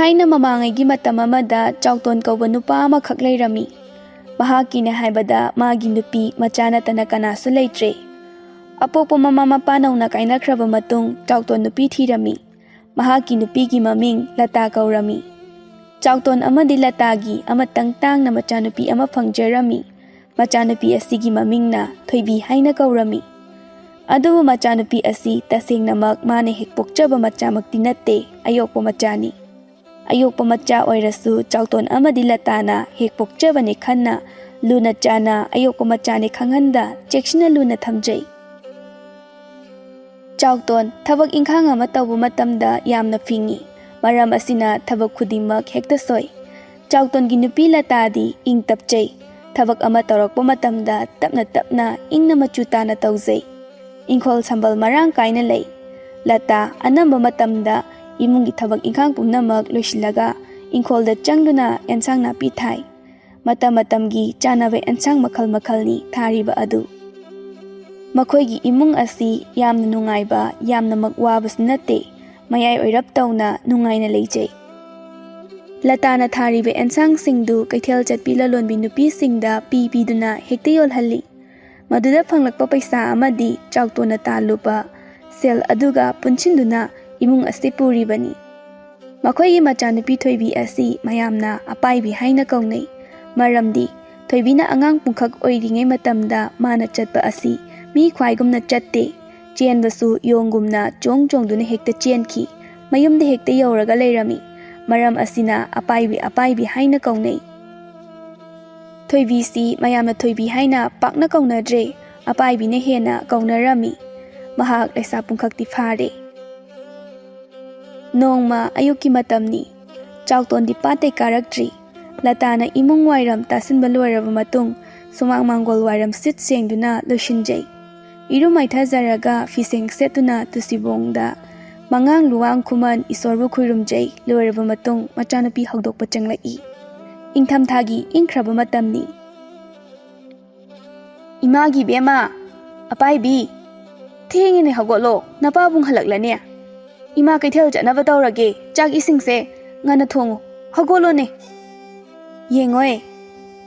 ꯊꯥꯏꯅ ꯃꯃꯥꯡꯉꯩꯒꯤ ꯃꯇꯝ ꯑꯃꯗ ꯆꯥꯎꯇꯣꯟ ꯀꯧꯕ ꯅꯨꯄꯥ ꯑꯃꯈꯛ ꯂꯩꯔꯝꯃꯤ꯫ ꯃꯍꯥꯛꯀꯤꯅꯦ ꯍꯥꯏꯕꯗ ꯃꯥꯒꯤ ꯅꯨꯄꯤ ꯃꯆꯥ ꯅꯠꯇꯅ ꯀꯅꯥꯁꯨ ꯂꯩꯇ꯭ꯔꯦ꯫ ꯑꯄꯣꯛꯄ ꯃꯃꯥ ꯃꯄꯥ ꯅꯧꯅ ꯀꯥꯏꯅꯈ꯭ꯔꯕ ꯃꯇꯨꯡ ꯆꯥꯎꯇꯣꯟ ꯅꯨꯄꯤ ꯊꯤꯔꯝꯃꯤ꯫ ꯃꯍꯥꯛꯀꯤ ꯅꯨꯄꯤꯒꯤ ꯃꯃꯤꯡ ꯂꯇꯥ ꯀꯧꯔꯝꯃꯤ꯫ ꯆꯥꯎꯇꯣꯟ ꯑꯃꯗꯤ ꯂꯇꯥꯒꯤ ꯑꯃꯇꯪ ꯇꯥꯡꯅ ꯃꯆꯥꯅꯨꯄꯤ ꯑꯃ ꯐꯪꯖꯔꯝꯃꯤ꯫ ꯃꯆꯥꯅꯨꯄꯤ ꯑꯁꯤꯒꯤ ꯃꯃꯤꯡꯅ ꯊꯣꯏꯕꯤ ꯍꯥꯏꯅ ꯀꯧꯔꯝꯃꯤ꯫ ꯑꯗꯨꯕꯨ ꯃꯆꯥꯅꯨꯄꯤ ꯑꯁꯤ ꯇꯁꯦꯡꯅꯃꯛ ꯃꯥꯅ ꯍꯦꯛ ꯄꯣꯛꯆꯕ ꯃꯆꯥꯃꯛꯇꯤ ꯅꯠꯇꯦ, ꯑꯌꯣꯛꯄ ꯃꯆꯥꯅꯤ꯫ ꯑꯌꯣꯛꯄ ꯃꯆꯥ ꯑꯣꯏꯔꯁꯨ ꯆꯥꯎꯇꯣꯟ ꯑꯃꯗꯤ ꯂꯇꯥꯅ ꯍꯦꯛ ꯄꯣꯛꯆꯕꯅꯤ ꯈꯟꯅ ꯂꯨꯅ ꯆꯥꯅ ꯑꯌꯣꯛꯄ ꯃꯆꯥꯅꯤ ꯈꯪꯍꯟꯗ ꯆꯦꯛꯁꯤꯟꯅ ꯂꯨꯅ ꯊꯝꯖꯩ꯫ ꯆꯥꯎꯇꯣꯟ ꯊꯕꯛ ꯏꯪꯈꯥꯡ ꯑꯃ ꯇꯧꯕ ꯃꯇꯝꯗ ꯌꯥꯝꯅ ꯐꯤꯡꯏ꯫ ꯃꯔꯝ ꯑꯁꯤꯅ ꯊꯕꯛ ꯈꯨꯗꯤꯡꯃꯛ ꯍꯦꯛꯇ ꯁꯣꯏ꯫ ꯆꯥꯎꯇꯣꯟꯒꯤ ꯅꯨꯄꯤ ꯂꯇꯥꯗꯤ ꯏꯪ ꯇꯞꯆꯩ꯫ ꯊꯕꯛ ꯑꯃ ꯇꯧꯔꯛꯄ ꯃꯇꯝꯗ ꯇꯞꯅ ꯇꯞꯅ ꯏꯪꯅ ꯃꯆꯨ ꯇꯥꯅ ꯇꯧꯖꯩ꯫ ꯏꯪꯈꯣꯜ ꯁꯝꯕꯜ ꯃꯔꯥꯡ ꯀꯥꯏꯅ ꯂꯩ꯫ ꯂꯇꯥ ꯑꯅꯝꯕ ꯃꯇꯝꯗ ꯏꯃꯨꯡꯒꯤ ꯊꯕꯛ ꯏꯪꯈꯥꯡ ꯄꯨꯝꯅꯃꯛ ꯂꯣꯏꯁꯤꯜꯂꯒ ꯏꯪꯈꯣꯜꯗ ꯆꯪꯗꯨꯅ ꯑꯦꯟꯁꯥꯡ ꯅꯥꯄꯤ ꯊꯥꯏ꯫ ꯃꯇꯝ ꯃꯇꯝꯒꯤ ꯆꯥꯅꯕ ꯑꯦꯟꯁꯥꯡ ꯃꯈꯜ ꯃꯈꯜꯅꯤ ꯊꯥꯔꯤꯕ ꯑꯗꯨ꯫ ꯃꯈꯣꯏꯒꯤ ꯏꯃꯨꯡ ꯑꯁꯤ ꯌꯥꯝꯅ ꯅꯨꯡꯉꯥꯏꯕ, ꯌꯥꯝꯅꯃꯛ ꯋꯥꯕꯁꯨ ꯅꯠꯇꯦ, ꯃꯌꯥꯏ ꯑꯣꯏꯔꯞ ꯇꯧꯅ ꯅꯨꯡꯉꯥꯏꯅ ꯂꯩꯖꯩ꯫ ꯂꯇꯥꯅ ꯊꯥꯔꯤꯕ ꯑꯦꯟꯁꯥꯡꯁꯤꯡꯗꯨ ꯀꯩꯊꯦꯜ ꯆꯠꯄꯤ ꯂꯂꯣꯟꯕꯤ ꯅꯨꯄꯤꯁꯤꯡꯗ ꯄꯤꯗꯨꯅ ꯍꯦꯛꯇ ꯌꯣꯜꯍꯜꯂꯤ꯫ ꯃꯗꯨꯗ ꯐꯪꯂꯛꯄ ꯄꯩꯁꯥ ꯑꯃꯗꯤ ꯆꯥꯎꯇꯣꯟꯅ ꯇꯥꯜꯂꯨꯕ ꯁꯦꯜ ꯑꯗꯨꯒ ꯄꯨꯟꯁꯤꯟꯗꯨꯅ ꯏꯃꯨꯡ ꯑꯁꯤ ꯄꯨꯔꯤꯕꯅꯤ꯫ ꯃꯈꯣꯏꯒꯤ ꯃꯆꯥꯅꯨꯄꯤ ꯊꯣꯏꯕꯤ ꯑꯁꯤ ꯃꯌꯥꯝꯅ ꯑꯄꯥꯏꯕꯤ ꯍꯥꯏꯅ ꯀꯧꯅꯩ꯫ ꯃꯔꯝꯗꯤ ꯊꯣꯏꯕꯤꯅ ꯑꯉꯥꯡ ꯄꯨꯡꯈꯛ ꯑꯣꯏꯔꯤꯉꯩ ꯃꯇꯝꯗ ꯃꯥꯅ ꯆꯠꯄ ꯑꯁꯤ ꯃꯤ ꯈ꯭ꯋꯥꯏꯒꯨꯝꯅ ꯆꯠꯇꯦ꯫ ꯆꯦꯟꯕꯁꯨ ꯌꯣꯡꯒꯨꯝꯅ ꯆꯣꯡ ꯆꯣꯡꯗꯨꯅ ꯍꯦꯛꯇ ꯆꯦꯟꯈꯤ꯫ ꯃꯌꯨꯝꯗ ꯍꯦꯛꯇ ꯌꯧꯔꯒ ꯂꯩꯔꯝꯃꯤ꯫ ꯃꯔꯝ ꯑꯁꯤꯅ ꯑꯄꯥꯏꯕꯤ ꯍꯥꯏꯅ ꯀꯧꯅꯩ꯫ ꯊꯣꯏꯕꯤꯁꯤ ꯃꯌꯥꯝꯅ ꯊꯣꯏꯕꯤ ꯍꯥꯏꯅ ꯄꯥꯛꯅ ꯀꯧꯅꯗ꯭ꯔꯦ, ꯑꯄꯥꯏꯕꯤꯅ ꯍꯦꯟꯅ ꯀꯧꯅꯔꯝꯃꯤ꯫ ꯃꯍꯥꯛ ꯂꯩꯁꯥ ꯄꯨꯡꯈꯛꯇꯤ ꯐꯥꯔꯦ꯫ ꯅꯣꯡꯃ ꯑꯌꯨꯛꯀꯤ ꯃꯇꯝꯅꯤ꯫ ꯆꯥꯎꯇꯣꯟꯗꯤ ꯄꯥꯠꯇꯩ ꯀꯥꯔꯛꯇ꯭ꯔꯤ꯫ ꯂꯇꯥꯅ ꯏꯃꯨꯡ ꯋꯥꯏꯔꯝ ꯇꯥꯁꯤꯟꯕ ꯂꯣꯏꯔꯕ ꯃꯇꯨꯡ ꯁꯨꯃꯥꯡ ꯃꯥꯡꯒꯣꯜ ꯋꯥꯏꯔꯝ ꯁꯤꯠ ꯁꯦꯡꯗꯨꯅ ꯂꯣꯏꯁꯤꯟꯖꯩ꯫ ꯏꯔꯨ ꯃꯥꯏꯊꯖꯔꯒ ꯐꯤꯁꯦꯡ ꯁꯦꯠꯇꯨꯅ ꯇꯨꯁꯤꯕꯣꯡꯗ ꯃꯉꯥꯡ ꯂꯨꯋꯥꯡ ꯈꯨꯃꯟ ꯏꯁꯣꯔꯕꯨ ꯈꯨꯔꯨꯝꯖꯩ꯫ ꯂꯣꯏꯔꯕ ꯃꯇꯨꯡ ꯃꯆꯥꯅꯨꯄꯤ ꯍꯧꯗꯣꯛꯄ ꯆꯪꯂꯛꯏ꯫ ꯏꯪꯊꯝꯊꯥꯒꯤ ꯏꯪꯈ꯭ꯔꯕ ꯃꯇꯝꯅꯤ꯫ ꯏꯃꯥꯒꯤ ꯕꯦꯝꯃ, ꯑꯄꯥꯏꯕꯤ, ꯊꯦꯡꯉꯦꯅꯦ, ꯍꯧꯒꯠꯂꯣ, ꯅꯄꯥꯕꯨꯡ ꯍꯜꯂꯛꯂꯅꯦ꯫ ꯏꯃꯥ ꯀꯩꯊꯦꯜ ꯆꯠꯅꯕ ꯇꯧꯔꯒꯦ, ꯆꯥꯛ ꯏꯁꯤꯡꯁꯦ ꯉꯟꯅ ꯊꯣꯡꯉꯨ, ꯍꯧꯒꯠꯂꯣꯅꯦ꯫ ꯌꯦꯡꯉꯣꯏ,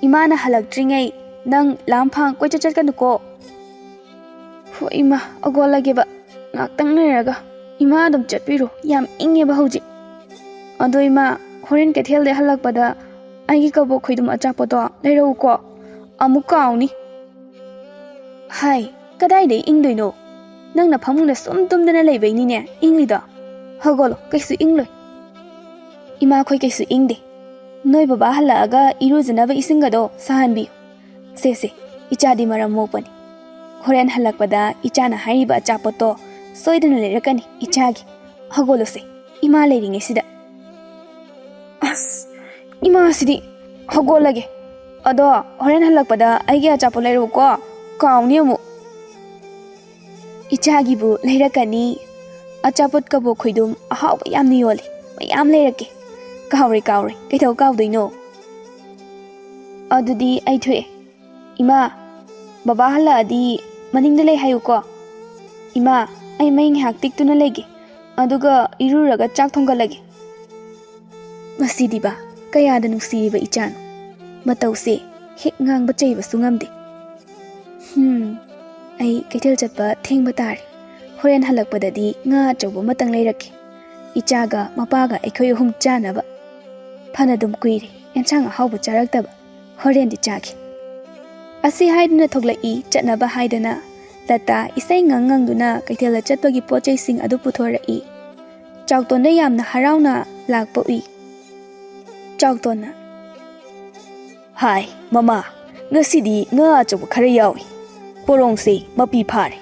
ꯏꯃꯥꯅ ꯍꯜꯂꯛꯇ꯭ꯔꯤꯉꯩ ꯅꯪ ꯂꯥꯝꯐꯥꯡ ꯀꯣꯏꯆꯠ ꯆꯠꯀꯅꯨꯀꯣ꯫ ꯍꯣꯏ ꯏꯃꯥ, ꯍꯧꯒꯠꯂꯒꯦꯕ, ꯉꯥꯛꯇꯪ ꯂꯩꯔꯒ꯫ ꯏꯃꯥ ꯑꯗꯨꯝ ꯆꯠꯄꯤꯔꯣ, ꯌꯥꯝ ꯏꯪꯉꯦꯕ ꯍꯧꯖꯤꯛ꯫ ꯑꯗꯣ ꯏꯃꯥ, ꯍꯣꯔꯦꯟ ꯀꯩꯊꯦꯜꯗꯩ ꯍꯜꯂꯛꯄꯗ ꯑꯩꯒꯤ ꯀꯕꯣꯛ ꯈꯣꯏꯗꯨꯝ ꯑꯆꯥꯄꯣꯠꯇꯣ ꯂꯩꯔꯛꯎꯀꯣ, ꯑꯃꯨꯛ ꯀꯥꯎꯅꯤ꯫ ꯍꯥꯏ, ꯀꯗꯥꯏꯗꯩ ꯏꯪꯗꯣꯏꯅꯣ? ꯅꯪꯅ ꯐꯃꯨꯡꯗ ꯁꯨꯝ ꯇꯨꯝꯗꯅ ꯂꯩꯕꯩꯅꯤꯅꯦ ꯏꯪꯂꯤꯗꯣ꯫ ꯍꯧꯒꯠꯂꯣ, ꯀꯩꯁꯨ ꯏꯪꯂꯣꯏ꯫ ꯏꯃꯥꯈꯣꯏ ꯀꯩꯁꯨ ꯏꯪꯗꯦ꯫ ꯅꯣꯏ ꯕꯕꯥ ꯍꯜꯂꯛꯑꯒ ꯏꯔꯨꯖꯅꯕ ꯏꯁꯤꯡꯒꯗꯣ ꯁꯥꯍꯟꯕꯤꯌꯨ꯫ ꯁꯦ, ꯏꯆꯥꯗꯤ ꯃꯔꯝ ꯃꯣꯛꯄꯅꯤ꯫ ꯍꯣꯔꯦꯟ ꯍꯜꯂꯛꯄꯗ ꯏꯆꯥꯅ ꯍꯥꯏꯔꯤꯕ ꯑꯆꯥꯄꯣꯠꯇꯣ ꯁꯣꯏꯗꯅ ꯂꯩꯔꯛꯀꯅꯤ ꯏꯆꯥꯒꯤ꯫ ꯍꯧꯒꯠꯂꯨꯁꯦ, ꯏꯃꯥ ꯂꯩꯔꯤꯉꯩꯁꯤꯗ꯫ ꯑꯁ, ꯏꯃꯥꯁꯤꯗꯤ, ꯍꯧꯒꯠꯂꯒꯦ꯫ ꯑꯗꯣ ꯍꯣꯔꯦꯟ ꯍꯜꯂꯛꯄꯗ ꯑꯩꯒꯤ ꯑꯆꯥꯄꯣꯠ ꯂꯩꯔꯛꯎꯀꯣ, ꯀꯥꯎꯅꯤ ꯑꯃꯨꯛ꯫ ꯏꯆꯥꯒꯤꯕꯨ ꯂꯩꯔꯛꯀꯅꯤ꯫ ꯑꯆꯥꯄꯣꯠ ꯀꯕꯣꯛ ꯈꯣꯏꯗꯨꯝ ꯑꯍꯥꯎꯕ ꯌꯥꯝꯅ ꯌꯣꯜꯂꯤ, ꯃꯌꯥꯝ ꯂꯩꯔꯛꯀꯦ꯫ ꯀꯥꯎꯔꯣꯏ, ꯀꯩꯗꯧ ꯀꯥꯎꯗꯣꯏꯅꯣ? ꯑꯗꯨꯗꯤ ꯑꯩ ꯊꯣꯛꯑꯦ꯫ ꯏꯃꯥ, ꯕꯕꯥ ꯍꯜꯂꯛꯑꯗꯤ ꯃꯅꯤꯡꯗ ꯂꯩ ꯍꯥꯏꯌꯨꯀꯣ꯫ ꯏꯃꯥ, ꯑꯩ ꯃꯩ ꯉꯥꯏꯍꯥꯛ ꯇꯤꯛꯇꯨꯅ ꯂꯩꯒꯦ, ꯑꯗꯨꯒ ꯏꯔꯨꯔꯒ ꯆꯥꯛ ꯊꯣꯡꯒꯠꯂꯒꯦ꯫ ꯃꯁꯤꯗꯤꯕ ꯀꯌꯥꯗ ꯅꯨꯡꯁꯤꯔꯤꯕ ꯏꯆꯥꯅꯣ, ꯃꯇꯧꯁꯦ ꯍꯦꯛ ꯉꯥꯡꯕ ꯆꯩꯕꯁꯨ ꯉꯝꯗꯦ꯫ ꯑꯩ ꯀꯩꯊꯦꯜ ꯆꯠꯄ ꯊꯦꯡꯕ ꯇꯥꯔꯦ꯫ ꯍꯣꯔꯦꯟ ꯍꯜꯂꯛꯄꯗꯗꯤ ꯉꯥ ꯑꯆꯧꯕ ꯑꯃꯇꯪ ꯂꯩꯔꯛꯀꯦ, ꯏꯆꯥꯒ ꯃꯄꯥꯒ ꯑꯩꯈꯣꯏ ꯑꯍꯨꯝ ꯆꯥꯅꯕ꯫ ꯐꯅꯗꯨꯝ ꯀꯨꯏꯔꯦ ꯑꯦꯟꯁꯥꯡ ꯑꯍꯥꯎꯕ ꯆꯥꯔꯛꯇꯕ, ꯍꯣꯔꯦꯟꯗꯤ ꯆꯥꯒꯦ꯫ ꯑꯁꯤ ꯍꯥꯏꯗꯨꯅ ꯊꯣꯛꯂꯛꯏ ꯆꯠꯅꯕ ꯍꯥꯏꯗꯅ꯫ ꯂꯇꯥ ꯏꯁꯩ ꯉꯪꯗꯨꯅ ꯀꯩꯊꯦꯜꯗ ꯆꯠꯄꯒꯤ ꯄꯣꯠꯆꯩꯁꯤꯡ ꯑꯗꯨ ꯄꯨꯊꯣꯔꯛꯏ꯫ ꯆꯥꯎꯇꯣꯟꯗ ꯌꯥꯝꯅ ꯍꯔꯥꯎꯅ ꯂꯥꯛꯄ ꯎꯏ꯫ ꯆꯥꯎꯇꯣꯟꯅ, ꯍꯥꯏ ꯃꯃꯥ, ꯉꯁꯤꯗꯤ ꯉꯥ ꯑꯆꯧꯕ ꯈꯔ ꯌꯥꯎꯏ꯫ ꯄꯣꯔꯣꯡꯁꯦ ꯃꯄꯤ ꯐꯥꯔꯦ,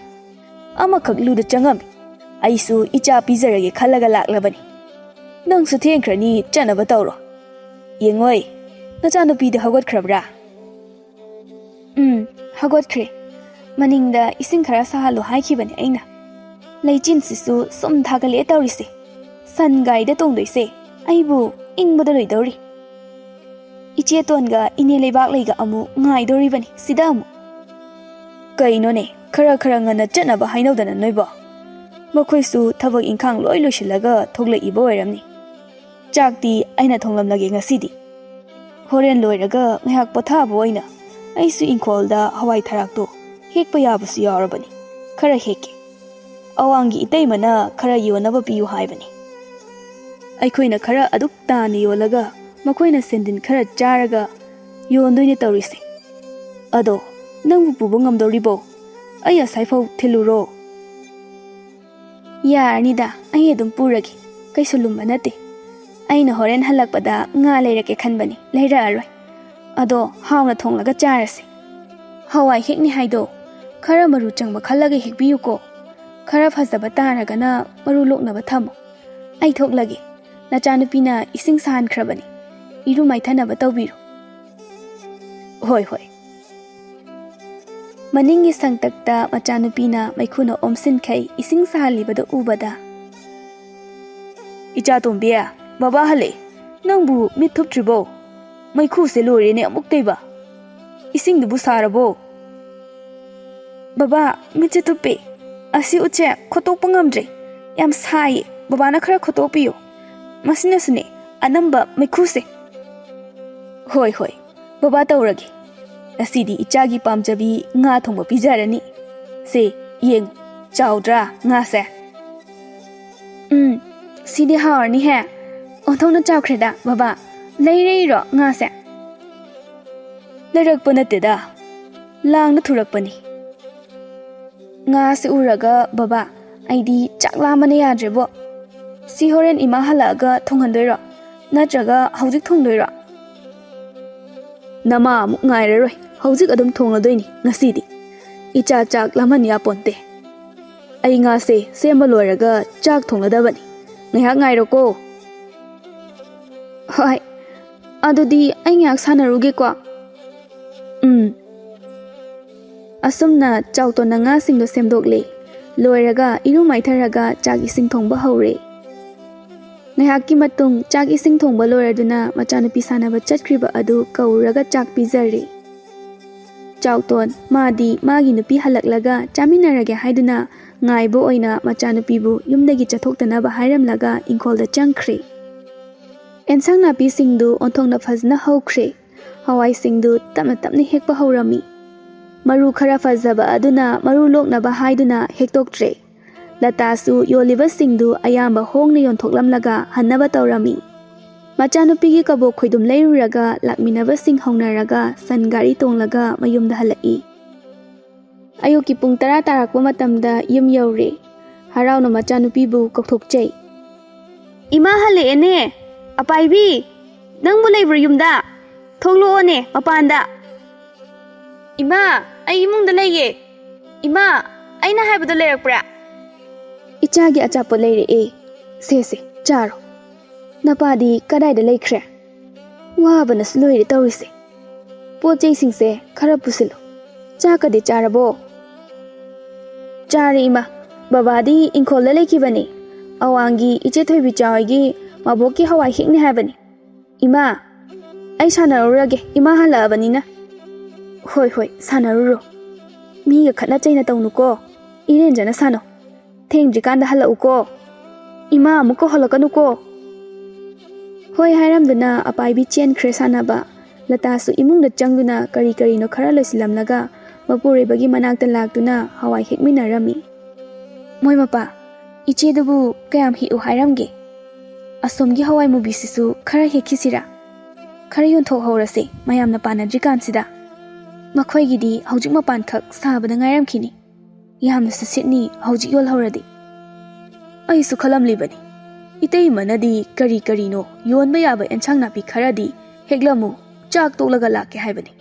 ꯑꯃꯈꯛ ꯂꯨꯗ ꯆꯪꯉꯝꯃꯤ꯫ ꯑꯩꯁꯨ ꯏꯆꯥ ꯄꯤꯖꯔꯒꯦ ꯈꯜꯂꯒ ꯂꯥꯛꯂꯕꯅꯤ꯫ ꯅꯪꯁꯨ ꯊꯦꯡꯈ꯭ꯔꯅꯤ, ꯆꯠꯅꯕ ꯇꯧꯔꯣ꯫ ꯌꯦꯡꯉꯣꯏ, ꯅꯆꯥꯅꯨꯄꯤꯗꯤ ꯍꯧꯒꯠꯈ꯭ꯔꯕ꯭ꯔꯥ? ꯍꯧꯒꯠꯈ꯭ꯔꯦ꯫ ꯃꯅꯤꯡꯗ ꯏꯁꯤꯡ ꯈꯔ ꯁꯥꯍꯜꯂꯨ ꯍꯥꯏꯈꯤꯕꯅꯦ ꯑꯩꯅ꯫ ꯂꯩꯆꯤꯟꯁꯤꯁꯨ ꯁꯨꯝ ꯊꯥꯒꯠꯂꯛꯑꯦ ꯇꯧꯔꯤꯁꯦ꯫ ꯁꯟ ꯒꯥꯔꯤꯗ ꯇꯣꯡꯗꯣꯏꯁꯦ ꯑꯩꯕꯨ ꯏꯪꯕꯗ ꯂꯣꯏꯗꯧꯔꯤ꯫ ꯏꯆꯦꯇꯣꯟꯒ ꯏꯅꯦ ꯂꯩꯕꯥꯛꯂꯩꯒ ꯑꯃꯨꯛ ꯉꯥꯏꯗꯣꯔꯤꯕꯅꯤ ꯁꯤꯗ ꯑꯃꯨꯛ꯫ ꯀꯩꯅꯣꯅꯦ, ꯈꯔ ꯉꯟꯅ ꯆꯠꯅꯕ ꯍꯥꯏꯅꯧꯗꯅ ꯅꯣꯏꯕꯣ꯫ ꯃꯈꯣꯏꯁꯨ ꯊꯕꯛ ꯏꯪꯈꯥꯡ ꯂꯣꯏ ꯂꯣꯏꯁꯤꯜꯂꯒ ꯊꯣꯛꯂꯛꯏꯕ ꯑꯣꯏꯔꯝꯅꯤ꯫ ꯆꯥꯛꯇꯤ ꯑꯩꯅ ꯊꯣꯡꯂꯝꯂꯒꯦ ꯉꯁꯤꯗꯤ ꯍꯣꯔꯦꯟ ꯂꯣꯏꯔꯒ ꯉꯥꯏꯍꯥꯛ ꯄꯣꯊꯥꯕ ꯑꯣꯏꯅ ꯑꯩꯁꯨ ꯏꯪꯈꯣꯜꯗ ꯍꯋꯥꯏ ꯊꯔꯥꯛꯇꯣ ꯍꯦꯛꯄ ꯌꯥꯕꯁꯨ ꯌꯥꯎꯔꯕꯅꯤ ꯈꯔ ꯍꯦꯛꯀꯦ ꯑꯋꯥꯡꯒꯤ ꯏꯇꯩꯃꯅ ꯈꯔ ꯌꯣꯟꯅꯕ ꯄꯤꯌꯨ ꯍꯥꯏꯕꯅꯤ ꯑꯩꯈꯣꯏꯅ ꯈꯔ ꯑꯗꯨꯛ ꯇꯥꯅ ꯌꯣꯜꯂꯒ ꯃꯈꯣꯏꯅ ꯁꯦꯟꯗꯤꯟ ꯈꯔ ꯆꯥꯔꯒ ꯌꯣꯟꯗꯣꯏꯅꯦ ꯇꯧꯔꯤꯁꯦ ꯑꯗꯣ ꯅꯪꯕꯨ ꯄꯨꯕ ꯉꯝꯗꯧꯔꯤꯕꯣ ꯑꯩ ꯑꯁꯥꯏꯐꯥꯎ ꯊꯤꯜꯂꯨꯔꯣ ꯌꯥꯔꯅꯤꯗ ꯑꯩ ꯑꯗꯨꯝ ꯄꯨꯔꯒꯦ ꯀꯩꯁꯨ ꯂꯨꯝꯕ ꯅꯠꯇꯦ ꯑꯩꯅ ꯍꯣꯔꯦꯟ ꯍꯜꯂꯛꯄꯗ ꯉꯥ ꯂꯩꯔꯛꯀꯦ ꯈꯟꯕꯅꯤ ꯂꯩꯔꯛꯑꯔꯣꯏ ꯑꯗꯣ ꯍꯥꯎꯅ ꯊꯣꯡꯂꯒ ꯆꯥꯔꯁꯤ ꯍꯋꯥꯏ ꯍꯦꯛꯅꯤ ꯍꯥꯏꯗꯣ ꯈꯔ ꯃꯔꯨ ꯆꯪꯕ ꯈꯜꯂꯒ ꯍꯦꯛꯄꯤꯌꯨꯀꯣ ꯈꯔ ꯐꯖꯕ ꯇꯥꯔꯒꯅ ꯃꯔꯨ ꯂꯣꯛꯅꯕ ꯊꯝꯃꯣ ꯑꯩ ꯊꯣꯛꯂꯒꯦ ꯅꯆꯥꯅꯨꯄꯤꯅ ꯏꯁꯤꯡ ꯁꯥꯍꯟꯈ꯭ꯔꯕꯅꯤ ꯏꯔꯨ ꯃꯥꯏꯊꯅꯕ ꯇꯧꯕꯤꯔꯣ ꯍꯣꯏ ꯍꯣꯏ ꯃꯅꯤꯡꯒꯤ ꯁꯪꯇꯛꯇ ꯃꯆꯥꯅꯨꯄꯤꯅ ꯃꯩꯈꯨꯅ ꯑꯣꯝꯁꯤꯟꯈꯩ ꯏꯁꯤꯡ ꯁꯥꯍꯜꯂꯤꯕꯗꯨ ꯎꯕꯗ ꯏꯆꯥꯇꯣꯝꯕꯤ ꯕꯕꯥ ꯍꯜꯂꯛꯑꯦ ꯅꯪꯕꯨ ꯃꯤꯠ ꯊꯨꯞꯇ꯭ꯔꯤꯕꯣ ꯃꯩꯈꯨꯁꯦ ꯂꯣꯏꯔꯦꯅꯦ ꯑꯃꯨꯛꯇꯩꯕ ꯏꯁꯤꯡꯗꯨꯕꯨ ꯁꯥꯔꯕꯣ ꯕꯕꯥ ꯃꯤꯠꯁꯦ ꯊꯨꯞꯄꯦ ꯑꯁꯤ ꯎꯠꯁꯦ ꯈꯣꯠꯇꯣꯛꯄ ꯉꯝꯗ꯭ꯔꯦ ꯌꯥꯝ ꯁꯥꯏꯌꯦ ꯕꯕꯥꯅ ꯈꯔ ꯈꯣꯠꯇꯣꯛꯄꯤꯌꯣ ꯃꯁꯤꯅꯁꯨꯅꯦ ꯑꯅꯝꯕ ꯃꯩꯈꯨꯁꯦ ꯍꯣꯏ ꯍꯣꯏ ꯕꯕꯥ ꯇꯧꯔꯒꯦ ꯉꯁꯤꯗꯤ ꯏꯆꯥꯒꯤ ꯄꯥꯝꯖꯕꯤ ꯉꯥ ꯊꯣꯡꯕ ꯄꯤꯖꯔꯅꯤ ꯁꯦ ꯌꯦꯡꯉꯨ ꯆꯥꯎꯗ꯭ꯔꯥ ꯉꯥꯁꯦ ꯁꯤꯗꯤ ꯍꯥꯎꯔꯅꯤꯍꯦ ꯑꯣꯟꯊꯣꯛꯅ ꯆꯥꯎꯈ꯭ꯔꯦꯗ ꯕꯕꯥ ꯂꯩꯔꯛꯏꯔꯣ ꯉꯥꯁꯦ ꯂꯩꯔꯛꯄ ꯅꯠꯇꯦꯗ ꯂꯥꯡꯅ ꯊꯨꯔꯛꯄꯅꯤ ꯉꯥꯁꯦ ꯎꯔꯒ ꯕꯕꯥ ꯑꯩꯗꯤ ꯆꯥꯛ ꯂꯥꯝꯕꯅ ꯌꯥꯗ꯭ꯔꯦꯕꯣ ꯁꯤ ꯍꯣꯔꯦꯟ ꯏꯃꯥ ꯍꯜꯂꯛꯑꯒ ꯊꯣꯡꯍꯟꯗꯣꯏꯔꯣ ꯅꯠꯇ꯭ꯔꯒ ꯍꯧꯖꯤꯛ ꯊꯣꯡꯗꯣꯏꯔꯣ ꯅꯃꯥ ꯑꯃꯨꯛ ꯉꯥꯏꯔꯔꯣꯏ ꯍꯧꯖꯤꯛ ꯑꯗꯨꯝ ꯊꯣꯡꯂꯗꯣꯏꯅꯤ ꯉꯁꯤꯗꯤ ꯏꯆꯥ ꯆꯥꯛ ꯂꯥꯝꯍꯟ ꯌꯥꯄꯣꯟꯇꯦ ꯑꯩ ꯉꯥꯁꯦ ꯁꯦꯝꯕ ꯂꯣꯏꯔꯒ ꯆꯥꯛ ꯊꯣꯡꯂꯗꯕꯅꯤ ꯉꯥꯏꯍꯥꯛ ꯉꯥꯏꯔꯣꯀꯣ ꯍꯣꯏ ꯑꯗꯨꯗꯤ ꯑꯩ ꯉꯥꯏꯍꯥꯛ ꯁꯥꯟꯅꯔꯨꯒꯦꯀꯣ ꯑꯁꯨꯝꯅ ꯆꯥꯎꯇꯣꯟꯅ ꯉꯥꯁꯤꯡꯗꯣ ꯁꯦꯝꯗꯣꯛꯂꯦ ꯂꯣꯏꯔꯒ ꯏꯔꯨ ꯃꯥꯏꯊꯔꯒ ꯆꯥꯛ ꯏꯁꯤꯡ ꯊꯣꯡꯕ ꯍꯧꯔꯦ ꯉꯥꯏꯍꯥꯛꯀꯤ ꯃꯇꯨꯡ ꯆꯥꯛ ꯏꯁꯤꯡ ꯊꯣꯡꯕ ꯂꯣꯏꯔꯗꯨꯅ ꯃꯆꯥꯅꯨꯄꯤ ꯁꯥꯟꯅꯕ ꯆꯠꯈ꯭ꯔꯤꯕ ꯑꯗꯨ ꯀꯧꯔꯒ ꯆꯥꯛ ꯄꯤꯖꯔꯦ ꯆꯥꯎꯇꯣꯟ ꯃꯥꯗꯤ ꯃꯥꯒꯤ ꯅꯨꯄꯤ ꯍꯜꯂꯛꯂꯒ ꯆꯥꯃꯤꯟꯅꯔꯒꯦ ꯍꯥꯏꯗꯨꯅ ꯉꯥꯏꯕ ꯑꯣꯏꯅ ꯃꯆꯥꯅꯨꯄꯤꯕꯨ ꯌꯨꯝꯗꯒꯤ ꯆꯠꯊꯣꯛꯇꯅꯕ ꯍꯥꯏꯔꯝꯂꯒ ꯏꯪꯈꯣꯜꯗ ꯆꯪꯈ꯭ꯔꯦ ꯑꯦꯟꯁꯥꯡ ꯅꯥꯄꯤꯁꯤꯡꯗꯨ ꯑꯣꯟꯊꯣꯛꯅ ꯐꯖꯅ ꯍꯧꯈ꯭ꯔꯦ ꯍꯋꯥꯏꯁꯤꯡꯗꯨ ꯇꯞꯅ ꯇꯞꯅ ꯍꯦꯛꯄ ꯍꯧꯔꯝꯃꯤ ꯃꯔꯨ ꯈꯔ ꯐꯖꯕ ꯑꯗꯨꯅ ꯃꯔꯨ ꯂꯣꯛꯅꯕ ꯍꯥꯏꯗꯨꯅ ꯍꯦꯛꯇꯣꯛꯇ꯭ꯔꯦ ꯂꯇꯥꯁꯨ ꯌꯣꯜꯂꯤꯕꯁꯤꯡꯗꯨ ꯑꯌꯥꯝꯕ ꯍꯣꯡꯅ ꯌꯣꯟꯊꯣꯛꯂꯝꯂꯒ ꯍꯟꯅꯕ ꯇꯧꯔꯝꯃꯤ ꯃꯆꯥꯅꯨꯄꯤꯒꯤ ꯀꯕꯣꯛ ꯈꯣꯏꯗꯨꯝ ꯂꯩꯔꯨꯔꯒ ꯂꯥꯛꯃꯤꯟꯅꯕꯁꯤꯡ ꯍꯧꯅꯔꯒ ꯁꯟ ꯒꯥꯔꯤ ꯇꯣꯡꯂꯒ ꯃꯌꯨꯝꯗ ꯍꯜꯂꯛꯏ ꯑꯌꯨꯛꯀꯤ ꯄꯨꯡ 10 ꯇꯥꯔꯛꯄ ꯃꯇꯝꯗ ꯌꯨꯝ ꯌꯧꯔꯦ ꯍꯔꯥꯎꯅ ꯃꯆꯥꯅꯨꯄꯤꯕꯨ ꯀꯧꯊꯣꯛꯆꯩ ꯏꯃꯥ ꯍꯜꯂꯛꯑꯦꯅꯦ ꯑꯄꯥꯏꯕꯤ ꯅꯪꯕꯨ ꯂꯩꯕ꯭ꯔꯣ ꯌꯨꯝꯗ ꯊꯣꯛꯂꯛꯑꯣꯅꯦ ꯃꯄꯥꯟꯗ ꯏꯃꯥ ꯑꯩ ꯏꯃꯨꯡꯗ ꯂꯩꯌꯦ ꯏꯃꯥ ꯑꯩꯅ ꯍꯥꯏꯕꯗꯣ ꯂꯩꯔꯛꯄ꯭ꯔꯥ ꯏꯆꯥꯒꯤ ꯑꯆꯥꯄꯣꯠ ꯂꯩꯔꯛꯑꯦ ꯁꯦ ꯆꯥꯔꯣ ꯅꯄꯥꯗꯤ ꯀꯗꯥꯏꯗ ꯂꯩꯈ꯭ꯔꯦ ꯋꯥꯕꯅꯁꯨ ꯂꯣꯏꯔꯦ ꯇꯧꯔꯤꯁꯦ ꯄꯣꯠ ꯆꯩꯁꯤꯡꯁꯦ ꯈꯔ ꯄꯨꯁꯤꯜꯂꯨ ꯆꯥꯛꯀꯗꯤ ꯆꯥꯔꯕꯣ ꯆꯥꯔꯦ ꯏꯃꯥ ꯕꯕꯥꯗꯤ ꯏꯪꯈꯣꯜꯗ ꯂꯩꯈꯤꯕꯅꯤ ꯑꯋꯥꯡꯒꯤ ꯏꯆꯦ ꯊꯣꯏꯕꯤꯆꯥ ꯍꯣꯏꯒꯤ ꯃꯕꯣꯛꯀꯤ ꯍꯋꯥꯏ ꯍꯦꯛꯅꯤ ꯍꯥꯏꯕꯅꯤ ꯏꯃꯥ ꯑꯩ ꯁꯥꯟꯅꯔꯨꯔꯒꯦ ꯏꯃꯥ ꯍꯜꯂꯛꯑꯕꯅꯤꯅ ꯍꯣꯏ ꯁꯥꯟꯅꯔꯨꯔꯣ ꯃꯤꯒ ꯈꯠꯅ ꯆꯩꯅ ꯇꯧꯅꯨꯀꯣ ꯏꯔꯦꯟꯖꯅ ꯁꯥꯟꯅꯣ ꯊꯦꯡꯗ꯭ꯔꯤꯀꯥꯟꯗ ꯍꯜꯂꯛꯎꯀꯣ ꯏꯃꯥ ꯑꯃꯨꯛ ꯀꯧꯍꯜꯂꯛꯀꯅꯨꯀꯣ ꯍꯣꯏ ꯍꯥꯏꯔꯝꯗꯨꯅ ꯑꯄꯥꯏꯕꯤ ꯆꯦꯟꯈ꯭ꯔꯦ ꯁꯥꯟꯅꯕ ꯂꯇꯥꯁꯨ ꯏꯃꯨꯡꯗ ꯆꯪꯗꯨꯅ ꯀꯔꯤ ꯀꯔꯤꯅꯣ ꯈꯔ ꯂꯣꯏꯁꯤꯜꯂꯝꯂꯒ ꯃꯄꯨꯔꯣꯏꯕꯒꯤ ꯃꯅꯥꯛꯇ ꯂꯥꯛꯇꯨꯅ ꯍꯋꯥꯏ ꯍꯦꯛꯃꯤꯟꯅꯔꯝꯃꯤ ꯃꯣꯏ ꯃꯄꯥ ꯏꯆꯦꯗꯨꯕꯨ ꯀꯌꯥꯝ ꯍꯦꯛꯎ ꯍꯥꯏꯔꯝꯒꯦ ꯑꯁꯣꯝꯒꯤ ꯍꯋꯥꯏ ꯃꯨꯕꯤꯁꯤꯁꯨ ꯈꯔ ꯍꯦꯛꯈꯤꯁꯤꯔꯥ ꯈꯔ ꯌꯣꯟꯊꯣꯛꯍꯧꯔꯁꯦ ꯃꯌꯥꯝꯅ ꯄꯥꯟꯅꯗ꯭ꯔꯤꯀꯥꯟꯁꯤꯗ ꯃꯈꯣꯏꯒꯤꯗꯤ ꯍꯧꯖꯤꯛ ꯃꯄꯥꯟꯈꯛ ꯁꯥꯕꯗ ꯉꯥꯏꯔꯝꯈꯤꯅꯤ ꯌꯥꯝꯅꯁꯨ ꯁꯤꯠꯅꯤ ꯍꯧꯖꯤꯛ ꯌꯣꯜꯍꯧꯔꯗꯤ ꯑꯩꯁꯨ ꯈꯜꯂꯝꯂꯤꯕꯅꯤ ꯏꯇꯩꯃꯅꯗꯤ ꯀꯔꯤ ꯀꯔꯤꯅꯣ ꯌꯣꯟꯕ ꯌꯥꯕ ꯑꯦꯟꯁꯥꯡ ꯅꯥꯄꯤ ꯈꯔꯗꯤ ꯍꯦꯛꯂꯝꯃꯨ ꯆꯥꯛ ꯇꯣꯛꯂꯒ ꯂꯥꯛꯀꯦ ꯍꯥꯏꯕꯅꯤ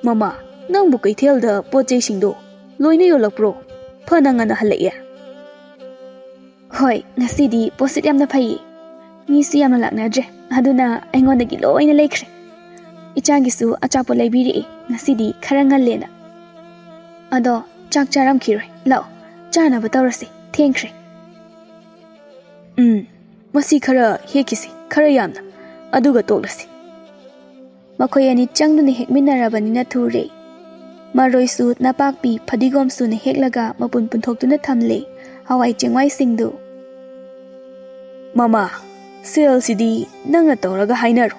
ꯃꯃꯥ ꯅꯪꯕꯨ ꯀꯩꯊꯦꯜꯗ ꯄꯣꯠ ꯆꯩꯁꯤꯡꯗꯣ ꯂꯣꯏꯅ ꯌꯣꯜꯂꯛꯄ꯭ꯔꯣ ꯐꯅ ꯉꯟꯅ ꯍꯜꯂꯛꯑꯦ ꯍꯣꯏ ꯉꯁꯤꯗꯤ ꯄꯣꯠꯁꯤꯠ ꯌꯥꯝꯅ ꯐꯩꯌꯦ ꯃꯤꯁꯨ ꯌꯥꯝꯅ ꯂꯥꯛꯅꯗ꯭ꯔꯦ ꯑꯗꯨꯅ ꯑꯩꯉꯣꯟꯗꯒꯤ ꯂꯣꯏꯅ ꯂꯩꯈ꯭ꯔꯦ ꯏꯆꯥꯒꯤꯁꯨ ꯑꯆꯥꯄꯣꯠ ꯂꯩꯕꯤꯔꯛꯏ ꯉꯁꯤꯗꯤ ꯈꯔ ꯉꯜꯂꯦꯅ ꯑꯗꯣ ꯆꯥꯛ ꯆꯥꯔꯝꯈꯤꯔꯣꯏ ꯂꯥꯛꯑꯣ ꯆꯥꯅꯕ ꯇꯧꯔꯁꯤ ꯊꯦꯡꯈ꯭ꯔꯦ ꯃꯁꯤ ꯈꯔ ꯍꯦꯛꯈꯤꯁꯤ ꯈꯔ ꯌꯥꯝꯅ ꯑꯗꯨꯒ ꯇꯣꯛꯂꯁꯤ ꯃꯈꯣꯏ ꯑꯅꯤ ꯆꯪꯗꯨꯅ ꯍꯦꯛꯃꯤꯟꯅꯔꯕꯅꯤꯅ ꯊꯨꯔꯦ ꯃꯔꯣꯏꯁꯨ ꯅꯄꯥꯛꯄꯤ ꯐꯗꯤꯒꯣꯝ ꯁꯨꯅ ꯍꯦꯛꯂꯒ ꯃꯄꯨꯟ ꯄꯨꯟꯊꯣꯛꯇꯨꯅ ꯊꯝꯂꯦ ꯍꯋꯥꯏ ꯆꯦꯡꯋꯥꯏꯁꯤꯡꯗꯨ ꯃꯃꯥ ꯁꯦꯜꯁꯤꯗꯤ ꯅꯪꯅ ꯇꯧꯔꯒ ꯍꯥꯏꯅꯔꯣ,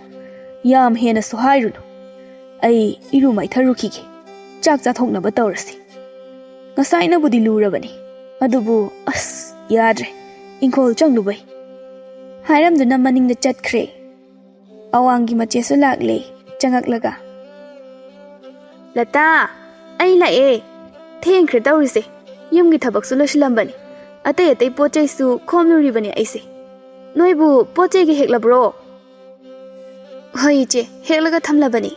ꯌꯥꯝ ꯍꯦꯟꯅꯁꯨ ꯍꯥꯏꯔꯨꯅꯨ. ꯑꯩ ꯏꯔꯨ ꯃꯥꯏꯊꯔꯨꯈꯤꯒꯦ, ꯆꯥꯛ ꯆꯥꯊꯣꯛꯅꯕ ꯇꯧꯔꯁꯤ. ꯉꯁꯥꯏꯅꯕꯨꯗꯤ ꯂꯨꯔꯕꯅꯤ, ꯑꯗꯨꯕꯨ ꯑꯁ ꯌꯥꯗ꯭ꯔꯦ, ꯏꯪꯈꯣꯜ ꯆꯪꯂꯨꯕꯩ. ꯍꯥꯏꯔꯝꯗꯨꯅ ꯃꯅꯤꯡꯗ ꯆꯠꯈ꯭ꯔꯦ. ꯑꯋꯥꯡꯒꯤ ꯃꯆꯦꯁꯨ ꯂꯥꯛꯂꯦ ꯆꯪꯉꯛꯂꯒ. ꯂꯇꯥ, ꯑꯩ ꯂꯥꯛꯑꯦ. ꯊꯦꯡꯈ꯭ꯔꯦ ꯇꯧꯔꯤꯁꯦ. ꯌꯨꯝꯒꯤ ꯊꯕꯛꯁꯨ ꯂꯣꯏꯁꯤꯜꯂꯝꯕꯅꯤ. ꯑꯇꯩ ꯑꯇꯩ ꯄꯣꯠ ꯆꯩꯁꯨ ꯈꯣꯝꯂꯨꯔꯤꯕꯅꯤ ꯑꯩꯁꯦ. ꯅꯣꯏꯕꯨ ꯄꯣꯠ ꯆꯩꯒꯤ ꯍꯦꯛꯂꯕ꯭ꯔꯣ? ꯍꯣꯏ ꯏꯆꯦ, ꯍꯦꯛꯂꯒ ꯊꯝꯂꯕꯅꯤ.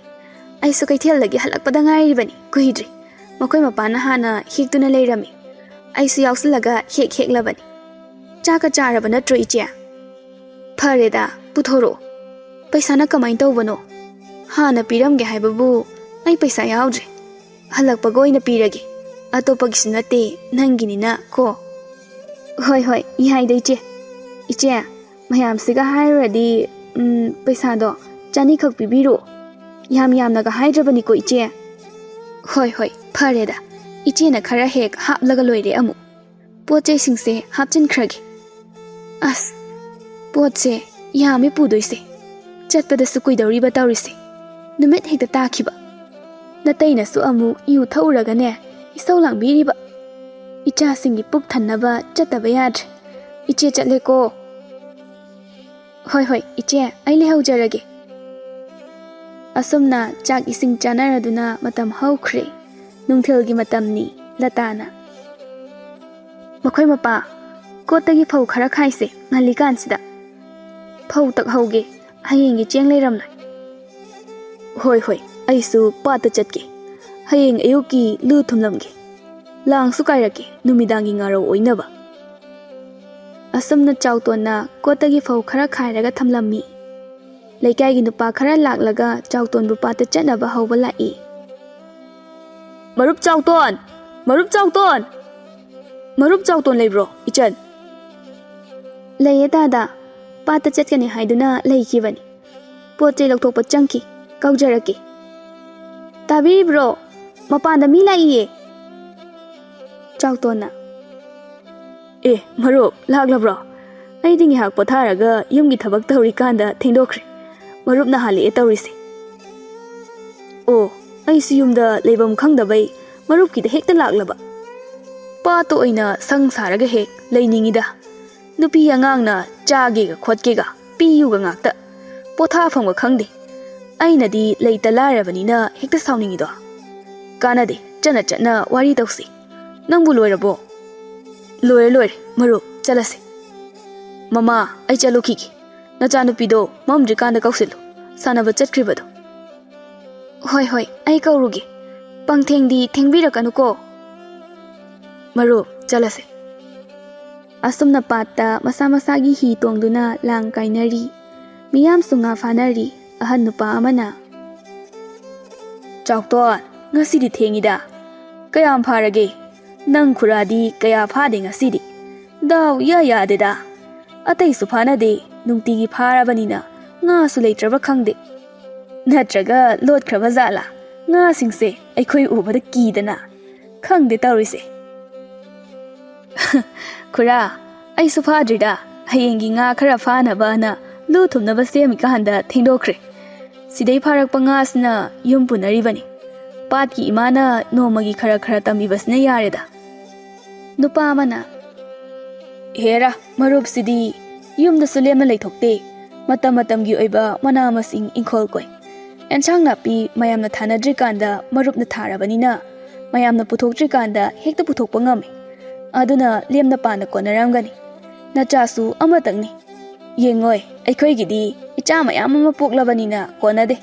ꯑꯩꯁꯨ ꯀꯩꯊꯦꯜꯗꯒꯤ ꯍꯜꯂꯛꯄꯗ ꯉꯥꯏꯔꯤꯕꯅꯤ, ꯀꯨꯏꯗ꯭ꯔꯤ. ꯃꯈꯣꯏ ꯃꯄꯥꯅ ꯍꯥꯟꯅ ꯍꯦꯛꯇꯨꯅ ꯂꯩꯔꯝꯃꯤ. ꯑꯩꯁꯨ ꯌꯥꯎꯁꯤꯜꯂꯒ ꯍꯦꯛꯂꯕꯅꯤ. ꯆꯥꯛꯀ ꯆꯥꯔꯕ ꯅꯠꯇ꯭ꯔꯣ ꯏꯆꯦ? ꯐꯔꯦꯗ, ꯄꯨꯊꯣꯔꯛꯑꯣ. ꯄꯩꯁꯥꯅ ꯀꯃꯥꯏꯅ ꯇꯧꯕꯅꯣ? ꯍꯥꯟꯅ ꯄꯤꯔꯝꯒꯦ ꯍꯥꯏꯕꯕꯨ ꯑꯩ ꯄꯩꯁꯥ ꯌꯥꯎꯗ꯭ꯔꯦ. ꯍꯜꯂꯛꯄꯒ ꯑꯣꯏꯅ ꯄꯤꯔꯒꯦ. ꯑꯇꯣꯞꯄꯒꯤꯁꯨ ꯅꯠꯇꯦ, ꯅꯪꯒꯤꯅꯤꯅ ꯀꯣ. ꯍꯣꯏ, ꯌꯥꯏꯗ ꯏꯆꯦ. ꯏꯆꯦ, ꯃꯌꯥꯝꯁꯤꯒ ꯍꯥꯏꯔꯨꯔꯗꯤ ꯄꯩꯁꯥꯗꯣ 200 ꯈꯛ ꯄꯤꯕꯤꯔꯛꯑꯣ. ꯌꯥꯝꯅꯒ ꯍꯥꯏꯗ꯭ꯔꯕꯅꯤꯀꯣ ꯏꯆꯦ. ꯍꯣꯏ, ꯐꯔꯦꯗ. ꯏꯆꯦꯅ ꯈꯔ ꯍꯦꯛ ꯍꯥꯞꯂꯒ ꯂꯣꯏꯔꯦ ꯑꯃꯨꯛ. ꯄꯣꯠ ꯆꯩꯁꯤꯡꯁꯦ ꯍꯥꯞꯆꯤꯟꯈ꯭ꯔꯒꯦ. ꯑꯁ, ꯄꯣꯠꯁꯦ ꯌꯥꯝꯃꯤ ꯄꯨꯗꯣꯏꯁꯦ. ꯆꯠꯄꯗꯁꯨ ꯀꯨꯏꯗꯧꯔꯤꯕ ꯇꯧꯔꯤꯁꯦ. ꯅꯨꯃꯤꯠ ꯍꯦꯛꯇ ꯇꯥꯈꯤꯕ. ꯅꯇꯩꯅꯁꯨ ꯑꯃꯨꯛ ꯌꯨ ꯊꯛꯎꯔꯒꯅꯦ ꯏꯁꯧ ꯂꯥꯡꯕꯤꯔꯤꯕ. ꯏꯆꯥꯁꯤꯡꯒꯤ ꯄꯨꯛ ꯊꯟꯅꯕ ꯆꯠꯇꯕ ꯌꯥꯗ꯭ꯔꯦ. ꯏꯆꯦ ꯆꯠꯂꯦꯀꯣ. ꯍꯣꯏ, ꯏꯆꯦ, ꯑꯩ ꯂꯩꯍꯧꯖꯔꯒꯦ. ꯑꯁꯨꯝꯅ ꯆꯥꯛ ꯏꯁꯤꯡ ꯆꯥꯅꯔꯗꯨꯅ ꯃꯇꯝ ꯍꯧꯈ꯭ꯔꯦ. ꯅꯨꯡꯊꯤꯜꯒꯤ ꯃꯇꯝꯅꯤ. ꯂꯇꯥꯅ, ꯃꯈꯣꯏ ꯃꯄꯥ, ꯀꯣꯠꯇꯒꯤ ꯐꯧ ꯈꯔ ꯈꯥꯏꯁꯦ ꯉꯜꯂꯤꯀꯥꯟꯁꯤꯗ. ꯐꯧ ꯇꯛꯍꯧꯒꯦ, ꯍꯌꯦꯡꯒꯤ ꯆꯦꯡ ꯂꯩꯔꯝꯂꯣꯏ. ꯍꯣꯏ, ꯑꯩꯁꯨ ꯄꯥꯠꯇ ꯆꯠꯀꯦ. ꯍꯌꯦꯡ ꯑꯌꯨꯛꯀꯤ ꯂꯨ ꯊꯨꯝꯂꯝꯒꯦ. ꯂꯥꯡꯁꯨ ꯀꯥꯏꯔꯛꯀꯦ ꯅꯨꯃꯤꯗꯥꯡꯒꯤ ꯉꯥꯔꯧ ꯑꯣꯏꯅꯕ. ꯑꯁꯨꯝꯅ ꯆꯥꯎꯇꯣꯟꯅ ꯀꯣꯠꯇꯒꯤ ꯐꯧ ꯈꯔ ꯈꯥꯏꯔꯒ ꯊꯝꯂꯝꯃꯤ. ꯂꯩꯀꯥꯏꯒꯤ ꯅꯨꯄꯥ ꯈꯔ ꯂꯥꯛꯂꯒ ꯆꯥꯎꯇꯣꯟꯕꯨ ꯄꯥꯠꯇ ꯆꯠꯅꯕ ꯍꯧꯕ ꯂꯥꯛꯏ. ꯃꯔꯨꯞ ꯆꯥꯎꯇꯣꯟ! ꯃꯔꯨꯞ ꯆꯥꯎꯇꯣꯟ! ꯃꯔꯨꯞ ꯆꯥꯎꯇꯣꯟ ꯂꯩꯕ꯭ꯔꯣ, ꯏꯆꯟ? ꯂꯩꯌꯦ ꯗꯥꯗꯥ. ꯄꯥꯠꯇ ꯆꯠꯀꯅꯤ ꯍꯥꯏꯗꯨꯅ ꯂꯩꯈꯤꯕꯅꯤ. ꯄꯣꯠ ꯆꯩ ꯂꯧꯊꯣꯛꯄ ꯆꯪꯈꯤ. ꯀꯧꯖꯔꯛꯀꯦ. ꯇꯥꯕꯤꯔꯤꯕ꯭ꯔꯣ? ꯃꯄꯥꯟꯗ ꯃꯤ ꯂꯥꯛꯏꯌꯦ. ꯆꯥꯎꯇꯣꯟꯅ, ꯃꯔꯨꯞ ꯂꯥꯛꯂꯕ꯭ꯔꯣ? ꯑꯩꯗꯤ ꯉꯥꯏꯍꯥꯛ ꯄꯣꯊꯥꯔꯒ ꯌꯨꯝꯒꯤ ꯊꯕꯛ ꯇꯧꯔꯤꯀꯥꯟꯗ ꯊꯦꯡꯗꯣꯛꯈ꯭ꯔꯦ. ꯃꯔꯨꯞꯅ ꯍꯜꯂꯛꯑꯦ ꯇꯧꯔꯤꯁꯦ. ꯑꯣ, ꯑꯩꯁꯨ ꯌꯨꯝꯗ ꯂꯩꯐꯝ ꯈꯪꯗꯕꯩ ꯃꯔꯨꯞꯀꯤꯗ ꯍꯦꯛꯇ ꯂꯥꯛꯂꯕ. ꯄꯥꯠꯇ ꯑꯣꯏꯅ ꯁꯪ ꯁꯥꯔꯒ ꯍꯦꯛ ꯂꯩꯅꯤꯡꯉꯤꯗ. ꯅꯨꯄꯤ ꯑꯉꯥꯡꯅ ꯆꯥꯒꯦꯒ ꯈꯣꯠꯀꯦꯒ ꯄꯤꯌꯨꯒ ꯉꯥꯛꯇ. ꯄꯣꯊꯥꯐꯝꯒ ꯈꯪꯗꯦ. ꯑꯩꯅꯗꯤ ꯂꯩꯇ ꯂꯥꯏꯔꯕꯅꯤꯅ ꯍꯦꯛꯇ ꯁꯥꯎꯅꯤꯡꯉꯤꯗꯣ. ꯀꯥꯟꯅꯗꯦ, ꯆꯠꯅ ꯋꯥꯔꯤ ꯇꯧꯁꯤ. ꯅꯪꯕꯨ ꯂꯣꯏꯔꯕꯣ? ꯂꯣꯏꯔꯦ, ꯃꯔꯨꯞ, ꯆꯠꯂꯁꯤ. ꯃꯃꯥ, ꯑꯩ ꯆꯠꯂꯨꯈꯤꯒꯦ. ꯅꯆꯥꯅꯨꯄꯤꯗꯣ ꯃꯝꯗ꯭ꯔꯤꯀꯥꯟꯗ ꯀꯧꯁꯤꯜꯂꯨ, ꯁꯥꯟꯅꯕ ꯆꯠꯈ꯭ꯔꯤꯕꯗꯣ. ꯍꯣꯏ, ꯑꯩ ꯀꯧꯔꯨꯒꯦ. ꯄꯪꯊꯦꯡꯗꯤ ꯊꯦꯡꯕꯤꯔꯛꯀꯅꯨꯀꯣ. ꯃꯔꯨꯞ, ꯆꯠꯂꯁꯤ. ꯑꯁꯨꯝꯅ ꯄꯥꯠꯇ ꯃꯁꯥ ꯃꯁꯥꯒꯤ ꯍꯤ ꯇꯣꯡꯗꯨꯅ ꯂꯥꯡ ꯀꯥꯏꯅꯔꯤ. ꯃꯤꯌꯥꯝꯁꯨ ꯉꯥ ꯐꯥꯅꯔꯤ. ꯑꯍꯟ ꯅꯨꯄꯥ ꯑꯃꯅ, ꯆꯥꯎꯇꯣꯟ, ꯉꯁꯤꯗꯤ ꯊꯦꯡꯉꯤꯗ. ꯀꯌꯥꯝ ꯐꯥꯔꯒꯦ? ꯅꯪ ꯈꯨꯔꯥꯗꯤ ꯀꯌా ꯐꯥꯗꯦ ꯉꯁꯤꯗꯤ. ꯗꯥꯎ ꯌꯥꯗꯦꯗ. ꯑꯇꯩꯁꯨ ꯐꯥꯅꯗꯦ. ꯅꯨꯡꯇꯤꯒꯤ ꯐꯥꯔꯕꯅꯤꯅ ꯉꯥꯁꯨ ꯂꯩꯇ꯭ꯔꯕ ꯈꯪꯗꯦ. ꯅꯠꯇ꯭ꯔꯒ ꯂꯣꯠꯈ꯭ꯔꯕ ꯖꯥꯠꯂꯥ ꯉꯥꯁꯤꯡꯁꯦ ꯑꯩꯈꯣꯏ ꯎꯕꯗ ꯀꯤꯗꯅ? ꯈꯪꯗꯦ ꯇꯧꯔꯤꯁꯦ. ꯈꯨꯔꯥ, ꯑꯩꯁꯨ ꯐꯥꯗ꯭ꯔꯤꯗ. ꯍꯌꯦꯡꯒꯤ ꯉꯥ ꯈꯔ ꯐꯥꯅꯕꯅ ꯂꯨ ꯊꯨꯝꯅꯕ ꯁꯦꯝꯃꯤꯀꯥꯟꯗ ꯊꯦꯡꯗꯣꯛꯈ꯭ꯔꯦ. ꯁꯤꯗꯩ ꯐꯥꯔꯛꯄ ꯉꯥꯁꯤꯅ ꯌꯨꯝ ꯄꯨꯅꯔꯤꯕꯅꯤ. ꯄꯥꯠꯀꯤ ꯏꯃꯥꯅ ꯅꯣꯡꯃꯒꯤ ꯈꯔ ꯇꯝꯕꯤꯕꯁꯤꯅ ꯌꯥꯔꯦꯗ. ꯅꯨꯄꯥ ꯑꯃꯅ, ꯍꯦꯔꯥ, ꯃꯔꯨꯞꯁꯤꯗꯤ ꯌꯨꯝꯗꯁꯨ ꯂꯦꯝꯅ ꯂꯩꯊꯣꯛꯇꯦ. ꯃꯇꯝꯒꯤ ꯑꯣꯏꯕ ꯃꯅꯥ ꯃꯁꯤꯡ ꯏꯪꯈꯣꯜ ꯀꯣꯏ. ꯑꯦꯟꯁꯥꯡ ꯅꯥꯄꯤ ꯃꯌꯥꯝꯅ ꯊꯥꯅꯗ꯭ꯔꯤꯀꯥꯟꯗ ꯃꯔꯨꯞꯅ ꯊꯥꯔꯕꯅꯤ나 ꯃꯌꯥꯝꯅ ꯄꯨꯊꯣꯛꯇ꯭ꯔꯤꯀꯥꯟꯗ ꯍꯦꯛꯇ ꯄꯨꯊꯣꯛꯄ ꯉꯝꯃꯤ. ꯑꯗꯨꯅ ꯂꯦꯝꯅ ꯄꯥꯅ ꯀꯣꯟꯅꯔꯝꯒꯅꯤ. ꯅꯆꯥꯁꯨ ꯑꯃꯇꯪꯅꯤ. ꯌꯦꯡꯉꯣꯏ, ꯑꯩꯈꯣꯏꯒꯤꯗꯤ ꯏꯆꯥ ꯃꯌꯥꯝ ꯑꯃ ꯄꯣꯛꯂꯕꯅꯤꯅ ꯀꯣꯟꯅꯗꯦ.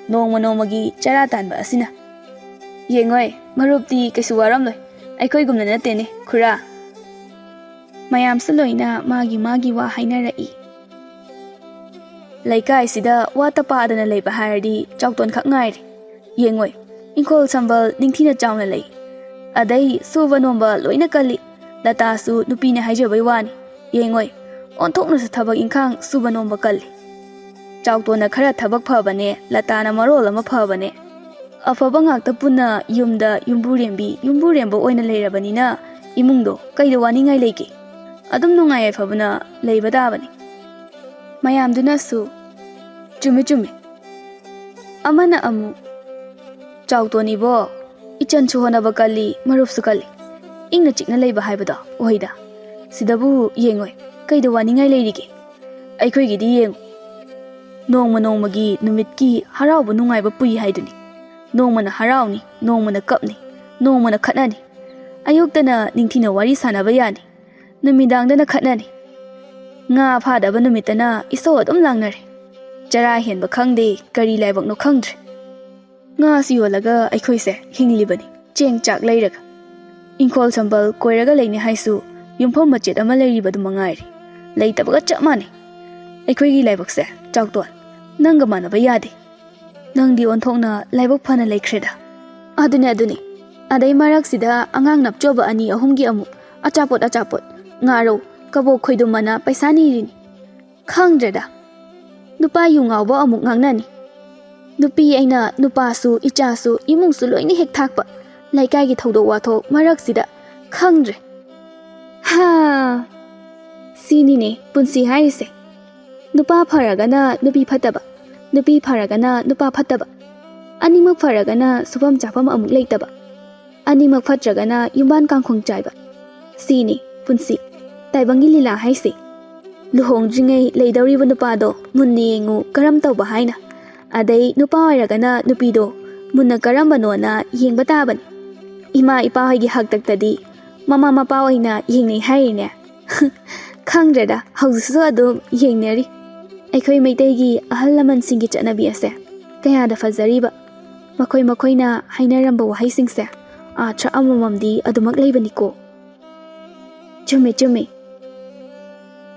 ꯅꯣꯡꯃꯒꯤ ꯆꯔꯥ ꯇꯥꯟꯕ ꯑꯁꯤꯅ. ꯌꯦꯡꯉꯣꯏ, ꯃꯔꯨꯞꯇꯤ ꯀꯩꯁꯨ ꯋꯥꯔꯝꯂꯣꯏ. ꯑꯩꯈꯣꯏꯒꯨꯝꯅ ꯅꯠꯇꯦꯅꯦ ꯈꯨꯔꯥ. ꯃꯌꯥꯝꯁꯨ ꯂꯣꯏꯅ ꯃꯥꯒꯤ ꯋꯥ ꯍꯥꯏꯅꯔꯛꯏ. ꯂꯩꯀꯥꯏꯁꯤꯗ ꯋꯥꯠꯇ ꯄꯥꯗꯅ ꯂꯩꯕ ꯍꯥꯏꯔꯗꯤ ꯆꯥꯎꯇꯣꯟ ꯈꯛ ꯉꯥꯏꯔꯦ. ꯌꯦꯡꯉꯣꯏ, ꯏꯪꯈꯣꯜ ꯁꯝꯕꯜ ꯅꯤꯡꯊꯤꯅ ꯆꯥꯎꯅ ꯂꯩ. ꯑꯗꯩ ꯁꯨꯕ ꯅꯣꯝꯕ ꯂꯣꯏꯅ ꯀꯜꯂꯤ. ꯂꯇꯥꯁꯨ ꯅꯨꯄꯤꯅ ꯍꯥꯏꯖꯕꯩ ꯋꯥꯅꯤ. ꯌꯦꯡꯉꯣꯏ, ꯑꯣꯟꯊꯣꯛꯅꯁꯨ ꯊꯕꯛ ꯏꯪꯈꯥꯡ ꯁꯨꯕ ꯅꯣꯝꯕ ꯀꯜꯂꯤ. ꯆꯥꯎꯇꯣꯟꯅ ꯈꯔ ꯊꯕꯛ ꯐꯕꯅꯦ, ꯂꯇꯥꯅ ꯃꯔꯣꯜ ꯑꯃ ꯐꯕꯅꯦ. ꯑꯐꯕ ꯉꯥꯛꯇ ꯄꯨꯟꯅ ꯌꯨꯝꯗ ꯌꯨꯝꯕꯨꯔꯦꯝꯕ ꯑꯣꯏꯅ ꯂꯩꯔꯕꯅꯤꯅ ꯏꯃꯨꯡꯗꯣ ꯀꯩꯗ ꯋꯥꯅꯤꯡꯉꯥꯏ ꯂꯩꯒꯦ? ꯑꯗꯨꯝ ꯅꯨꯡꯉꯥꯏ ꯌꯥꯏꯐꯕꯅ ꯂꯩꯕ ꯇꯥꯕꯅꯤ. ꯃꯌꯥꯝꯗꯨꯅꯁꯨ ꯆꯨꯝꯃꯤ ꯑꯃꯅ ꯑꯃꯨꯛ ꯆꯥꯎꯇꯣꯟ ꯏꯆꯟꯁꯨ ꯍꯣꯠꯅꯕ ꯀꯜꯂꯤ ꯃꯔꯨꯞꯁꯨ ꯀꯜꯂꯤ ꯏꯪꯅ ꯆꯤꯛꯅ ꯂꯩꯕ ꯍꯥꯏꯕꯗꯣ ꯑꯣꯏꯗ ꯁꯤꯗꯕꯨ ꯌꯦꯡꯉꯣꯏ ꯀꯩꯗ ꯋꯥꯅꯤꯡꯉꯥꯏ ꯂꯩꯔꯤꯒꯦ ꯑꯩꯈꯣꯏꯒꯤꯗꯤ ꯌꯦꯡꯉꯨ ꯅꯣꯡꯃ ꯅꯣꯡꯃꯒꯤ ꯅꯨꯃꯤꯠꯀꯤ ꯍꯔꯥꯎꯕ ꯅꯨꯡꯉꯥꯏꯕ ꯄꯨꯏ ꯍꯥꯏꯗꯨꯅꯤ ꯅꯣꯡꯃꯅ ꯍꯔꯥꯎꯅꯤ ꯅꯣꯡꯃꯅ ꯀꯞꯅꯤ ꯅꯣꯡꯃꯅ ꯈꯠꯅꯅꯤ ꯑꯌꯨꯛꯇꯅ ꯅꯤꯡꯊꯤꯅ ꯋꯥꯔꯤ ꯁꯥꯟꯅꯕ ꯌꯥꯅꯤ ꯅꯨꯃꯤꯗꯥꯡꯗꯅ ꯈꯠꯅꯅꯤ ꯉꯥ ꯐꯥꯗꯕ ꯅꯨꯃꯤꯠꯇꯅ ꯏꯁꯧ ꯑꯗꯨꯝ ꯂꯥꯡꯅꯔꯦ ꯆꯔꯥ ꯍꯦꯟꯕ ꯈꯪꯗꯦ ꯀꯔꯤ ꯂꯥꯏꯕꯛꯅꯣ ꯈꯪꯗ꯭ꯔꯦ ꯉꯥꯁꯤ ꯌꯣꯜꯂꯒ ꯑꯩꯈꯣꯏꯁꯦ ꯍꯤꯡꯂꯤꯕꯅꯤ ꯆꯦꯡ ꯆꯥꯛ ꯂꯩꯔꯒ ꯏꯪꯈꯣꯜ ꯁꯝꯕꯜ ꯀꯣꯏꯔꯒ ꯂꯩꯅꯤ ꯍꯥꯏꯁꯨ ꯌꯨꯝꯐꯝ ꯃꯆꯦꯠ ꯑꯃ ꯂꯩꯔꯤꯕꯗꯨ ꯃꯉꯥꯏꯔꯦ ꯂꯩꯇꯕꯒ ꯆꯞ ꯃꯥꯟꯅꯩ ꯑꯩꯈꯣꯏꯒꯤ ꯂꯥꯏꯕꯛꯁꯦ ꯆꯥꯎꯇꯣꯟ ꯅꯪꯒ ꯃꯥꯟꯅꯕ ꯌꯥꯗꯦ ꯅꯪꯗꯤ ꯑꯣꯟꯊꯣꯛꯅ ꯂꯥꯏꯕꯛ ꯐꯅ ꯂꯩꯈ꯭ꯔꯦꯗ ꯑꯗꯨꯅꯤ ꯑꯗꯩ ꯃꯔꯛꯁꯤꯗ ꯑꯉꯥꯡ ꯅꯞꯆꯣꯕ 2-3ꯒꯤ ꯑꯃꯨꯛ ꯑꯆꯥꯄꯣꯠ ꯉꯥꯔꯧ ꯀꯕꯣꯛ ꯈꯣꯏꯗꯨꯝꯃꯅ ꯄꯩꯁꯥ ꯅꯤꯔꯤꯅꯤ ꯈꯪꯗ꯭ꯔꯦꯗ ꯅꯨꯄꯥ ꯌꯨ ꯉꯥꯎꯕ ꯑꯃꯨꯛ ꯉꯥꯡꯅꯅꯤ ꯅꯨꯄꯤ ꯑꯩꯅ ꯅꯨꯄꯥꯁꯨ ꯏꯆꯥꯁꯨ ꯏꯃꯨꯡꯁꯨ ꯂꯣꯏꯅ ꯍꯦꯛ ꯊꯥꯛꯄ ꯂꯩꯀꯥꯏꯒꯤ ꯊꯧꯗꯣꯛ ꯋꯥꯊꯣꯛ ꯃꯔꯛꯁꯤꯗ ꯈꯪꯗ꯭ꯔꯦ ꯁꯤꯅꯤꯅꯦ ꯄꯨꯟꯁꯤ ꯍꯥꯏꯔꯤꯁꯦ ꯅꯨꯄꯥ ꯐꯔꯒꯅ ꯅꯨꯄꯤ ꯐꯠꯇꯕ ꯅꯨꯄꯤ ꯐꯔꯒꯅ ꯅꯨꯄꯥ ꯐꯠꯇꯕ ꯑꯅꯤꯃꯛ ꯐꯔꯒꯅ ꯁꯨꯐꯝ ꯆꯥꯐꯝ ꯑꯃꯨꯛ ꯂꯩꯇꯕ ꯑꯅꯤꯃꯛ ꯐꯠꯇ꯭ꯔꯒꯅ ꯌꯨꯝꯕꯥꯟ ꯀꯥꯡꯈꯣꯡ ꯆꯥꯏꯕ ꯁꯤꯅꯤ ꯄꯨꯟꯁꯤ ꯇꯥꯏꯕꯪꯒꯤ ꯂꯤꯂꯥ ꯍꯥꯏꯁꯦ ꯂꯨꯍꯣꯡꯗ꯭ꯔꯤꯉꯩ ꯂꯩꯗꯧꯔꯤꯕ ꯅꯨꯄꯥꯗꯣ ꯃꯨꯟꯅ ꯌꯦꯡꯉꯨ ꯀꯔꯝ ꯇꯧꯕ ꯍꯥꯏꯅ ꯑꯗꯩ ꯅꯨꯄꯥ ꯑꯣꯏꯔꯒꯅ ꯅꯨꯄꯤꯗꯣ ꯃꯨꯟꯅ ꯀꯔꯝꯕꯅꯣꯅ ꯌꯦꯡꯕ ꯇꯥꯕꯅꯤ ꯏꯃꯥ ꯏꯄꯥ ꯍꯣꯏꯒꯤ ꯍꯥꯛꯇꯛꯇꯗꯤ ꯃꯃꯥ ꯃꯄꯥ ꯑꯣꯏꯅ ꯌꯦꯡꯅꯩ ꯍꯥꯏꯔꯤꯅꯦ ꯈꯪꯗ꯭ꯔꯦꯗ ꯍꯧꯖꯤꯛꯁꯨ ꯑꯗꯨꯝ ꯌꯦꯡꯅꯔꯤ ꯑꯩꯈꯣꯏ ꯃꯩꯇꯩꯒꯤ ꯑꯍꯜ ꯂꯃꯟꯁꯤꯡꯒꯤ ꯆꯠꯅꯕꯤ ꯑꯁꯦ ꯀꯌꯥꯗ ꯐꯖꯔꯤꯕ ꯃꯈꯣꯏꯅ ꯍꯥꯏꯅꯔꯝꯕ ꯋꯥꯍꯩꯁꯤꯡꯁꯦ ꯑꯥꯔꯊ ꯑꯃꯃꯝꯗꯤ ꯑꯗꯨꯃꯛ ꯂꯩꯕꯅꯤꯀꯣ ꯆꯨꯝꯃꯤ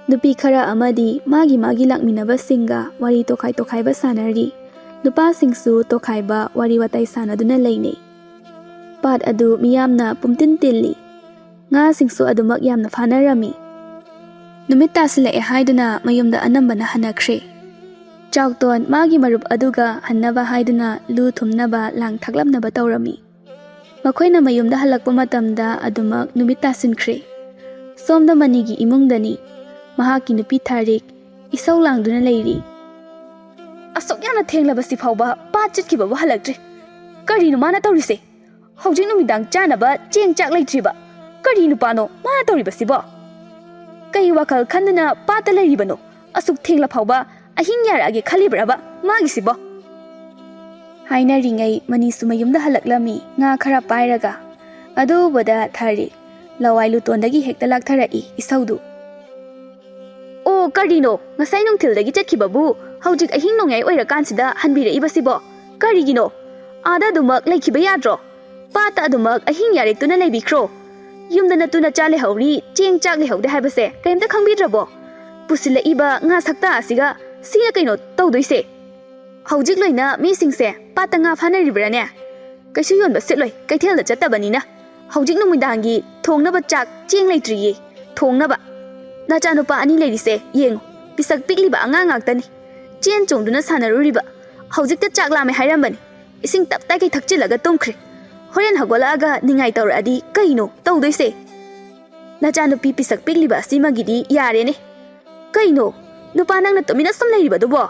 ꯅꯨꯄꯤ ꯈꯔ ꯑꯃꯗꯤ ꯃꯥꯒꯤ ꯂꯥꯛꯃꯤꯟꯅꯕꯁꯤꯡꯒ ꯋꯥꯔꯤ ꯇꯣꯈꯥꯏꯕ ꯁꯥꯟꯅꯔꯤ ꯅꯨꯄꯥꯁꯤꯡꯁꯨ ꯇꯣꯈꯥꯏꯕ ꯋꯥꯔꯤ ꯋꯥꯇꯥꯏ ꯁꯥꯟꯅꯗꯨꯅ ꯂꯩꯅꯩ ꯄꯥꯠ ꯑꯗꯨ ꯃꯤꯌꯥꯝꯅ ꯄꯨꯝꯇꯤꯟ ꯇꯤꯜꯂꯤ ꯉꯥꯁꯤꯡꯁꯨ ꯑꯗꯨꯃꯛ ꯌꯥꯝꯅ ꯐꯥꯅꯔꯝꯃꯤ ꯅꯨꯃꯤꯠ ꯇꯥꯁꯤꯜꯂꯛꯑꯦ ꯍꯥꯏꯗꯨꯅ ꯃꯌꯨꯝꯗ ꯑꯅꯝꯕꯅ ꯍꯟꯅꯈ꯭ꯔꯦ ꯆꯥꯎꯇꯣꯟ ꯃꯥꯒꯤ ꯃꯔꯨꯞ ꯑꯗꯨꯒ ꯍꯟꯅꯕ ꯍꯥꯏꯗꯨꯅ ꯂꯨ ꯊꯨꯝꯅꯕ ꯂꯥꯡ ꯊꯥꯛꯂꯝꯅꯕ ꯇꯧꯔꯝꯃꯤ ꯃꯈꯣꯏꯅ ꯃꯌꯨꯝꯗ ꯍꯜꯂꯛꯄ ꯃꯇꯝꯗ ꯑꯗꯨꯃꯛ ꯅꯨꯃꯤꯠ ꯇꯥꯁꯤꯟꯈ꯭ꯔꯦ ꯁꯣꯝꯗ ꯃꯅꯤꯒꯤ ꯏꯃꯨꯡꯗꯅꯤ ꯃꯍꯥꯛꯀꯤ ꯅꯨꯄꯤ ꯊꯥꯔꯤꯛ ꯏꯁꯧ ꯂꯥꯡꯗꯨꯅ ꯂꯩꯔꯤ ꯑꯁꯨꯛ ꯌꯥꯝꯅ ꯊꯦꯡꯂꯕꯁꯤ ꯐꯥꯎꯕ ꯄꯥꯠ ꯆꯠꯈꯤꯕꯕꯨ ꯍꯜꯂꯛꯇ꯭ꯔꯤ ꯀꯔꯤꯅꯣ ꯃꯥꯅ ꯇꯧꯔꯤꯁꯦ ꯍꯧꯖꯤꯛ ꯅꯨꯃꯤꯗꯥꯡ ꯆꯥꯅꯕ ꯆꯦꯡ ꯆꯥꯛ ꯂꯩꯇ꯭ꯔꯤꯕ ꯀꯔꯤ ꯅꯨꯄꯥꯅꯣ ꯃꯥꯅ ꯇꯧꯔꯤꯕꯁꯤꯕꯣ ꯀꯩ ꯋꯥꯈꯜ ꯈꯟꯗꯨꯅ ꯄꯥꯠꯇ ꯂꯩꯔꯤꯕꯅꯣ ꯑꯁꯨꯛ ꯊꯦꯡꯂ ꯐꯥꯎꯕ ꯑꯍꯤꯡ ꯌꯥꯔꯛꯑꯒꯦ ꯈꯜꯂꯤꯕ꯭ꯔꯕ ꯃꯥꯒꯤꯁꯤꯕꯣ ꯍꯥꯏꯅꯔꯤꯉꯩ ꯃꯅꯤꯁꯨ ꯃꯌꯨꯝꯗ ꯍꯜꯂꯛꯂꯝꯃꯤ ꯉꯥ ꯈꯔ ꯄꯥꯏꯔꯒ ꯑꯗꯨ ꯎꯕꯗ ꯊꯥꯔꯤꯛ ꯂꯋꯥꯏ ꯂꯨꯇꯣꯟꯗꯒꯤ ꯍꯦꯛꯇ ꯂꯥꯛꯊꯔꯛꯏ ꯏꯁꯧꯗꯨ ꯑꯣ ꯀꯔꯤꯅꯣ ꯉꯁꯥꯏ ꯅꯨꯡꯊꯤꯜꯗꯒꯤ ꯆꯠꯈꯤꯕꯕꯨ ꯍꯧꯖꯤꯛ ꯑꯍꯤꯡ ꯅꯣꯡꯌꯥꯏ ꯑꯣꯏꯔꯀꯥꯟꯁꯤꯗ ꯍꯟꯕꯤꯔꯛꯏꯕꯁꯤꯕꯣ ꯀꯔꯤꯒꯤꯅꯣ ꯑꯥꯗ ꯑꯗꯨꯃꯛ ꯂꯩꯈꯤꯕ ꯌꯥꯗ꯭ꯔꯣ ꯄꯥꯠꯇ ꯑꯗꯨꯃꯛ ꯑꯍꯤꯡ ꯌꯥꯔꯦꯛꯇꯨꯅ ꯂꯩꯕꯤꯈ꯭ꯔꯣ ꯌꯨꯝꯗ ꯅꯠꯇꯨ ꯅꯆꯥ ꯂꯩꯍꯧꯔꯤ ꯆꯦꯡ ꯆꯥꯛ ꯂꯩꯍꯧꯗꯦ ꯍꯥꯏꯕꯁꯦ ꯀꯔꯤꯝꯇ ꯈꯪꯕꯤꯗ꯭ꯔꯕꯣ ꯄꯨꯁꯤꯜꯂꯛꯏꯕ ꯉꯥ ꯁꯛꯇ ꯑꯁꯤꯒ ꯁꯤꯅ ꯀꯩꯅꯣ ꯇꯧꯗꯣꯏꯁꯦ ꯍꯧꯖꯤꯛ ꯂꯣꯏꯅ ꯃꯤꯁꯤꯡꯁꯦ ꯄꯥꯠꯇ ꯉꯥ ꯐꯥꯅꯔꯤꯕ꯭ꯔꯥꯅꯦ ꯀꯩꯁꯨ ꯌꯣꯟꯕ ꯁꯤꯠꯂꯣꯏ ꯀꯩꯊꯦꯜꯗ ꯆꯠꯇꯕꯅꯤꯅ ꯍꯧꯖꯤꯛ ꯅꯨꯃꯤꯗꯥꯡꯒꯤ ꯊꯣꯡꯅꯕ ꯆꯥꯛ ꯆꯦꯡ ꯂꯩꯇ꯭ꯔꯤꯌꯦ ꯊꯣꯡꯅꯕ ꯅꯆꯥꯅꯨꯄꯥ 2 ꯂꯩꯔꯤꯁꯦ ꯌꯦꯡꯉꯨ ꯄꯤꯁꯛ ꯄꯤꯛꯂꯤꯕ ꯑꯉꯥꯡ ꯉꯥꯛꯇꯅꯤ ꯆꯦꯟ ꯆꯣꯡꯗꯨꯅ ꯁꯥꯟꯅꯔꯨꯔꯤꯕ ꯍꯧꯖꯤꯛꯇ ꯆꯥꯛ ꯂꯥꯝꯃꯦ ꯍꯥꯏꯔꯝꯕꯅꯤ ꯏꯁꯤꯡ ꯇꯞꯇꯥꯏꯒꯩ ꯊꯛꯆꯤꯜꯂꯒ ꯇꯨꯝꯈ꯭ꯔꯦ ꯍꯣꯔꯦꯟ ꯍꯧꯒꯠꯂꯛꯑꯒ ꯅꯤꯡꯉꯥꯏ ꯇꯧꯔꯛꯑꯗꯤ ꯀꯩꯅꯣ ꯇꯧꯗꯣꯏꯁꯦ ꯅꯆꯥꯅꯨꯄꯤ ꯄꯤꯁꯛ ꯄꯤꯛꯂꯤꯕ ꯑꯁꯤꯃꯒꯤꯗꯤ ꯌꯥꯔꯦꯅꯦ ꯀꯩꯅೋ ꯅꯨꯄꯥ ꯅꯪꯅ ꯇꯨꯃꯤꯟꯅ ꯁꯨꯝ ꯂꯩꯔꯤꯕꯗꯨꯕꯣ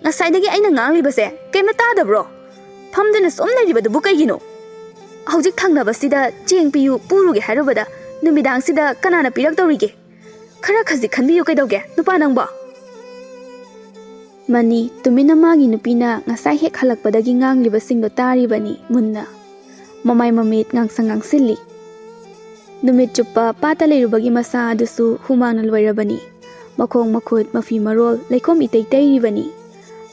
ꯉꯁꯥꯏꯗꯒꯤ ꯑꯩꯅ ꯉꯥꯡꯂꯤꯕꯁꯦ ꯀꯩꯝꯇ ꯇꯥꯗꯕ꯭ꯔꯣ ꯐꯝꯗꯨꯅ ꯁꯨꯝ ꯂꯩꯔꯤꯕꯗꯨꯕꯨ ꯀꯩꯒꯤꯅꯣ ꯍꯧꯖꯤꯛ ꯊꯪꯅꯕꯁꯤꯗ ꯆꯦꯡ ꯄꯤꯌꯨ ꯄꯨꯔꯨꯒꯦ ꯍꯥꯏꯔꯨꯕꯗ ꯅꯨꯃꯤꯗꯥꯡꯁꯤꯗ ꯀꯅꯥꯅ ꯄꯤꯔꯛꯇꯧꯔꯤꯒꯦ ꯈꯔ ꯈꯖꯤꯛ ꯈꯟꯕꯤꯌꯨ ꯀꯩꯗꯧꯒꯦ ꯅꯨꯄꯥ ꯅꯪꯕꯣ ꯃꯅꯤ ꯇꯨꯃꯤꯟꯅ ꯃꯥꯒꯤ ꯅꯨꯄꯤꯅ ꯉꯁꯥꯏ ꯍꯦꯛ ꯍꯜꯂꯛꯄꯗꯒꯤ ꯉꯥꯡꯂꯤꯕꯁꯤꯡꯗꯣ ꯇꯥꯔꯤꯕꯅꯤ ꯃꯨꯟꯅ ꯃꯃꯥꯏ ꯃꯃꯤꯠ ꯉꯥꯡꯁꯤꯜꯂꯤ ꯅꯨꯃꯤꯠ ꯆꯨꯞꯄ ꯄꯥꯠꯇ ꯂꯩꯔꯨꯕꯒꯤ ꯃꯁꯥ ꯑꯗꯨꯁꯨ ꯍꯨꯃꯥꯡꯅ ꯂꯣꯏꯔꯕꯅꯤ ꯃꯈꯣꯡ ꯃꯈꯨꯠ ꯃꯐꯤ ꯃꯔꯣꯜ ꯂꯩꯈꯣꯝ ꯏꯇꯩ ꯇꯩꯔꯤꯕꯅꯤ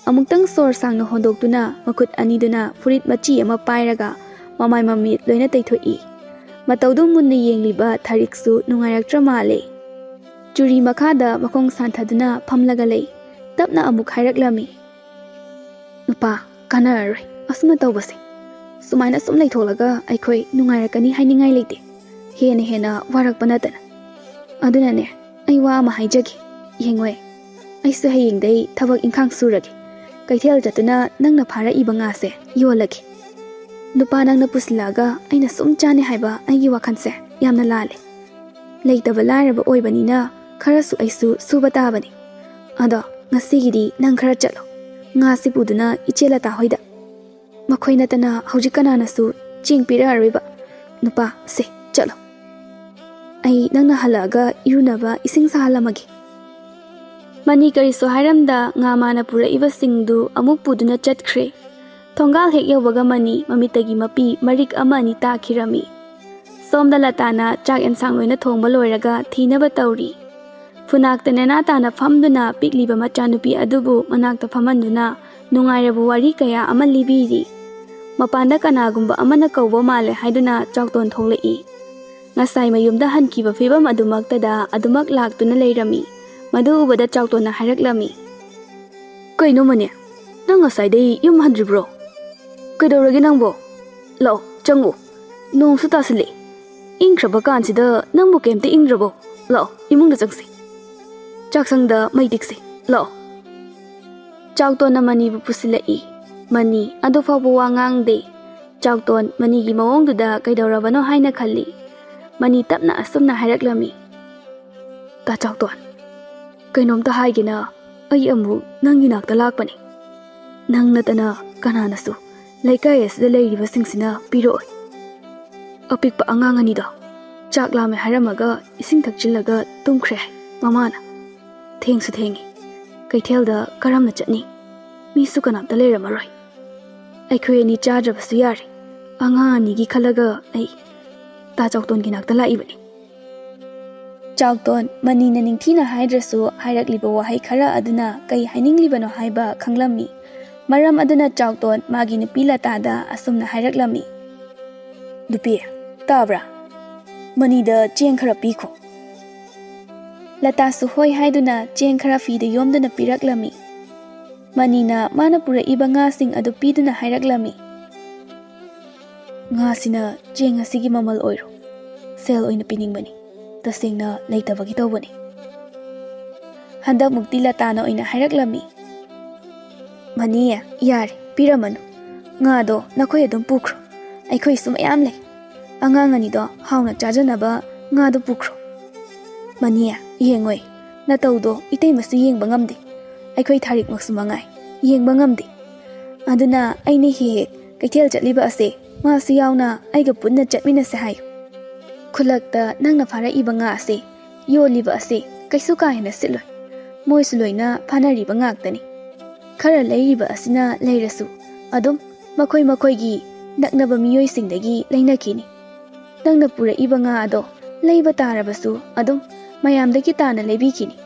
ꯑꯃꯨꯛꯇꯪ ꯁꯣꯔ ꯁꯥꯡꯅ ꯍꯣꯟꯗꯣꯛꯇꯨꯅ ꯃꯈꯨꯠ ꯑꯅꯤꯗꯨꯅ ꯐꯨꯔꯤꯠ ꯃꯆꯤ ꯑꯃ ꯄꯥꯏꯔꯒ ꯃꯃꯥꯏ ꯃꯃꯤꯠ ꯂꯣꯏꯅ ꯇꯩꯊꯣꯛꯏ ꯃꯇꯧꯗꯨ ꯃꯨꯟꯅ ꯌꯦꯡꯂꯤꯕ ꯊꯥꯔꯤꯛꯁꯨ ꯅꯨꯡꯉꯥꯏꯔꯛꯇ꯭ꯔ ꯃꯥꯜꯂꯦ ꯆꯨꯔꯤ ꯃꯈꯥꯗ ꯃꯈꯣꯡ ꯁꯥꯟꯊꯗꯨꯅ ꯐꯝꯂꯒ ꯂꯩ ꯇꯞꯅ ꯑꯃꯨꯛ ꯍꯥꯏꯔꯛꯂꯝꯃꯤ ꯅꯨꯄꯥ ꯀꯥꯟꯅꯔꯔꯣꯏ ꯑꯁꯨꯝꯅ ꯇꯧꯕꯁꯦ ꯁꯨꯃꯥꯏꯅ ꯁꯨꯝ ꯂꯩꯊꯣꯛꯂꯒ ꯑꯩꯈꯣꯏ ꯅꯨꯡꯉꯥꯏꯔꯛꯀꯅꯤ ꯍꯥꯏꯅꯤꯡꯉꯥꯏ ꯂꯩꯇꯦ ꯍꯦꯟꯅ ꯋꯥꯔꯛꯄ ꯅꯠꯇꯅ ꯑꯗꯨꯅꯅꯦ ꯑꯩ ꯋꯥ ꯑꯃ ꯍꯥꯏꯖꯒꯦ ꯌꯦꯡꯉꯣꯏ ꯑꯩꯁꯨ ꯍꯌꯦꯡꯗꯩ ꯊꯕꯛ ꯏꯪꯈꯥꯡ ꯁꯨꯔꯒꯦ ꯀꯩꯊꯦꯜ ꯆꯠꯇꯨꯅ ꯅꯪꯅ ꯐꯥꯔꯛꯏꯕ ꯉꯥꯁꯦ ꯌꯣꯜꯂꯒꯦ ꯅꯨꯄꯥ ꯅꯪꯅ ꯄꯨꯁꯤꯜꯂꯛꯑꯒ ꯑꯩꯅ ꯁꯨꯝ ꯆꯥꯅꯤ ꯍꯥꯏꯕ ꯑꯩꯒꯤ ꯋꯥꯈꯜꯁꯦ ꯌꯥꯝꯅ ꯂꯥꯜꯂꯦ ꯂꯩꯇꯕ ꯂꯥꯏꯔꯕ ꯑꯣꯏꯕꯅꯤꯅ ꯈꯔꯁꯨ ꯑꯩꯁꯨ ꯁꯨꯕ ꯇꯥꯕꯅꯤ ꯑꯗꯣ Ngasigidi nang khara chalo. Nga si puduna ichela ta hoida. Makhoi natana hojik kananasu ching pira ariba. Nupa se chalo. Ai nangna halaga irunaba ising sa halamagi. Mani kari so hairamda nga mana pura iba singdu amuk puduna chatkre. Thongal hek yawaga mani mamitagi mapi marik ama ni ta khirami. Somda latana chak ensang loina thongba loiraga thinaba tauri. Funakta nena tana famduna pikliba machanupi adubu manakta famanduna nungairabu wari kaya ama libiri. Mapanda kanagumba amana kauwa male haiduna chakton tholei. Ngasai mayumda hankiba fibam adumaktada adumak laktuna leirami. Madu ubada chakton na hairaklami. Kaino mane? Nang ngasai dai yum handribro. Kaidoragi nangbo? Lao, changu. Nong su tasili. Ingkraba kansida nangbo kemte ingrabo. Lao, imungda changsi. Chaksangda may diksi. Lao. Chakton na mani bupusilai. Mani ado fa buwa ngang de. Chakton mani gi mawong duda kaidorabano haina khali. Mani tapna asum na hairaklami. Ta chakton. Kainom ta hai gina ay amu nangi nakta lakpani. Nang natana kananasu. Laikay asda layriba singsina piroi. Apikpa angangani do. Chaklame haramaga ising thakchilaga tumkhre mamana. Thengsu thengi. Kaithelda karamna chani. Misu kanamta leiramaroi. Aikhoi ani chadrabasu yari. Angani gi khalaga ai ta chakton gi nakta laibani. Chakton manina ningthina haidrasu hairakliba wahai khara aduna kai haininglibano haiba khanglami. Maram aduna chakton magi nupi latada asumna hairaklami. Nupi, tabra. Manida cheng khara pikho. Lata suhoi haiduna cheng khara fida yomduna piraklami. Manina manapura iba nga sing adu piduna hairaklami. Nga sina cheng asigi mamal oiro. Sel oina piningbani. Tasingna leitabagi tawbani. Handak mukti latana oina hairaklami. Maniya, yari, piramanu. Nga do nakoy adong pukro. Aikoy sumayam lay. Angangani do hauna chajanaba nga do pukro. Maniya, yengoy. Nataw do itay masu yeng bangamdi. Aikoy tarik maksumangay. Yeng bangamdi. Aduna ay nihihik kaitil chatliba ase. Masu yaw na ay gapun na chatmina sa hayo. Kulagta nang nafara iba nga ase. Yo liba ase. Kaysu kaya na siloy. Moy suloy na panariba ngagtani. Khara leiriba asina leirasu adum makhoi gi naknaba miyoi singdagi leinakini nangna pura iba nga ado leiba tarabasu adum mayamdagi tana leibikini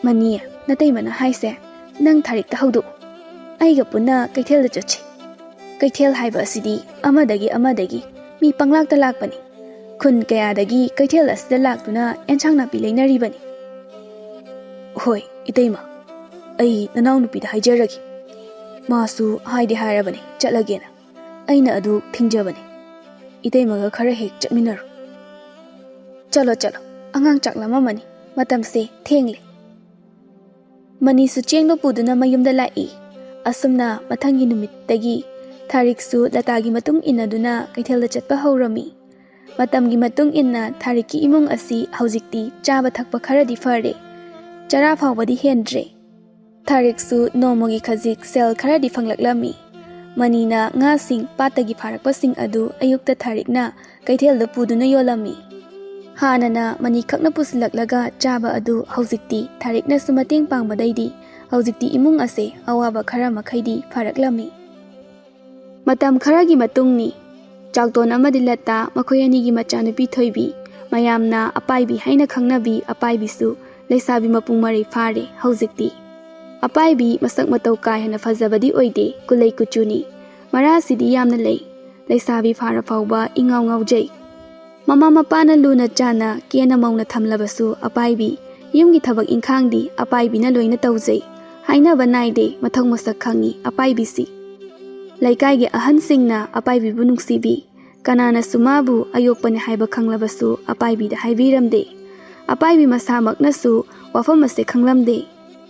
maniya natai mana haise nang tharik ta haudu aiga punna kaithel da chachi kaithel haiba asidi amadagi mi panglak ta lakpani khun kaya dagi kaithel asida laktuna enchang na pi leinaribani hoi iteima ai nanaw nupi da haijaragi masu haide harabani chatlagena aina adu thingjabani itaimaga khara hek chatminaru chalo angang chaklama mani matamse thengli mani su chengno puduna mayumda lai asumna mathangi numittagi thariksu latagi matung inaduna kaithelda chatpa haurami matamgi matung inna thariki imung asi haujikti chaba thakpa kharadi fare chara phawbadi hendre Tariksu nomogi khazik sel kharadi fanglaklami. Manina nga sing patagi pharakpa sing adu ayukta tharikna kaithelda puduna yolami. Hanana mani khakna pusilaklaga chaba adu haujikti tharikna sumateng pangbadaidi haujikti imung ase awaba khara makhaidi pharaklami. Matam kharagi matungni chakton amadi lata makhoyani gi machanupi thoibi mayamna apaibi haina khangnabi apaibisu leisabi mapung mari phare haujikti. Apaibi masak matau kai hana fazabadi oide kulei kuchuni marasidi yamna lei leisabi phara phawba ingaw ngaujai mama mapana luna chana kena mauna thamlabasu apaibi yumgi thabak inkhangdi apaibi na loina taujai haina banaide mathang masak khangi apaibi si laikai ge ahan singna apaibi bu nungsibi kanana sumabu ayokpane haiba khanglabasu apaibi da haibiramde apaibi masamak nasu wafam ase khanglamde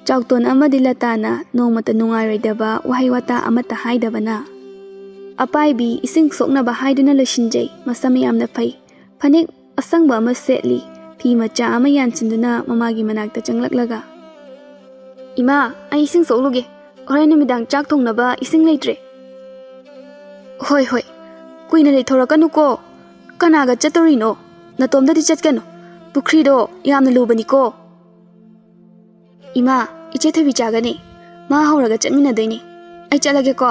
Chakton amadi latana nongmata nungairaidaba wahai wata amata haidabana. Apaibi ising soknaba haiduna losinjai masam yamna phai. Phanek asangba ama setli phi macha ama yansinduna mamagi manakta changlaklaga. Ima, ai ising sokluge. Horai namidang chak thongnaba ising leitre. Hoi hoi. Kuina leithorakanu ko. Kanaga chatorino. Natomdadi chatkanu. Pukhrido yamna lubani ko. Ima, iche thobi chagani. Ma hauraga chatminadoini. Ai chalage ko.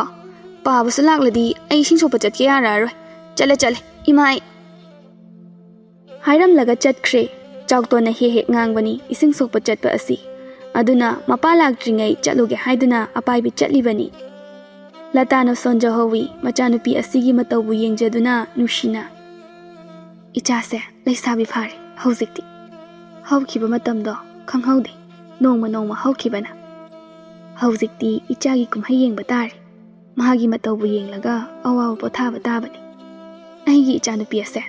Pabasu lakladi ai ising sokpa chatke yararoi. Chale. Ima ai. Hairamlaga chatkre. Chawtona he ngangbani ising sokpa chatpa asi. Aduna mapa lakdringai chatluge haiduna apaibi chatlibani. Latano sonjahowi machanupi asigi matawbu yengjaduna nushina. Ichase leisabi phare hauzikti. Haukiba matamdo khanghaude nongma haukibana. Hauzikti ichagi kumhai yengba tare. Mahagi matawbu yenglaga awawa pothaba tabani. Aigi ichanupi ase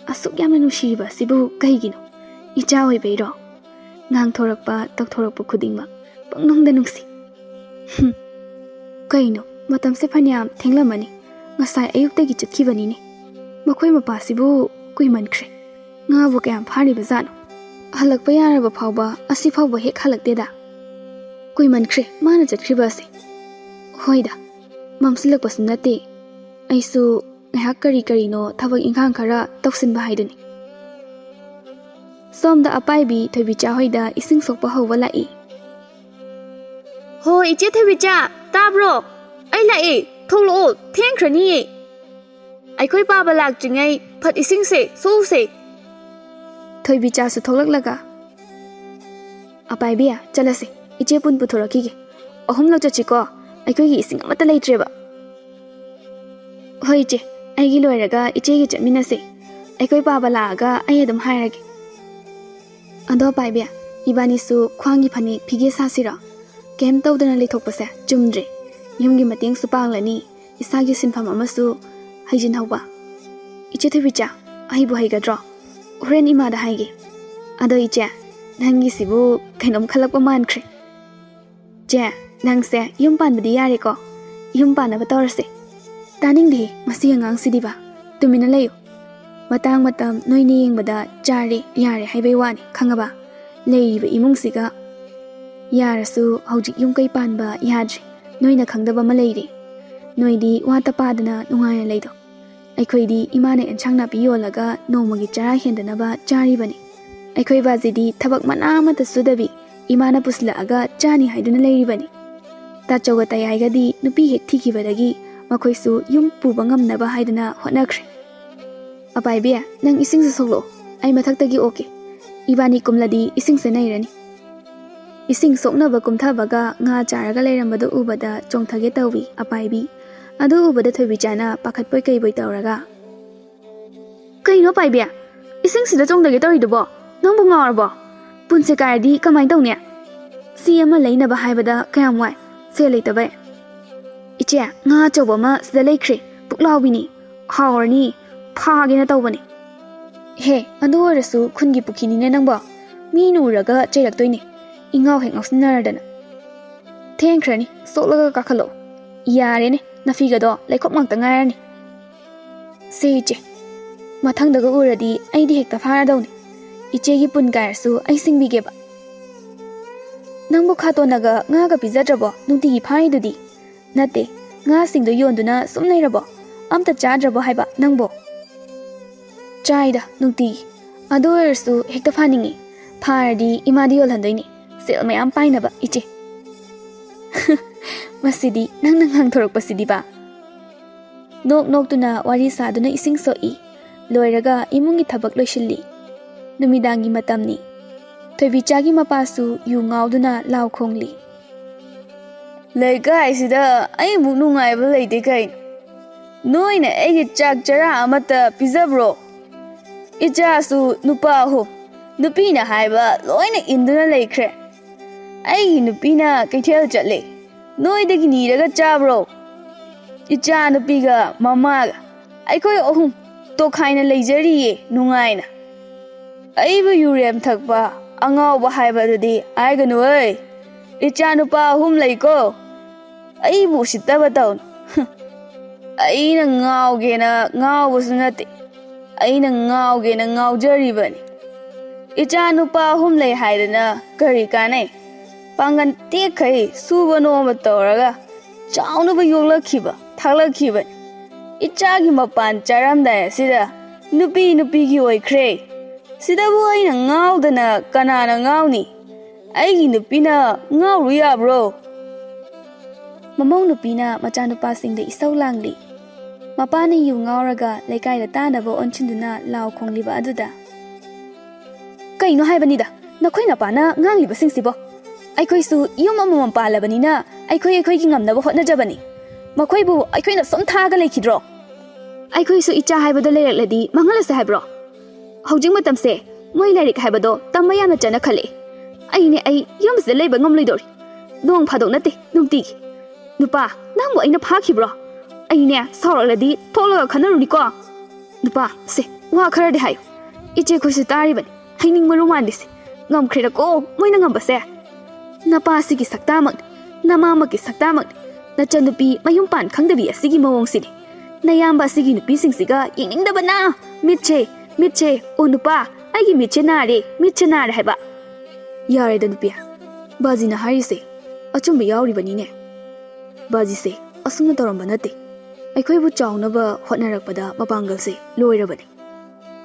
asuk yamna nushiriba sibu kahigino. Icha oibeiro. Ngang thorakpa tokthorokpa khudingma pangnongda nungsi. Kaino matam se phanyam thenglamani ngasai ayuktagi chatkibani ne. Makhoi mapasibu kuimankhre. Nga bu kayam phari bazano. Halakpa yaraba phawba asi phawba hek halakte da. Kuimankhre mana chatkriba ase. Hoida mamsilakpa sunate. Aisu ngahak kari no thabak inkhang khara toksinba haiduni. Somda apaibi thobicha hoida ising sokpa hawwa lai. Ho iche thobicha tabro. Ai lai tholo thengkhrani. Aikhoi paba lakjingai phat ising se so se. Thobicha su tholaklaga. Apaibi chalase iche pun puthorakige. Ahum lo chachiko aikhoi gi ising amata leitreba. Hoi iche aigi loiraga iche gi chatminase. Aikhoi paba laga ai adum hairage. Ado paibia ibani su khwangi phani phige sasira kem tawdana lethokpase chumdre yumgi mateng su panglani isagi sinpham amasu haijin hawba iche thibicha aibu haigadro horen ima da haige ado iche nangi sibu kainom khalakpa mankhre je nangse yum panbadi yare ko yum panaba tawrse taning di masi angang sidiba tumina layo matang matam noini yengbada jari yare haibai wani khangaba leiriba imungsiga yarasu hojik yumkai panba yadri noina khangdaba ma leiri noidi wata padana nungaya leido aikhoidi imane enchangna piyolaga nomagi chara hendanaba jari bani aikhoi bazidi thabak mana mata sudabi imana pusla aga chani haiduna leiri bani ta choga tayaiga di nupi hek thikibadagi makhoisu yum puba ngamnaba haiduna hotnakhre Apaibia, nang ising sa solo, ay mataktagi oke. Ibani kumladi ising sa nairani. Ising sok na ba kumthabaga nga charaga layrambado ubada chongthage tawi apaibi. Ado ubada thoibijana pakhatpoi kaiboy tawraga. Kaino paibia? Ising sida chongthage tawidubo? Nangbu ngawrbo? Punse karadi kamay tawnya? Si ama laynaba haibada kayam wai, se laytabe. Iche, nga chawba ma sida laykre, puklawbini, hawrani, Phagina tawbani. He, adu orasu khungi pukhini ne nangba. Mi nuraga chairaktoini. Ingaw heng ausinaradana. Thengkhrani soklaga kakhalo. Yare ne nafiga do laikhop ngakta ngarani. Se iche. Mathangdaga uradi aidi hekta pharadawni. Ichegi pun kayarsu ai singbigeba. Nangbu khatonaga ngaga pijadrabo nungtigi pharidudi. Nate nga singdo yonduna sum leirabo. Amta chadrabo haiba nangbo. Chaida nungti ado ersu hekta phaningi pharadi imadi yolhandoini sel mayam painaba iche masidi nang hang thorokpasidi ba nok tuna wari saduna ising soi loiraga imungi thabak loisilli numidangi matamni thoibichagi mapasu yu ngauduna law khongli leikai sida ai mu nungai ba leide kai noina egi chak chara amata pizabro Ichasu nupa ho nupina haiba loina induna laikre ai nupina kaithel chatle noidagi niraga chabro icha nupiga mamaga aikoi ohum to khaina leijariye nungaina aibu yurem thakpa angawba haiba dudi aiganu oi icha nupa ohum leiko aibu sitaba taun aina ngawgena ngawbusu nate aina ngawgena ngawjaribani icha nupa ahum lei haidana kari kanai ꯄꯥꯡꯒꯟ ꯇꯦꯛꯈꯩ ꯁꯨꯕ ꯅꯣꯝꯕ ꯇꯧꯔꯒ ꯆꯥꯎꯅꯕ ꯌꯣꯛꯂꯛꯈꯤꯕ ꯊꯥꯛꯂꯛꯈꯤꯕꯅꯤ ꯏꯆꯥꯒꯤ ꯃꯄꯥꯟ ꯆꯥꯔꯝꯗꯥꯏ ꯑꯁꯤꯗ ꯅꯨꯄꯤꯒꯤ ꯑꯣꯏꯈ꯭ꯔꯦ ꯁꯤꯗꯕꯨ ꯑꯩꯅ ꯉꯥꯎꯗꯅ ꯀꯅꯥꯅ ꯉꯥꯎꯅꯤ ꯑꯩꯒꯤ ꯅꯨꯄꯤꯅ ꯉꯥꯎꯔꯨ ꯌꯥꯕ꯭ꯔꯣ ꯃꯃꯧ ꯅꯨꯄꯤꯅ ꯃꯆꯥꯅꯨꯄꯥꯁꯤꯡꯗ ꯏꯁꯧ ꯂꯥꯡꯂꯤ ꯃꯄꯥꯅ ꯌꯨ ꯉꯥꯎꯔꯒ ꯂꯩꯀꯥꯏꯗ ꯇꯥꯅꯕ ꯑꯣꯟꯁꯤꯟꯗꯨꯅ ꯂꯥꯎ ꯈꯣꯡꯂꯤꯕ ꯑꯗꯨꯗ ꯀꯩꯅꯣ ꯍꯥꯏꯕꯅꯤꯗ ꯅꯈꯣꯏ ꯅꯄꯥꯅ ꯉꯥꯡꯂꯤꯕꯁꯤꯡꯁꯤꯕꯣ ꯑꯩꯈꯣꯏꯁꯨ ꯌꯨꯝ ꯑꯃꯃꯝ ꯄꯥꯜꯂꯕꯅꯤꯅ ꯑꯩꯈꯣꯏꯒꯤ ꯉꯝꯅꯕ ꯍꯣꯠꯅꯖꯕꯅꯤ ꯃꯈꯣꯏꯕꯨ ꯑꯩꯈꯣꯏꯅ ꯁꯨꯝ ꯊꯥꯒ ꯂꯩꯈꯤꯗ꯭ꯔꯣ ꯑꯩꯈꯣꯏꯁꯨ ꯏꯆꯥ ꯍꯥꯏꯕꯗꯣ ꯂꯩꯔꯛꯂꯗꯤ ꯃꯥꯡꯍꯜꯂꯁꯦ ꯍꯥꯏꯕ꯭ꯔꯣ ꯍꯧꯖꯤꯛ ꯃꯇꯝꯁꯦ ꯃꯣꯏ ꯂꯥꯏꯔꯤꯛ ꯍꯥꯏꯕꯗꯣ ꯇꯝꯕ ꯌꯥꯝꯅ ꯆꯠꯅ ꯈꯜꯂꯦ ꯑꯩ ꯌꯨꯝꯁꯤꯗ ꯂꯩꯕ ꯉꯝꯂꯣꯏꯗꯧꯔꯤ ꯅꯣꯡ ꯐꯥꯗꯣꯛ ꯅꯠꯇꯦ ꯅꯨꯡꯇꯤꯒꯤ ꯅꯨꯄꯥ ꯅꯪꯕꯨ ꯑꯩꯅ ꯐꯥꯈꯤꯕ꯭ꯔꯣ ꯑꯩꯅꯦ ꯁꯥꯎꯔꯛꯂꯗꯤ ꯊꯣꯛꯂꯒ ꯈꯟꯅꯔꯨꯅꯤꯀꯣ ꯅꯨꯄꯥ ꯁꯦ ꯋꯥ ꯈꯔꯗꯤ ꯍꯥꯏꯌꯨ ꯏꯆꯦꯈꯣꯏꯁꯨ ꯇꯥꯔꯤꯕꯅꯤ ꯍꯩꯅꯤꯡ ꯃꯔꯨ ꯃꯥꯟꯗꯤꯁꯦ ꯉꯝꯈ꯭ꯔꯦꯗꯀꯣ ꯃꯣꯏꯅ ꯉꯝꯕꯁꯦ ꯅꯄꯥꯁꯤꯒꯤ ꯁꯛꯇꯥꯃꯛꯅꯤ ꯅꯃꯥꯃꯛꯀꯤ ꯁꯛꯇꯥꯃꯛꯅꯤ ꯅꯆꯟꯅꯨꯄꯤ ꯃꯌꯨꯝ ꯄꯥꯟ ꯈꯪꯗꯕꯤ ꯑꯁꯤꯒꯤ ꯃꯑꯣꯡꯁꯤꯅꯤ ꯅꯌꯥꯝꯕ ꯑꯁꯤꯒꯤ ꯅꯨꯄꯤꯁꯤꯡꯁꯤꯒ ꯌꯦꯡꯅꯤꯡꯗꯕꯅ ꯃꯤꯠꯁꯦ ꯑꯣ ꯅꯨꯄꯥ ꯑꯩꯒꯤ ꯃꯤꯠꯁꯦ ꯅꯥꯔꯦ ꯍꯥꯏꯕ ꯌꯥꯔꯦꯗ ꯅꯨꯄꯤ ꯕꯥꯖꯤꯅ ꯍꯥꯏꯔꯤꯁꯦ ꯑꯆꯨꯝꯕ ꯌꯥꯎꯔꯤꯕꯅꯤꯅꯦ ꯕꯥꯖꯤꯁꯦ ꯑꯁꯨꯝꯅ ꯇꯧꯔꯝꯕ ꯅꯠꯇꯦ ꯑꯩꯈꯣꯏꯕꯨ ꯆꯥꯎꯅꯕ ꯍꯣꯠꯅꯔꯛꯄꯗ ꯃꯄꯥꯡꯒꯜꯁꯦ ꯂꯣꯏꯔꯕꯅꯤ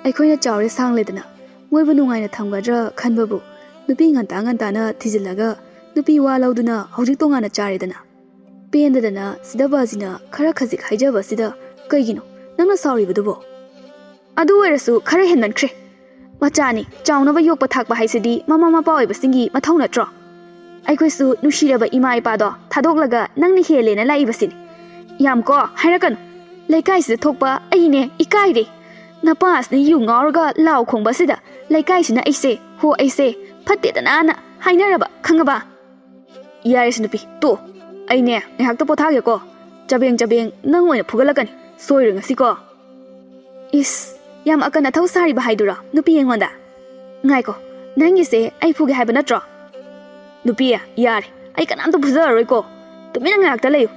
ꯑꯩꯈꯣꯏꯅ ꯆꯥꯎꯔꯦ ꯁꯥꯡꯂꯦꯗꯅ ꯃꯣꯏꯕꯨ ꯅꯨꯡꯉꯥꯏꯅ ꯊꯝꯒꯗ꯭ꯔꯥ ꯈꯟꯕꯕꯨ ꯅꯨꯄꯤ ꯉꯟꯇꯥꯅ ꯊꯤꯖꯤꯜꯂꯒ ꯅꯨꯄꯤ ꯋꯥ ꯂꯧꯗꯨꯅ ꯍꯧꯖꯤꯛ ꯇꯣꯉꯥꯟꯅ ꯆꯥꯔꯦꯗꯅ ꯄꯦꯟꯗꯗꯅ ꯁꯤꯗ ꯕꯥꯖꯤꯅ ꯈꯔ ꯈꯖꯤꯛ ꯍꯥꯏꯖꯕꯁꯤꯗ ꯀꯩꯒꯤꯅꯣ ꯅꯪꯅ ꯁꯥꯎꯔꯤꯕꯗꯨꯕꯣ ꯑꯗꯨ ꯑꯣꯏꯔꯁꯨ ꯈꯔ ꯍꯦꯟꯃꯟꯈ꯭ꯔꯦ ꯃꯆꯥꯅꯤ ꯆꯥꯎꯅꯕ ꯌꯣꯛꯄ ꯊꯥꯛꯄ ꯍꯥꯏꯁꯤꯗꯤ ꯃꯃꯥ ꯃꯄꯥ ꯑꯣꯏꯕꯁꯤꯡꯒꯤ ꯃꯊꯧ ꯅꯠꯇ꯭ꯔꯣ ꯑꯩꯈꯣꯏꯁꯨ ꯅꯨꯡꯁꯤꯔꯕ ꯏꯃꯥ ꯏꯄꯥꯗꯣ ꯊꯥꯗꯣꯛꯂꯒ ꯅꯪꯅ ꯍꯦꯜꯂꯦꯅ ꯂꯥꯛꯏꯕꯁꯤꯅꯤ ꯌꯥꯝꯀꯣ ꯍꯥꯏꯔꯛꯀꯅꯨ ꯂꯩꯀꯥꯏꯁꯤꯗ ꯊꯣꯛꯄ ꯑꯩꯅꯦ ꯏꯀꯥꯏꯔꯦ ꯅꯄꯥꯁꯤꯅ ꯌꯨ ꯉꯥꯎꯔꯒ ꯂꯥꯎ ꯈꯣꯡꯕꯁꯤꯗ ꯂꯩꯀꯥꯏꯁꯤꯅ ꯑꯩꯁꯦ ꯐꯠꯇꯦꯗꯅꯥꯅ ꯍꯥꯏꯅꯔꯕ ꯈꯪꯉꯕ ꯌꯥꯔꯦꯁꯤ ꯅꯨꯄꯤ ꯇꯣ ꯑꯩꯅꯦ ꯉꯥꯏꯍꯥꯛꯇ ꯄꯣꯊꯥꯒꯦꯀꯣ ꯆꯕꯦꯡ ꯅꯪ ꯑꯣꯏꯅ ꯐꯨꯒꯠꯂꯛꯀꯅꯤ ꯁꯣꯏꯔꯣꯏ ꯉꯁꯤꯀꯣ ꯏꯁ ꯌꯥꯝ ꯑꯀꯟ ꯑꯊꯧ ꯁꯥꯔꯤꯕ ꯍꯥꯏꯗꯨꯔꯣ ꯅꯨꯄꯤ ꯑꯩꯉꯣꯟꯗ ꯉꯥꯏꯀꯣ ꯅꯪꯒꯤꯁꯦ ꯑꯩ ꯐꯨꯒꯦ ꯍꯥꯏꯕ ꯅꯠꯇ꯭ꯔꯣ ꯅꯨꯄꯤ ꯌꯥꯔꯦ ꯑꯩ ꯀꯅꯥꯝꯇ ꯐꯨꯖꯔꯔꯣꯏꯀꯣ ꯇꯨꯃꯤꯟꯅ ꯉꯥꯏꯍꯥꯛꯇ ꯂꯩꯌꯨ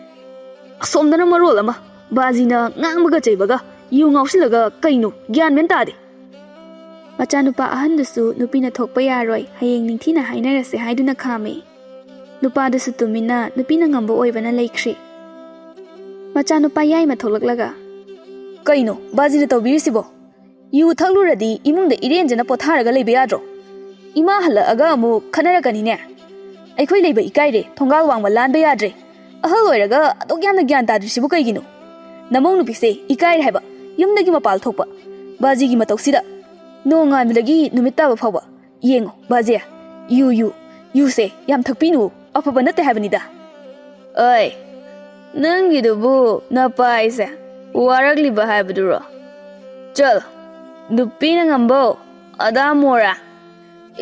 ꯑꯁꯣꯝꯗꯅ ꯃꯔꯣꯜ ꯑꯃ ꯕꯥꯖꯤꯅ ꯉꯥꯡꯕꯒ ꯆꯩꯕꯒ ꯌꯨ ꯉꯥꯎꯁꯤꯜꯂꯒ ꯀꯩꯅꯣ ꯒ꯭ꯌꯥꯟ ꯃꯦꯟ ꯇꯥꯗꯦ ꯃꯆꯥꯅꯨꯄꯥ ꯑꯍꯟꯗꯨꯁꯨ ꯅꯨꯄꯤꯅ ꯊꯣꯛꯄ ꯌꯥꯔꯣꯏ ꯍꯌꯦꯡ ꯅꯤꯡꯊꯤꯅ ꯍꯥꯏꯅꯔꯁꯦ ꯍꯥꯏꯗꯨꯅ ꯈꯥꯝꯃꯤ ꯅꯨꯄꯥꯗꯨꯁꯨ ꯇꯨꯃꯤꯟꯅ ꯅꯨꯄꯤꯅ ꯉꯝꯕ ꯑꯣꯏꯕꯅ ꯂꯩꯈ꯭ꯔꯤ ꯃꯆꯥꯅꯨꯄꯥ ꯌꯥꯏꯃ ꯊꯣꯛꯂꯛꯂꯒ ꯀꯩꯅꯣ ꯕꯥꯖꯤꯅ ꯇꯧꯕꯤꯔꯤꯁꯤꯕꯣ ꯌꯨ ꯊꯛꯂꯨꯔꯗꯤ ꯏꯃꯨꯡꯗ ꯏꯔꯦꯟꯖꯅ ꯄꯣꯊꯥꯔꯒ ꯂꯩꯕ ꯌꯥꯗ꯭ꯔꯣ ꯏꯃꯥ ꯍꯜꯂꯛꯑꯒ ꯑꯃꯨꯛ ꯈꯟꯅꯔꯛꯀꯅꯤꯅꯦ ꯑꯩꯈꯣꯏ ꯂꯩꯕ ꯏꯀꯥꯏꯔꯦ ꯊꯣꯡꯒꯥꯜ ꯋꯥꯡꯃ ꯂꯥꯟꯕ ꯌꯥꯗ꯭ꯔꯦ ꯑꯍꯜ ꯑꯣꯏꯔꯒ ꯑꯗꯨꯛ ꯌꯥꯝꯅ ꯒ꯭ꯌꯥꯟ ꯇꯥꯗ꯭ꯔꯤꯁꯤꯕꯨ ꯀꯩꯒꯤꯅꯣ ꯅꯃꯧ ꯅꯨꯄꯤꯁꯦ ꯏꯀꯥꯏꯔꯦ ꯍꯥꯏꯕ ꯌꯨꯝꯗꯒꯤ ꯃꯄꯥꯜ ꯊꯣꯛꯄ ꯕꯥꯖꯤꯒꯤ ꯃꯇꯧꯁꯤꯗ ꯅꯣꯡꯉꯥꯟꯕꯗꯒꯤ ꯅꯨꯃꯤꯠ ꯇꯥꯕ ꯐꯥꯎꯕ ꯌꯦꯡꯉꯣ ꯕꯥꯖꯤ ꯌꯨꯁꯦ ꯌꯥꯝ ꯊꯛꯄꯤꯅꯨ ꯑꯐꯕ ꯅꯠꯇꯦ ꯍꯥꯏꯕꯅꯤꯗ ꯑꯩ ꯅꯪꯒꯤꯗꯨꯕꯨ ꯅꯄꯥꯏꯁꯦ ꯋꯥꯔꯛꯂꯤꯕ ꯍꯥꯏꯕꯗꯨꯔꯣ ꯆꯜ ꯅꯨꯄꯤꯅ ꯉꯝꯕꯣ ꯑꯗꯥ ꯃꯣꯔꯥ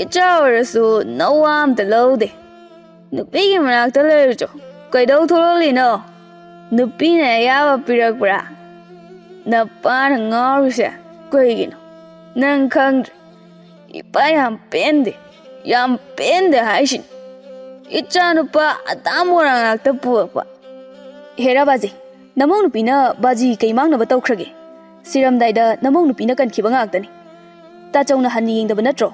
ꯏꯆꯥ ꯑꯣꯏꯔꯁꯨ ꯅꯋꯥ ꯑꯝꯇ ꯂꯧꯗꯦ ꯅꯨꯄꯤꯒꯤ ꯃꯅꯥꯛꯇ ꯂꯩꯔꯁꯨ ꯀꯩꯗꯧ ꯊꯣꯛꯂꯛꯂꯤꯅꯣ ꯅꯨꯄꯤꯅ ꯑꯌꯥꯕ ꯄꯤꯔꯛꯄ꯭ꯔꯥ ꯅꯄꯥꯅ ꯉꯥꯎꯔꯤꯁꯦ ꯀꯩꯒꯤꯅꯣ ꯅꯪ ꯈꯪꯗ꯭ꯔꯦ ꯏꯄꯥ ꯌꯥꯝ ꯄꯦꯟꯗꯦ ꯍꯥꯏꯁꯤꯅꯤ ꯏꯆꯥ ꯅꯨꯄꯥ ꯑꯗꯥ ꯃꯣꯔꯥ ꯉꯥꯛꯇ ꯄꯨꯔꯛꯄ ꯍꯦꯔꯥ ꯕꯥꯖꯤ ꯅꯃꯧ ꯅꯨꯄꯤꯅ ꯕꯥꯖꯤ ꯀꯩ ꯃꯥꯡꯅꯕ ꯇꯧꯈ꯭ꯔꯒꯦ ꯁꯤꯔꯝꯗꯥꯏꯗ ꯅꯃꯧ ꯅꯨꯄꯤꯅ ꯀꯟꯈꯤꯕ ꯉꯥꯛꯇꯅꯤ ꯇꯥꯆꯧꯅ ꯍꯟꯅ ꯌꯦꯡꯗꯕ ꯅꯠꯇ꯭ꯔꯣ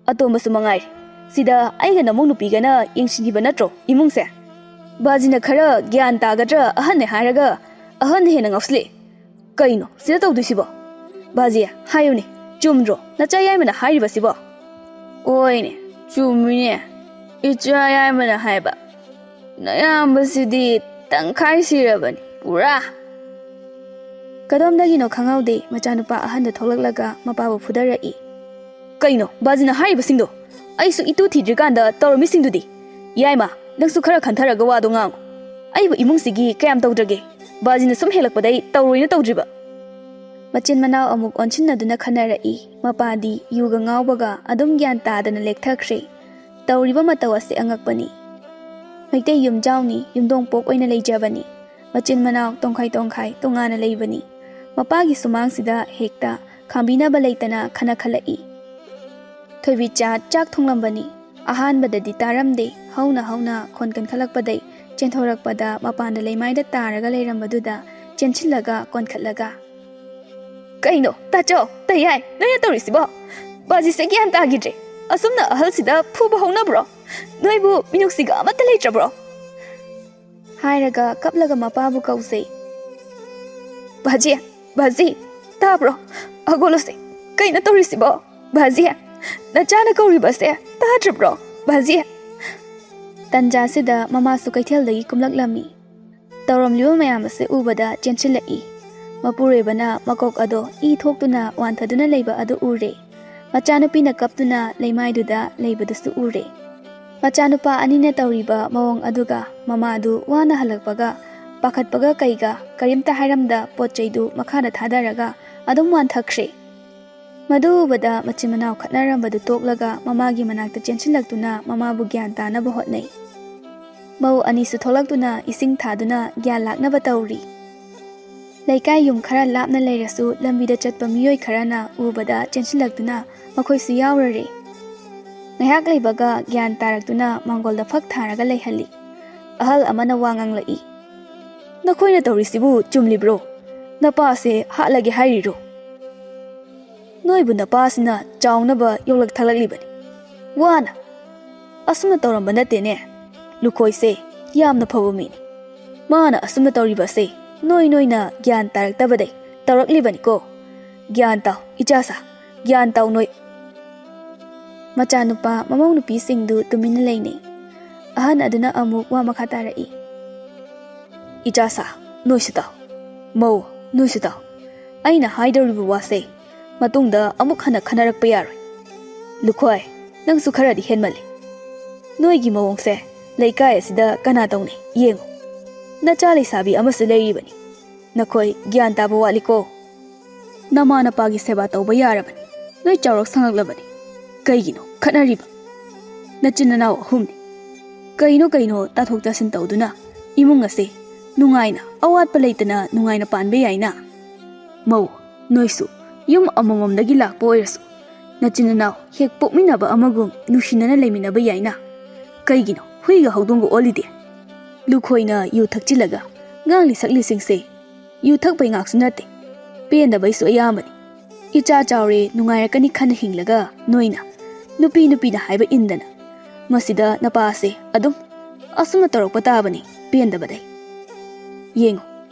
ꯑꯇꯣꯝꯕꯁꯨ ꯃꯉꯥꯏꯔꯦ ꯁꯤꯗ ꯑꯩꯒ ꯅꯃꯧ ꯅꯨꯄꯤꯒꯅ ꯌꯦꯡꯁꯤꯟꯈꯤꯕ ꯅꯠꯇ꯭ꯔꯣ ꯏꯃꯨꯡꯁꯦ ꯕꯥꯖꯤꯅ ꯈꯔ ꯒ꯭ꯌꯥꯟ ꯇꯥꯒꯗ꯭ꯔꯥ ꯑꯍꯟꯅꯦ ꯍꯥꯏꯔꯒ ꯑꯍꯟꯅ ꯍꯦꯟꯅ ꯉꯥꯎꯁꯤꯜꯂꯛꯑꯦ ꯀꯩꯅꯣ ꯁꯤꯗ ꯇꯧꯗꯣꯏꯁꯤꯕꯣ ꯕꯥꯖꯤ ꯍꯥꯏꯌꯨꯅꯦ ꯆꯨꯝꯗ꯭ꯔꯣ ꯅꯆꯥ ꯌꯥꯏꯃꯅ ꯍꯥꯏꯔꯤꯕꯁꯤꯕꯣ ꯑꯣꯏꯅꯦ ꯆꯨꯝꯃꯤꯅꯦ ꯏꯆꯥ ꯌꯥꯏꯃꯅ ꯍꯥꯏꯕ ꯅꯌꯥꯝꯕꯁꯤꯗꯤ ꯇꯪꯈꯥꯏ ꯁꯤꯔꯕꯅꯤ ꯄꯨꯔꯥ ꯀꯗꯣꯝꯗꯒꯤꯅꯣ ꯈꯪꯍꯧꯗꯦ ꯃꯆꯥꯅꯨꯄꯥ ꯑꯍꯟꯗ ꯊꯣꯛꯂꯛꯂꯒ ꯃꯄꯥꯕꯨ ꯐꯨꯗꯔꯛꯏ ꯀꯩꯅꯣ ꯕꯥꯖꯤꯅ ꯍꯥꯏꯔꯤꯕꯁꯤꯡꯗꯣ ꯑꯩꯁꯨ ꯏꯇꯨ ꯊꯤꯗ꯭ꯔꯤꯀꯥꯟꯗ ꯇꯧꯔꯝꯃꯤꯁꯤꯡꯗꯨꯗꯤ ꯌꯥꯏꯃ ꯅꯪꯁꯨ ꯈꯔ ꯈꯟꯊꯔꯒ ꯋꯥꯗꯣ ꯉꯥꯡꯉꯨ ꯑꯩꯕꯨ ꯏꯃꯨꯡꯁꯤꯒꯤ ꯀꯌꯥꯝ ꯇꯧꯗ꯭ꯔꯒꯦ ꯕꯥꯖꯤꯅ ꯁꯨꯝ ꯍꯦꯜꯂꯛꯄꯗꯩ ꯇꯧꯔꯣꯏꯅ ꯇꯧꯗ꯭ꯔꯤꯕ ꯃꯆꯤꯟ ꯃꯅꯥꯎ ꯑꯃꯨꯛ ꯑꯣꯟꯁꯤꯟꯅꯗꯨꯅ ꯈꯟꯅꯔꯛꯏ ꯃꯄꯥꯗꯤ ꯌꯨꯒ ꯉꯥꯎꯕꯒ ꯑꯗꯨꯝ ꯒ꯭ꯌꯥꯟ ꯇꯥꯗꯅ ꯂꯦꯛꯊꯈ꯭ꯔꯦ ꯇꯧꯔꯤꯕ ꯃꯇꯧ ꯑꯁꯤ ꯑꯉꯛꯄꯅꯤ ꯃꯩꯇꯩ ꯌꯨꯝꯖꯥꯎꯅꯤ ꯌꯨꯝꯗꯣꯡꯄꯣꯛ ꯑꯣꯏꯅ ꯂꯩꯖꯕꯅꯤ ꯃꯆꯤꯟ ꯃꯅꯥꯎ ꯇꯣꯡꯈꯥꯏ ꯇꯣꯉꯥꯟꯅ ꯂꯩꯕꯅꯤ ꯃꯄꯥꯒꯤ ꯁꯨꯃꯥꯡꯁꯤꯗ ꯍꯦꯛꯇ ꯈꯥꯝꯕꯤꯅꯕ ꯂꯩꯇꯅ ꯈꯠꯂꯛꯏ ꯊꯣꯏꯕꯤꯆꯥ ꯆꯥꯛ ꯊꯣꯡꯂꯝꯕꯅꯤ ꯑꯍꯥꯟꯕꯗꯗꯤ ꯇꯥꯔꯝꯗꯦ ꯍꯧꯅ ꯈꯣꯟ ꯀꯟꯈꯠꯂꯛꯄꯗꯩ ꯆꯦꯟꯊꯣꯔꯛꯄꯗ ꯃꯄꯥꯟꯗ ꯂꯩꯃꯥꯏꯗ ꯇꯥꯔꯒ ꯂꯩꯔꯝꯕꯗꯨꯗ ꯆꯦꯟꯁꯤꯜꯂꯒ ꯀꯣꯟꯈꯠꯂꯒ ꯀꯩꯅꯣ ꯇꯥꯆꯧ ꯇꯌꯥꯏ ꯅꯣꯏꯅ ꯇꯧꯔꯤꯁꯤꯕꯣ ꯕꯥꯖꯤꯁꯦ ꯒ꯭ꯌꯥꯟ ꯇꯥꯈꯤꯗ꯭ꯔꯦ ꯑꯁꯨꯝꯅ ꯑꯍꯜꯁꯤꯗ ꯐꯨꯕ ꯍꯧꯅꯕ꯭ꯔꯣ ꯅꯣꯏꯕꯨ ꯃꯤꯅꯨꯡꯁꯤꯒ ꯑꯃꯠꯇ ꯂꯩꯇ꯭ꯔꯕ꯭ꯔꯣ? ꯍꯥꯏꯔꯒ ꯀꯞꯂꯒ ꯃꯄꯥꯕꯨ ꯀꯧꯖꯩ꯫ ꯕꯥꯖꯤ, ꯕꯥꯖꯤ, ꯇꯥꯕ꯭ꯔꯣ? ꯑꯒꯣꯂꯣꯁꯦ ꯀꯩꯅꯣ ꯇꯧꯔꯤꯁꯤꯕꯣ? ꯕꯥꯖꯤ, ꯅꯆꯥꯅ ꯀꯧꯔꯤꯕꯁꯦ ꯇꯥꯗ꯭ꯔꯕ꯭ꯔꯣ? ꯕꯥꯖꯤ꯫ ꯇꯟꯖꯥꯁꯤꯗ ꯃꯃꯥꯁꯨ ꯀꯩꯊꯦꯜꯗꯒꯤ ꯀꯨꯝꯂꯛꯂꯝꯃꯤ꯫ ꯇꯧꯔꯝꯂꯤꯕ ꯃꯌꯥꯝ ꯑꯁꯦ ꯎꯕꯗ ꯆꯦꯟꯁꯤꯜꯂꯛꯏ꯫ ꯃꯄꯨꯔꯣꯏꯕꯅ ꯃꯀꯣꯛ ꯑꯗꯣ ꯏ ꯊꯣꯛꯇꯨꯅ ꯋꯥꯟꯊꯗꯨꯅ ꯂꯩꯕ ꯑꯗꯨ ꯎꯔꯦ꯫ ꯃꯆꯥꯅꯨꯄꯤꯅ ꯀꯞꯇꯨꯅ ꯂꯩꯃꯥꯏꯗꯨꯗ ꯂꯩꯕꯗꯨꯁꯨ ꯎꯔꯦ꯫ ꯃꯆꯥꯅꯨꯄꯥ ꯑꯅꯤꯅ ꯇꯧꯔꯤꯕ ꯃꯑꯣꯡ ꯑꯗꯨꯒ ꯃꯃꯥꯗꯨ ꯋꯥꯅ ꯍꯜꯂꯛꯄꯒ ꯄꯥꯈꯠꯄꯒ ꯀꯩꯒ ꯀꯔꯤꯝꯇ ꯍꯥꯏꯔꯝꯗ ꯄꯣꯠ ꯆꯩꯗꯨ ꯃꯈꯥꯗ ꯊꯥꯗꯔꯒ ꯑꯗꯨꯝ ꯋꯥꯟꯊꯈ꯭ꯔꯦ꯫ ꯃꯗꯨ ꯎꯕꯗ ꯃꯆꯤꯟ ꯃꯅꯥꯎ ꯈꯠꯅꯔꯝꯕꯗꯨ ꯇꯣꯛꯂꯒ ꯃꯃꯥꯒꯤ ꯃꯅꯥꯛꯇ ꯆꯦꯟꯁꯤꯜꯂꯛꯇꯨꯅ ꯃꯃꯥꯕꯨ ꯒ꯭ꯌꯥꯟ ꯇꯥꯅꯕ ꯍꯣꯠꯅꯩ꯫ ꯃꯧ ꯑꯅꯤꯁꯨ ꯊꯣꯛꯂꯛꯇꯨꯅ ꯏꯁꯤꯡ ꯊꯥꯗꯨꯅ ꯒ꯭ꯌꯥꯟ ꯂꯥꯛꯅꯕ ꯇꯧꯔꯤ꯫ ꯂꯩꯀꯥꯏ ꯌꯨꯝ ꯈꯔ ꯂꯥꯞꯅ ꯂꯩꯔꯁꯨ ꯂꯝꯕꯤꯗ ꯆꯠꯄ ꯃꯤꯑꯣꯏ ꯈꯔꯅ ꯎꯕꯗ ꯆꯦꯟꯁꯤꯜꯂꯛꯇꯨꯅ ꯃꯈꯣꯏꯁꯨ ꯌꯥꯎꯔꯔꯦ꯫ ꯉꯥꯏꯍꯥꯛ ꯂꯩꯕꯒ ꯒ꯭ꯌꯥꯟ ꯇꯥꯔꯛꯇꯨꯅ ꯃꯥꯡꯒꯣꯜꯗ ꯐꯛ ꯊꯥꯔꯒ ꯂꯩꯍꯜꯂꯤ꯫ ꯑꯍꯜ ꯑꯃꯅ ꯋꯥ ꯉꯥꯡꯂꯛꯏ꯫ ꯅꯈꯣꯏꯅ ꯇꯧꯔꯤꯁꯤꯕꯨ ꯆꯨꯝꯂꯤꯕ꯭ꯔꯣ? ꯅꯄꯥꯁꯦ ꯍꯥꯠꯂꯒꯦ ꯍꯥꯏꯔꯤꯔꯣ? ꯅꯣꯏꯕꯨ ꯅꯄꯥꯁꯤꯅ ꯆꯥꯎꯅꯕ ꯌꯣꯛꯂꯛ ꯊꯥꯛꯂꯛꯂꯤꯕꯅꯤ ꯋꯥꯅ꯫ ꯑꯁꯨꯝꯅ ꯇꯧꯔꯝꯕ ꯅꯠꯇꯦꯅꯦ꯫ ꯂꯨꯈꯣꯏꯁꯦ ꯌꯥꯝꯅ ꯐꯕ ꯃꯤꯅꯤ꯫ ꯃꯥꯅ ꯑꯁꯨꯝꯅ ꯇꯧꯔꯤꯕꯁꯦ ꯅꯣꯏꯅ ꯒ꯭ꯌꯥꯟ ꯇꯥꯔꯛꯇꯕꯗꯩ ꯇꯧꯔꯛꯂꯤꯕꯅꯤꯀꯣ꯫ ꯒ꯭ꯌꯥꯟ ꯇꯥꯎ ꯏꯆꯥꯁꯥ, ꯒ꯭ꯌꯥꯟ ꯇꯥꯎ ꯅꯣꯏ꯫ ꯃꯆꯥꯅꯨꯄꯥ ꯃꯃꯧ ꯅꯨꯄꯤꯁꯤꯡꯗꯨ ꯇꯨꯃꯤꯟꯅ ꯂꯩꯅꯩ꯫ ꯑꯍꯟ ꯑꯗꯨꯅ ꯑꯃꯨꯛ ꯋꯥ ꯃꯈꯥ ꯇꯥꯔꯛꯏ꯫ ꯏꯆꯥꯁꯥ, ꯅꯣꯏꯁꯨ ꯇꯥꯎ꯫ ꯃꯧ, ꯅꯣꯏꯁꯨ ꯇꯥꯎ꯫ ꯑꯩꯅ ꯍꯥꯏꯗꯧꯔꯤꯕ ꯋꯥꯁꯦ ꯃꯇꯨꯡꯗ ꯑꯃꯨꯛ ꯍꯟꯅ ꯈꯟꯅꯔꯛꯄ ꯌꯥꯔꯣꯏ꯫ ꯂꯨꯈꯣꯏ, ꯅꯪꯁꯨ ꯈꯔꯗꯤ ꯍꯦꯟꯃꯜꯂꯤ꯫ ꯅꯣꯏꯒꯤ ꯃꯑꯣꯡꯁꯦ ꯂꯩꯀꯥꯏ ꯑꯁꯤꯗ ꯀꯅꯥ ꯇꯧꯅꯩ ꯌꯦꯡꯉꯨ꯫ ꯅꯆꯥ ꯂꯩꯁꯥꯕꯤ ꯑꯃꯁꯨ ꯂꯩꯔꯤꯕꯅꯤ꯫ ꯅꯈꯣꯏ ꯒ꯭ꯌꯥꯟ ꯇꯥꯕ ꯋꯥꯠꯂꯤꯀꯣ꯫ ꯅꯃꯥ ꯅꯄꯥꯒꯤ ꯁꯦꯕꯥ ꯇꯧꯕ ꯌꯥꯔꯕꯅꯤ꯫ ꯅꯣꯏ ꯆꯥꯎꯔꯛ ꯁꯪꯉꯛꯂꯕꯅꯤ꯫ ꯀꯩꯒꯤꯅꯣ ꯈꯠꯅꯔꯤꯕ? ꯅꯆꯤꯟ ꯅꯅꯥꯎ ꯑꯍꯨꯝꯅꯤ꯫ ꯀꯩꯅꯣ ꯇꯥꯊꯣꯛ ꯇꯥꯁꯤꯟ ꯇꯧꯗꯨꯅ ꯏꯃꯨꯡ ꯑꯁꯦ ꯅꯨꯡꯉꯥꯏꯅ ꯑꯋꯥꯠꯄ ꯂꯩꯇꯅ ꯅꯨꯡꯉꯥꯏꯅ ꯄꯥꯟꯕ ꯌꯥꯏꯅ꯫ ꯃꯧ, ꯅꯣꯏꯁꯨ ꯌꯨꯝ ꯑꯃꯃꯝꯗꯒꯤ ꯂꯥꯛꯄ ꯑꯣꯏꯔꯁꯨ ꯅꯆꯤꯟ ꯅꯅꯥꯎ ꯍꯦꯛ ꯄꯣꯛꯃꯤꯟꯅꯕ ꯑꯃꯒꯨꯝ ꯅꯨꯡꯁꯤꯅꯅ ꯂꯩꯃꯤꯟꯅꯕ ꯌꯥꯏꯅ꯫ ꯀꯩꯒꯤꯅꯣ ꯍꯨꯏꯒ ꯍꯧꯗꯣꯡꯒ ꯑꯣꯜꯂꯤꯗꯦ? ꯂꯨꯈꯣꯏꯅ ꯌꯨ ꯊꯛꯆꯤꯜꯂꯒ ꯉꯥꯡꯂꯤ ꯁꯛꯂꯤꯁꯤꯡꯁꯦ ꯌꯨ ꯊꯛꯄꯩ ꯉꯥꯛꯁꯨ ꯅꯠꯇꯦ, ꯄꯦꯟꯗꯕꯩꯁꯨ ꯑꯌꯥꯝꯕꯅꯤ꯫ ꯏꯆꯥ ꯆꯥꯎꯔꯦ ꯅꯨꯡꯉꯥꯏꯔꯛꯀꯅꯤ ꯈꯟꯅ ꯍꯤꯡꯂꯒ ꯅꯣꯏꯅ ꯅꯨꯄꯤꯅ ꯍꯥꯏꯕ ꯏꯟꯗꯅ ꯃꯁꯤꯗ ꯅꯄꯥꯁꯦ ꯑꯗꯨꯝ ꯑꯁꯨꯝꯅ ꯇꯧꯔꯛꯄ ꯇꯥꯕꯅꯤ ꯄꯦꯟꯗꯕꯗꯩ꯫ ꯌꯦꯡꯉꯨ,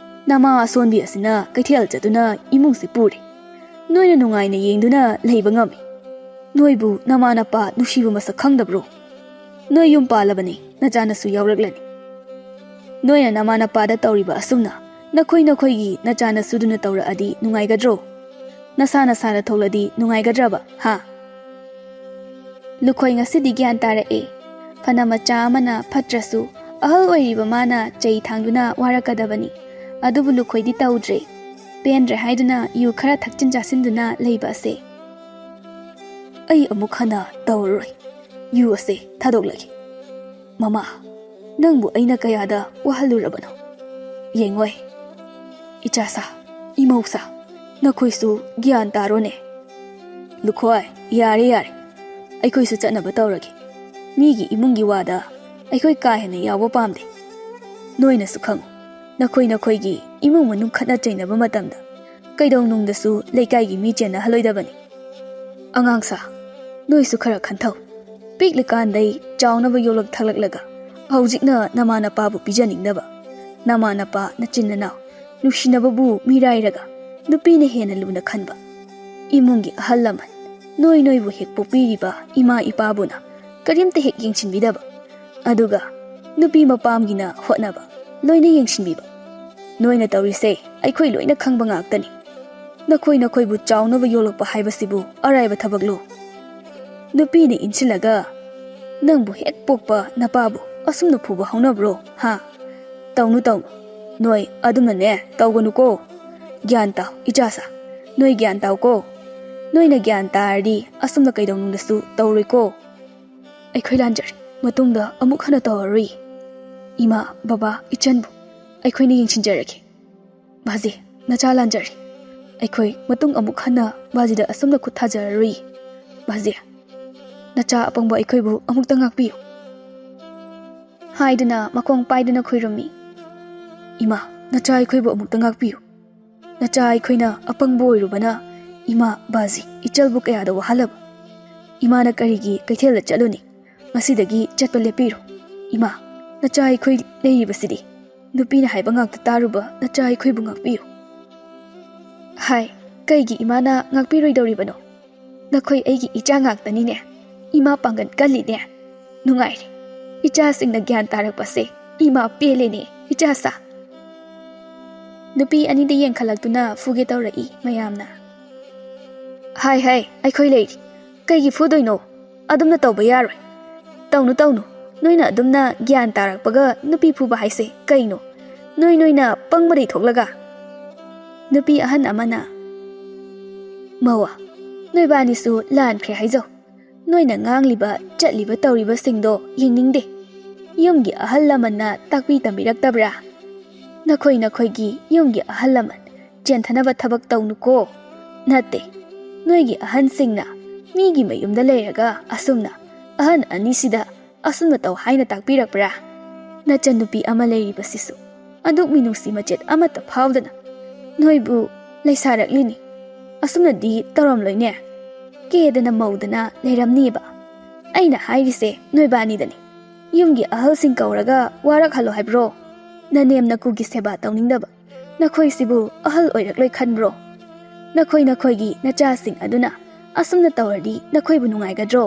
ꯅꯃꯥ ꯑꯁꯣꯟꯕꯤ ꯑꯁꯤꯅ ꯀꯩꯊꯦꯜ ꯆꯠꯇꯨꯅ ꯏꯃꯨꯡꯁꯤ ꯄꯨꯔꯤ꯫ ꯅꯣꯏꯅ ꯅꯨꯡꯉꯥꯏꯅ ꯌꯦꯡꯗꯨꯅ ꯂꯩꯕ ꯉꯝꯃꯤ꯫ ꯅꯣꯏꯕꯨ ꯅꯃꯥ ꯅꯄꯥ ꯅꯨꯡꯁꯤꯕ ꯃꯁꯛ ꯈꯪꯗꯕ꯭ꯔꯣ? ꯅꯣꯏ ꯌꯨꯝ ꯄꯥꯜꯂꯕꯅꯤ, ꯅꯆꯥꯅꯁꯨ ꯌꯥꯎꯔꯛꯂꯅꯤ꯫ ꯅꯣꯏꯅ ꯅꯃꯥ ꯅꯄꯥꯗ ꯇꯧꯔꯤꯕ ꯑꯁꯨꯝꯅ ꯅꯈꯣꯏꯒꯤ ꯅꯆꯥꯅꯁꯨꯗꯨꯅ ꯇꯧꯔꯛꯑꯗꯤ ꯅꯨꯡꯉꯥꯏꯒꯗ꯭ꯔꯣ? ꯅꯁꯥꯅ ꯊꯣꯛꯂꯗꯤ ꯅꯨꯡꯉꯥꯏꯒꯗ꯭ꯔꯕ ꯍꯥ? ꯂꯨꯈꯣꯏ ꯉꯁꯤꯗꯤ ꯒ꯭ꯌꯥꯟ ꯇꯥꯔꯛꯑꯦ꯫ ꯐꯅ ꯃꯆꯥ ꯑꯃꯅ ꯐꯠꯇ꯭ꯔꯁꯨ ꯑꯍꯜ ꯑꯣꯏꯔꯤꯕ ꯃꯥꯅ ꯆꯩ ꯊꯥꯡꯗꯨꯅ ꯋꯥꯔꯛꯀꯗꯕꯅꯤ꯫ ꯑꯗꯨꯕꯨ ꯂꯨꯈꯣꯏꯗꯤ ꯇꯧꯗ꯭ꯔꯦ꯫ ꯄꯦꯟꯗ꯭ꯔꯦ ꯍꯥꯏꯗꯨꯅ ꯌꯨ ꯈꯔ ꯊꯛꯆꯤꯟ ꯆꯥꯁꯤꯟꯗꯨꯅ ꯂꯩꯕ ꯑꯁꯦ꯫ ꯑꯩ ꯑꯃꯨꯛ ꯍꯟꯅ ꯇꯧꯔꯔꯣꯏ꯫ ꯌꯨ ꯑꯁꯦ ꯊꯥꯗꯣꯛꯂꯒꯦ꯫ ꯃꯃꯥ, ꯅꯪꯕꯨ ꯑꯩꯅ ꯀꯌꯥꯗ ꯋꯥꯍꯜꯂꯨꯔꯕꯅꯣ? ꯌꯦꯡꯉꯣꯏ ꯏꯆꯥꯁꯥ, ꯏꯃꯧꯁꯥ, ꯅꯈꯣꯏꯁꯨ ꯒ꯭ꯌꯥꯟ ꯇꯥꯔꯣꯅꯦ꯫ ꯂꯨꯈꯣꯏ, ꯌꯥꯔꯦ꯫ ꯑꯩꯈꯣꯏꯁꯨ ꯆꯠꯅꯕ ꯇꯧꯔꯒꯦ꯫ ꯃꯤꯒꯤ ꯏꯃꯨꯡꯒꯤ ꯋꯥꯗ ꯑꯩꯈꯣꯏ ꯀꯥ ꯍꯦꯟꯅ ꯌꯥꯎꯕ ꯄꯥꯝꯗꯦ꯫ ꯅꯣꯏꯅꯁꯨ ꯈꯪꯉꯨ, ꯅꯈꯣꯏꯒꯤ ꯏꯃꯨꯡ ꯃꯅꯨꯡ ꯈꯠꯅ ꯆꯩꯅꯕ ꯃꯇꯝꯗ ꯀꯩꯗꯧꯅꯨꯡꯗꯁꯨ ꯂꯩꯀꯥꯏꯒꯤ ꯃꯤ ꯆꯦꯟꯅꯍꯜꯂꯣꯏꯗꯕꯅꯤ꯫ ꯑꯉꯥꯡꯁꯥ, ꯅꯣꯏꯁꯨ ꯈꯔ ꯈꯟꯊꯧ꯫ ꯄꯤꯛꯂꯤꯀꯥꯟꯗꯩ ꯆꯥꯎꯅꯕ ꯌꯣꯛꯂꯛ ꯊꯥꯛꯂꯛꯂꯒ ꯍꯧꯖꯤꯛꯅ ꯅꯃꯥ ꯅꯄꯥꯕꯨ ꯄꯤꯖꯅꯤꯡꯗꯕ, ꯅꯃꯥ ꯅꯄꯥ ꯅꯆꯤꯟ ꯅꯅꯥꯎ ꯅꯨꯡꯁꯤꯅꯕꯕꯨ ꯃꯤꯔꯥꯏꯔꯒ ꯅꯨꯄꯤꯅ ꯍꯦꯟꯅ ꯂꯨꯅ ꯈꯟꯕ, ꯏꯃꯨꯡꯒꯤ ꯑꯍꯜ ꯂꯃꯟ ꯅꯣꯏꯕꯨ ꯍꯦꯛ ꯄꯣꯛꯄꯤꯔꯤꯕ ꯏꯃꯥ ꯏꯄꯥꯕꯨꯅ ꯀꯔꯤꯝꯇ ꯍꯦꯛ ꯌꯦꯡꯁꯤꯟꯕꯤꯗꯕ, ꯑꯗꯨꯒ ꯅꯨꯄꯤ ꯃꯄꯥꯝꯒꯤꯅ ꯍꯣꯠꯅꯕ ꯂꯣꯏꯅ ꯌꯦꯡꯁꯤꯟꯕꯤꯕ꯫ ꯅꯣꯏꯅ ꯇꯧꯔꯤꯁꯦ ꯑꯩꯈꯣꯏ ꯂꯣꯏꯅ ꯈꯪꯕ ꯉꯥꯛꯇꯅꯤ꯫ ꯅꯈꯣꯏꯕꯨ ꯆꯥꯎꯅꯕ ꯌꯣꯛꯂꯛꯄ ꯍꯥꯏꯕꯁꯤꯕꯨ ꯑꯔꯥꯏꯕ ꯊꯕꯛꯂꯣ? ꯅꯨꯄꯤꯅ ꯏꯟꯁꯤꯜꯂꯒ ꯅꯪꯕꯨ ꯍꯦꯛ ꯄꯣꯛꯄ ꯅꯄꯥꯕꯨ ꯑꯁꯨꯝꯅ ꯐꯨꯕ ꯍꯧꯅꯕ꯭ꯔꯣ ꯍꯥ? ꯇꯧꯅꯨ꯫ ꯅꯣꯏ ꯑꯗꯨꯝꯅꯅꯦ ꯇꯧꯒꯅꯨꯀꯣ꯫ ꯒ꯭ꯌꯥꯟ ꯇꯥꯎ ꯏꯆꯥꯁꯥ, ꯅꯣꯏ ꯒ꯭ꯌꯥꯟ ꯇꯥꯎꯀꯣ꯫ ꯅꯣꯏꯅ ꯒ꯭ꯌꯥꯟ ꯇꯥꯔꯗꯤ ꯑꯁꯨꯝꯅ ꯀꯩꯗꯧꯅꯨꯡꯗꯁꯨ ꯇꯧꯔꯣꯏꯀꯣ꯫ ꯑꯩꯈꯣꯏ ꯂꯥꯟꯖꯔꯦ, ꯃꯇꯨꯡꯗ ꯑꯃꯨꯛ ꯍꯟꯅ ꯇꯧꯔꯔꯣꯏ꯫ ꯏꯃꯥ, ꯕꯕꯥ, ꯏꯆꯟꯕꯨ ꯑꯩꯈꯣꯏꯅ ꯌꯦꯡꯁꯤꯟꯖꯔꯒꯦ꯫ ꯕꯥꯖꯤ, ꯅꯆꯥ ꯂꯥꯟꯖꯔꯦ꯫ ꯑꯩꯈꯣꯏ ꯃꯇꯨꯡ ꯑꯃꯨꯛ ꯍꯟꯅ ꯕꯥꯖꯤꯗ ꯑꯁꯨꯝꯅ ꯈꯨꯠ ꯊꯥꯖꯔꯔꯣꯏ꯫ ꯕꯥꯖꯤ, ꯅꯆꯥ ꯑꯄꯪꯕ ꯑꯩꯈꯣꯏꯕꯨ ꯑꯃꯨꯛꯇ ꯉꯥꯛꯄꯤꯌꯨ ꯍꯥꯏꯗꯨꯅ ꯃꯈꯣꯡ ꯄꯥꯏꯗꯨꯅ ꯈꯨꯔꯨꯝꯃꯤ꯫ ꯏꯃꯥ, ꯅꯆꯥ ꯑꯩꯈꯣꯏꯕꯨ ꯑꯃꯨꯛꯇ ꯉꯥꯛꯄꯤꯌꯨ꯫ ꯅꯆꯥ ꯑꯩꯈꯣꯏꯅ ꯑꯄꯪꯕ ꯑꯣꯏꯔꯨꯕꯅ ꯏꯃꯥ, ꯕꯥꯖꯤ, ꯏꯆꯜꯕꯨ ꯀꯌꯥꯗ ꯋꯥꯍꯜꯂꯕ? ꯏꯃꯥꯅ ꯀꯔꯤꯒꯤ ꯀꯩꯊꯦꯜꯗ ꯆꯠꯂꯨꯅꯤ? ꯉꯁꯤꯗꯒꯤ ꯆꯠꯄ ꯂꯦꯞꯄꯤꯔꯣ ꯏꯃꯥ ꯅꯆꯥ ꯑꯩꯈꯣꯏ ꯂꯩꯔꯤꯕꯁꯤꯗꯤ ꯅꯨꯄꯤꯅ ꯍꯥꯏꯕ ꯉꯥꯛꯇ ꯇꯥꯔꯨꯕ ꯅꯆꯥ ꯑꯩꯈꯣꯏꯕꯨ ꯉꯥꯛꯄꯤꯌꯨ ꯍꯥꯏ ꯀꯩꯒꯤ ꯏꯃꯥꯅ ꯉꯥꯛꯄꯤꯔꯣꯏꯗꯧꯔꯤꯕꯅꯣ ꯅꯈꯣꯏ ꯑꯩꯒꯤ ꯏꯆꯥ ꯉꯥꯛꯇꯅꯤꯅꯦ ꯏꯃꯥ ꯄꯥꯡꯒꯟ ꯀꯜꯂꯤꯅꯦ ꯅꯨꯡꯉꯥꯏꯔꯦ ꯏꯆꯥꯁꯤꯡꯅ ꯒ꯭ꯌꯥꯟ ꯇꯥꯔꯛꯄꯁꯦ ꯏꯃꯥ ꯄꯦꯜꯂꯦꯅꯦ ꯏꯆꯥꯁꯥ ꯅꯨꯄꯤ ꯑꯅꯤꯗ ꯌꯦꯡꯈꯠꯂꯛꯇꯨꯅ ꯐꯨꯒꯦ ꯇꯧꯔꯛꯏ ꯃꯌꯥꯝꯅ ꯍꯥꯏ ꯍꯥꯏ ꯑꯩꯈꯣꯏ ꯂꯩꯔꯤ ꯀꯩꯒꯤ ꯐꯨꯗꯣꯏꯅꯣ ꯑꯗꯨꯝꯅ ꯇꯧꯕ ꯌꯥꯔꯣꯏ ꯇꯧꯅꯨ ꯅꯣꯏꯅ ꯑꯗꯨꯝꯅ ꯒ꯭ꯌꯥꯟ ꯇꯥꯔꯛꯄꯒ ꯅꯨꯄꯤ ꯐꯨꯕ ꯍꯥꯏꯁꯦ ꯀꯩꯅꯣ ꯅꯣꯏꯅ ꯄꯪꯕꯗꯩ ꯊꯣꯛꯂꯒ ꯅꯨꯄꯤ ꯑꯍꯟ ꯑꯃꯅ ꯃꯧꯋꯥ ꯅꯣꯏꯕꯥꯅꯤꯁꯨ ꯂꯥꯟꯈ꯭ꯔꯦ ꯍꯥꯏꯖꯧ ꯅꯣꯏꯅ ꯉꯥꯡꯂꯤꯕ ꯆꯠꯂꯤꯕ ꯇꯧꯔꯤꯕꯁꯤꯡꯗꯣ ꯌꯦꯡꯅꯤꯡꯗꯦ ꯌꯨꯝꯒꯤ ꯑꯍꯜ ꯂꯃꯟꯅ ꯇꯥꯛꯄꯤ ꯇꯝꯕꯤꯔꯛꯇꯕ꯭ꯔꯥ ꯅꯈꯣꯏꯒꯤ ꯌꯨꯝꯒꯤ ꯑꯍꯜ ꯂꯃꯟ ꯆꯦꯟꯊꯅꯕ ꯊꯕꯛ ꯇꯧꯅꯨꯀꯣ ꯅꯠꯇꯦ ꯅꯣꯏꯒꯤ ꯑꯍꯟꯁꯤꯡꯅ ꯃꯤꯒꯤ ꯃꯌꯨꯝꯗ ꯂꯩꯔꯒ ꯑꯁꯨꯝꯅ ꯑꯍꯟ ꯑꯅꯤꯁꯤꯗ ꯑꯁꯨꯝꯅ ꯇꯧ ꯍꯥꯏꯅ ꯇꯥꯛꯄꯤꯔꯛꯄ꯭ꯔꯥ ꯅꯆꯟꯅꯨꯄꯤ ꯑꯃ ꯂꯩꯔꯤꯕꯁꯤꯁꯨ ꯑꯗꯨꯛ ꯃꯤꯅꯨꯡꯁꯤ ꯃꯆꯦꯠ ꯑꯃꯠꯇ ꯐꯥꯎꯗꯅ ꯅꯣꯏꯕꯨ ꯂꯩꯁꯥꯔꯛꯂꯤꯅꯤ ꯑꯁꯨꯝꯅꯗꯤ ꯇꯧꯔꯝꯂꯣꯏꯅꯦ ꯀꯦꯗꯅ ꯃꯧꯗꯅ ꯂꯩꯔꯝꯅꯤꯕ ꯑꯩꯅ ꯍꯥꯏꯔꯤꯁꯦ ꯅꯣꯏꯕꯥꯅꯤꯗꯅꯤ ꯌꯨꯝꯒꯤ ꯑꯍꯜꯁꯤꯡ ꯀꯧꯔꯒ ꯋꯥꯔꯛꯍꯜꯂꯣ ꯍꯥꯏꯕ꯭ꯔꯣ ꯅꯅꯦꯝ ꯅꯀꯨꯒꯤ ꯁꯦꯕꯥ ꯇꯧꯅꯤꯡꯗꯕ ꯅꯈꯣꯏꯁꯤꯕꯨ ꯑꯍꯜ ꯑꯣꯏꯔꯛꯂꯣꯏ ꯈꯟꯕ꯭ꯔꯣ ꯅꯈꯣꯏꯒꯤ ꯅꯆꯥꯁꯤꯡ ꯑꯗꯨꯅ ꯑꯁꯨꯝꯅ ꯇꯧꯔꯗꯤ ꯅꯈꯣꯏꯕꯨ ꯅꯨꯡꯉꯥꯏꯒꯗ꯭ꯔꯣ